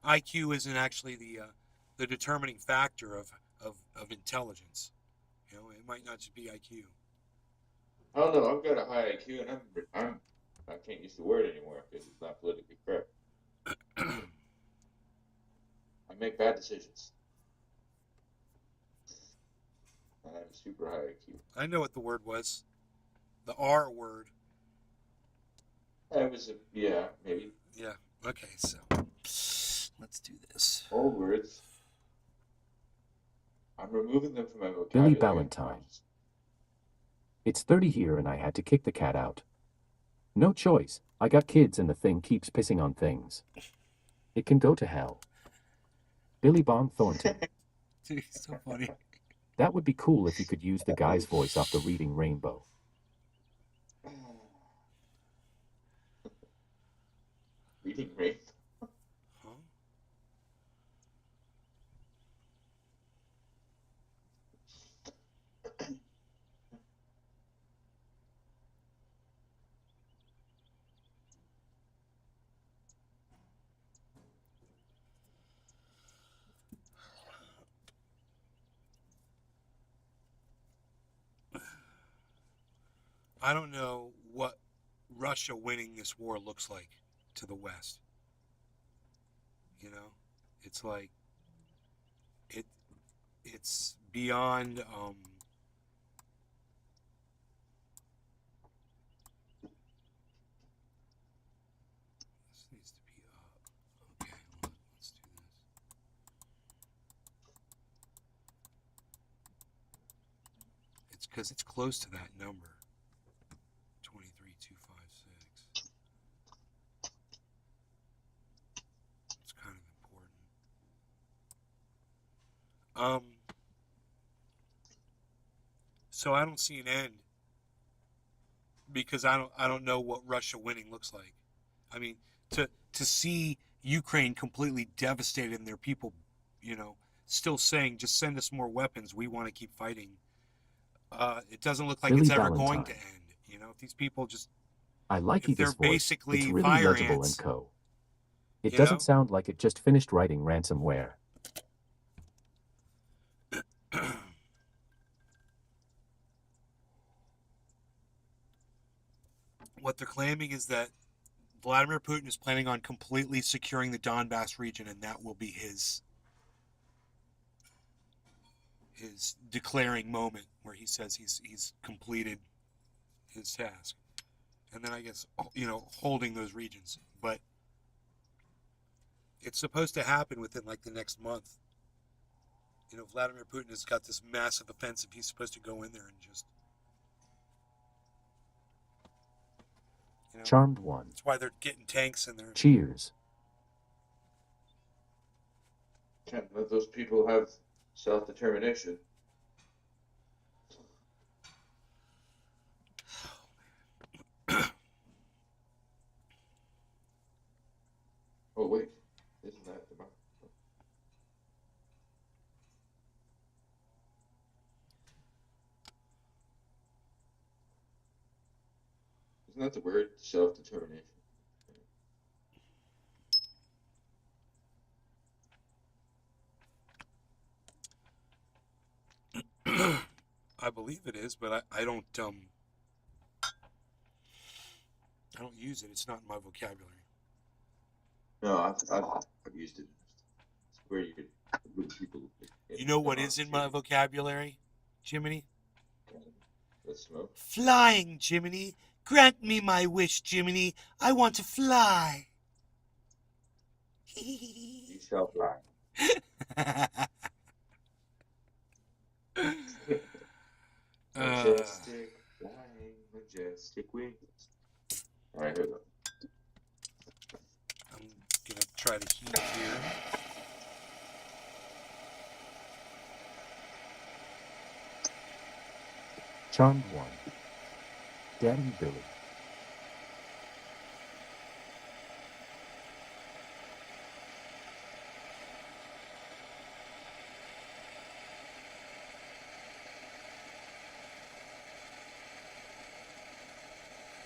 IQ isn't actually the determining factor of intelligence. It might not just be IQ. I don't know. I've got a high IQ, and I can't use the word anymore because it's not politically correct. I make bad decisions. And I have a super high IQ. I know what the word was. The R word. It was yeah, maybe. Yeah. Okay, so let's do this. All words. I'm removing them from my vocabulary. Billy Ballantyne. It's 30 here and I had to kick the cat out. No choice. I got kids and the thing keeps pissing on things. It can go to hell. Billy Bon Thornton. Dude, he's so funny. That would be cool if you could use the guy's voice off the Reading Rainbow. Reading Rainbow. Huh? I don't know what Russia winning this war looks like to the West. It's like it's beyond this needs to be up. Okay, let's do this. It's because it's close to that number. 23,256. It's kind of important. So I don't see an end because I don't know what Russia winning looks like. I mean, to see Ukraine completely devastated and their people, still saying just send us more weapons, we want to keep fighting. It doesn't look like Billy it's ever going Ballantyne. to end. If these people just I like if they're this voice. basically It's really fire legible ants, and co. It you doesn't know? sound like it just finished writing ransomware. what they're claiming is that Vladimir Putin is planning on completely securing the Donbass region, and that will be his declaring moment where he says he's completed his task. And then I guess, holding those regions. But it's supposed to happen within like the next month. Vladimir Putin has got this massive offensive. He's supposed to go in there and just, Charmed 1. that's why they're getting tanks in there. Cheers. Can't let those people have self-determination. Oh wait, isn't that the isn't that the word self-determination? I believe it is, but I don't use it. It's not in my vocabulary. No, I've used it. It's where you could group of people. You know what is in my vocabulary, Jiminy? Let's smoke. Flying, Jiminy. Grant me my wish, Jiminy. I want to fly. You shall fly. Majestic flying, majestic wings. All right, here we go. I'm gonna try to heat here. Charmed one. Daddy Billy.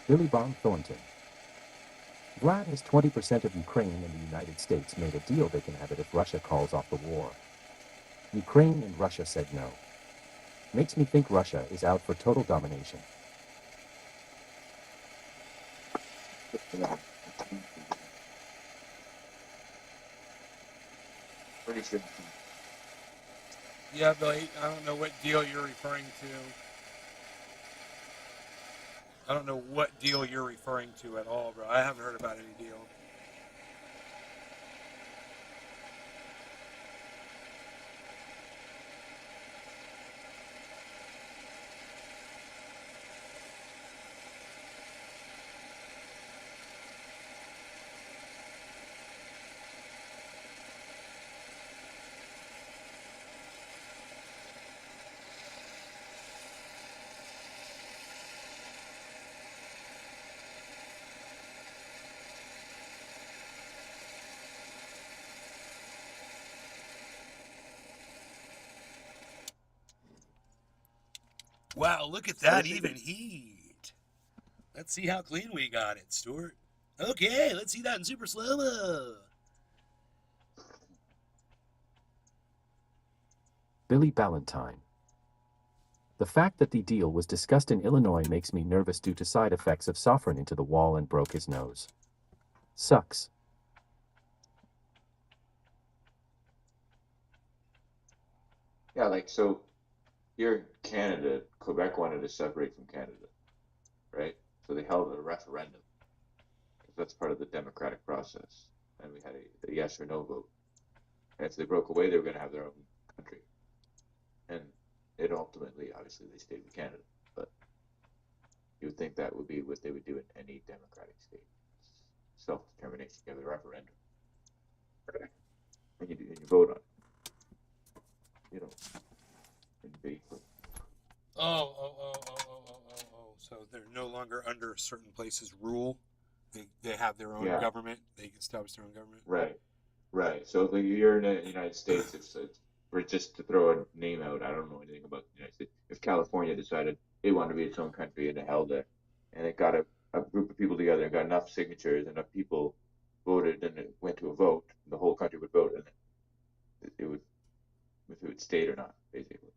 Billy Bob Thornton. Vlad has 20% of Ukraine, and the United States made a deal they can have it if Russia calls off the war. Ukraine and Russia said no. Makes me think Russia is out for total domination. Pretty sure. Yeah, Billy, I don't know what deal you're referring to. I don't know what deal you're referring to at all, bro. I haven't heard about any deal. Wow, look at that even heat. Let's see how clean we got it, Stuart. Okay, let's see that in super slow-mo. Billy Ballantyne. The fact that the deal was discussed in Illinois makes me nervous due to side effects of Sovereign into the wall and broke his nose. Sucks. Yeah, like so. Here in Canada, Quebec wanted to separate from Canada, right? So they held a referendum because that's part of the democratic process, and we had a yes or no vote. And if they broke away, they were going to have their own country, and it ultimately, obviously, they stayed with Canada. But you would think that would be what they would do in any democratic state: self-determination. You have a referendum, and you vote on it. You know, and debate. Oh. So they're no longer under a certain place's rule. They have their own Yeah. government. They establish their own government. Right. So if you're in the United States, it's for just to throw a name out. I don't know anything about the United States. If California decided it wanted to be its own country and it held it, and it got a group of people together and got enough signatures, enough people voted, and it went to a vote, the whole country would vote, and it would, if it would stay or not, basically.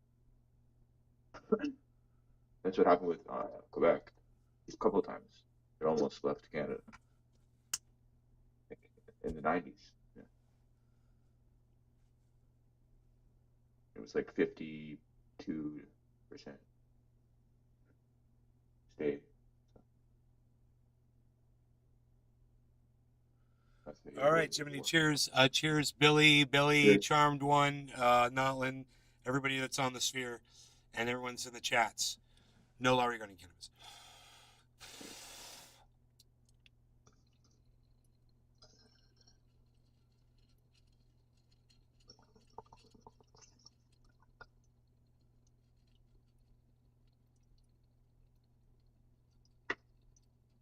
That's what happened with Quebec. A couple of times, it almost left Canada in the 90s. Yeah. It was like 52% stayed. All right, Jiminy, cheers. Cheers, Billy, Cheers. Charmed One, Notlin, everybody that's on the sphere, and everyone's in the chats. No law regarding cannabis.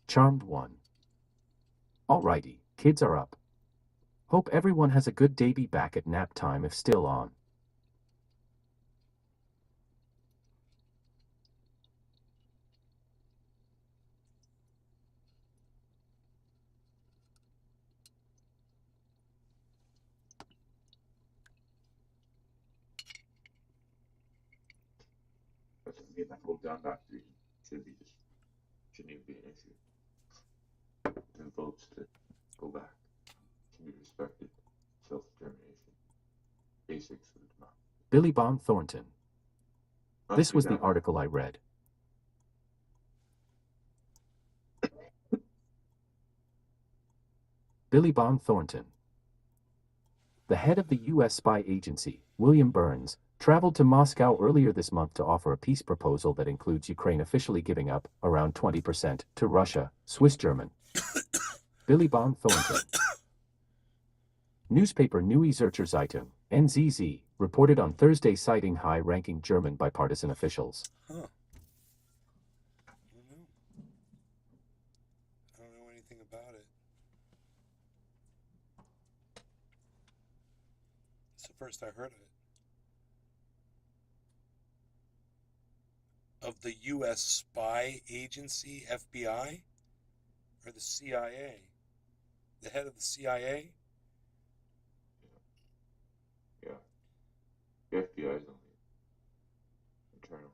Charmed one. Alrighty, kids are up. Hope everyone has a good day. Be back at nap time if still on. That's what I mean. That whole down back region shouldn't even be an issue. The votes to go back can be respected. Self-determination. Basics of democracy. Billy Bond Thornton. This Must be was the that way. article I read. Billy Bond Thornton. The head of the U.S. spy agency, William Burns, traveled to Moscow earlier this month to offer a peace proposal that includes Ukraine officially giving up around 20% to Russia, Swiss German. Billy Bond Thornton. Newspaper Neue Zürcher Zeitung, NZZ, reported on Thursday citing high-ranking German bipartisan officials. Huh. I don't know. I don't know anything about it. It's the first I heard of it. Of the U.S. spy agency, FBI, or the CIA? The head of the CIA? Yeah. The FBI is only internal.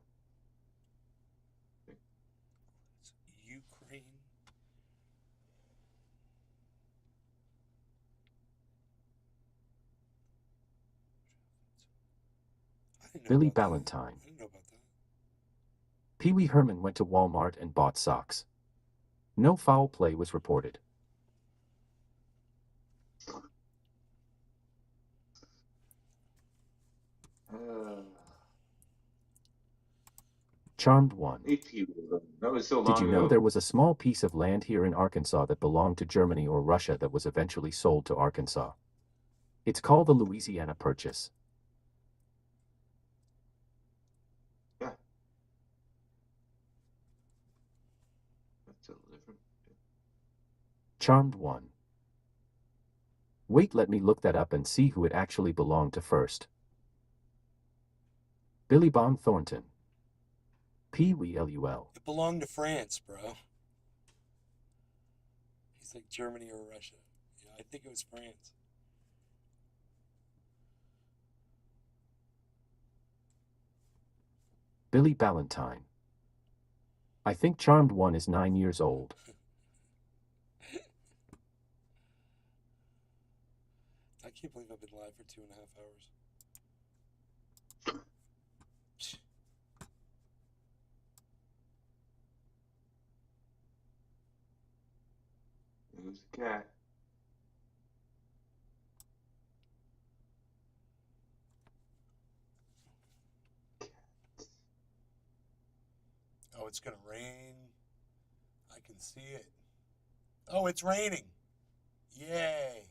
It's Ukraine. I didn't know Billy about that. Ballantyne. I didn't know about that. Pee Wee Herman went to Walmart and bought socks. No foul play was reported. Charmed one. That was so long Did you know ago. there was a small piece of land here in Arkansas that belonged to Germany or Russia that was eventually sold to Arkansas? It's called the Louisiana Purchase. Yeah. That's a little different. Charmed one. Wait, let me look that up and see who it actually belonged to first. Billy Bond Thornton. P-W-L. It belonged to France, bro. He's like Germany or Russia. Yeah, I think it was France. Billy Ballantyne. I think Charmed one is 9 years old. I can't believe I've been live for 2.5 hours. Who's the cat? Oh, it's gonna rain. I can see it. Oh, it's raining. Yay.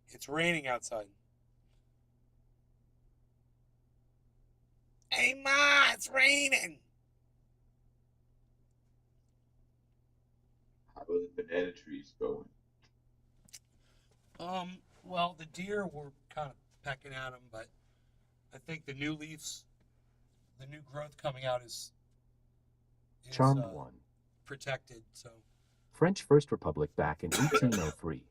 It's raining outside. Hey, Ma, it's raining. How are the banana trees going? Well, the deer were kind of pecking at them, but I think the new leaves, the new growth coming out is Charmed one. protected, so. French First Republic back in 1803.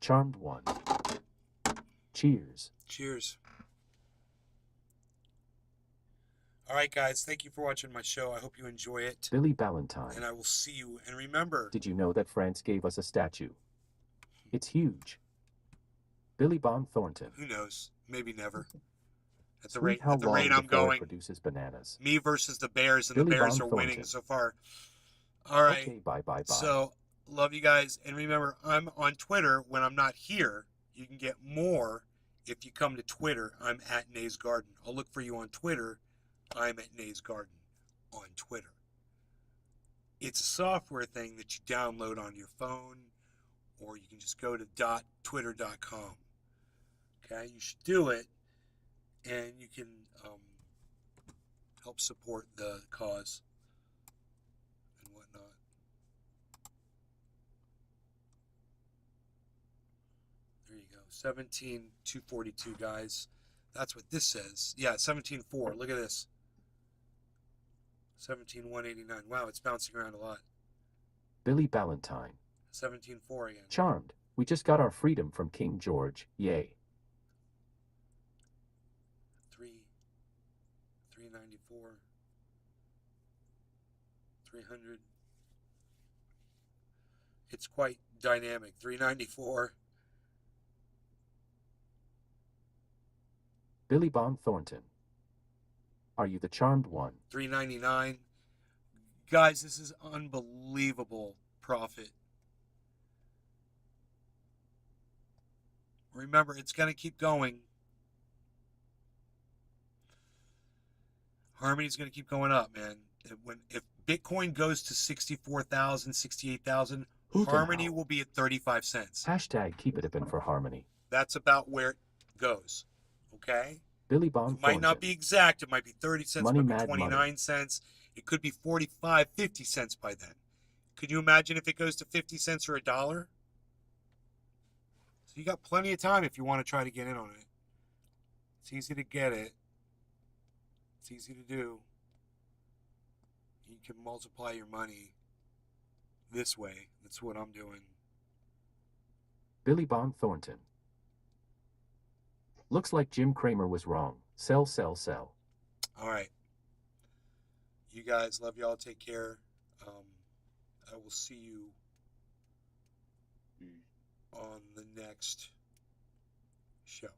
Charmed one. Cheers. Cheers. All right, guys. Thank you for watching my show. I hope you enjoy it. Billy Ballantyne. And I will see you. And remember. Did you know that France gave us a statue? It's huge. Billy Bond Thornton. Who knows? Maybe never. At the Sweet rate, how at the long rate I'm before it going. produces bananas. Me versus the Bears, and Billy the Bears Bond are Thornton. winning so far. All right. Okay, bye. So, love you guys. And remember, I'm on Twitter when I'm not here. You can get more if you come to Twitter. I'm at Nays Garden. I'll look for you on Twitter. I'm at Nays Garden on Twitter. It's a software thing that you download on your phone, or you can just go to .twitter.com. Okay, you should do it, and you can help support the cause and whatnot. There you go. 17,242, guys. That's what this says. Yeah, 17.4. Look at this. 17,189. Wow, it's bouncing around a lot. Billy Ballantyne. 17.4 again. Charmed. We just got our freedom from King George. Yay. 394. 300. It's quite dynamic. 394. Billy Bond Thornton. Are you the charmed one? 399. Guys, this is unbelievable profit. Remember, it's going to keep going. Harmony's going to keep going up, man. If Bitcoin goes to 64,000, 68,000, Harmony will be at 35 cents. Hashtag keep it open for Harmony. That's about where it goes. Okay? Billy Bond It might not Thornton. be exact. It might be 30 cents, Money it might mad be 29 money. cents. It could be 45, 50 cents by then. Could you imagine if it goes to 50 cents or $1? So you got plenty of time if you want to try to get in on it. It's easy to get it. It's easy to do. You can multiply your money this way. That's what I'm doing. Billy Bond Thornton. Looks like Jim Cramer was wrong. Sell, sell, sell. All right. You guys, love y'all. Take care. I will see you on the next show.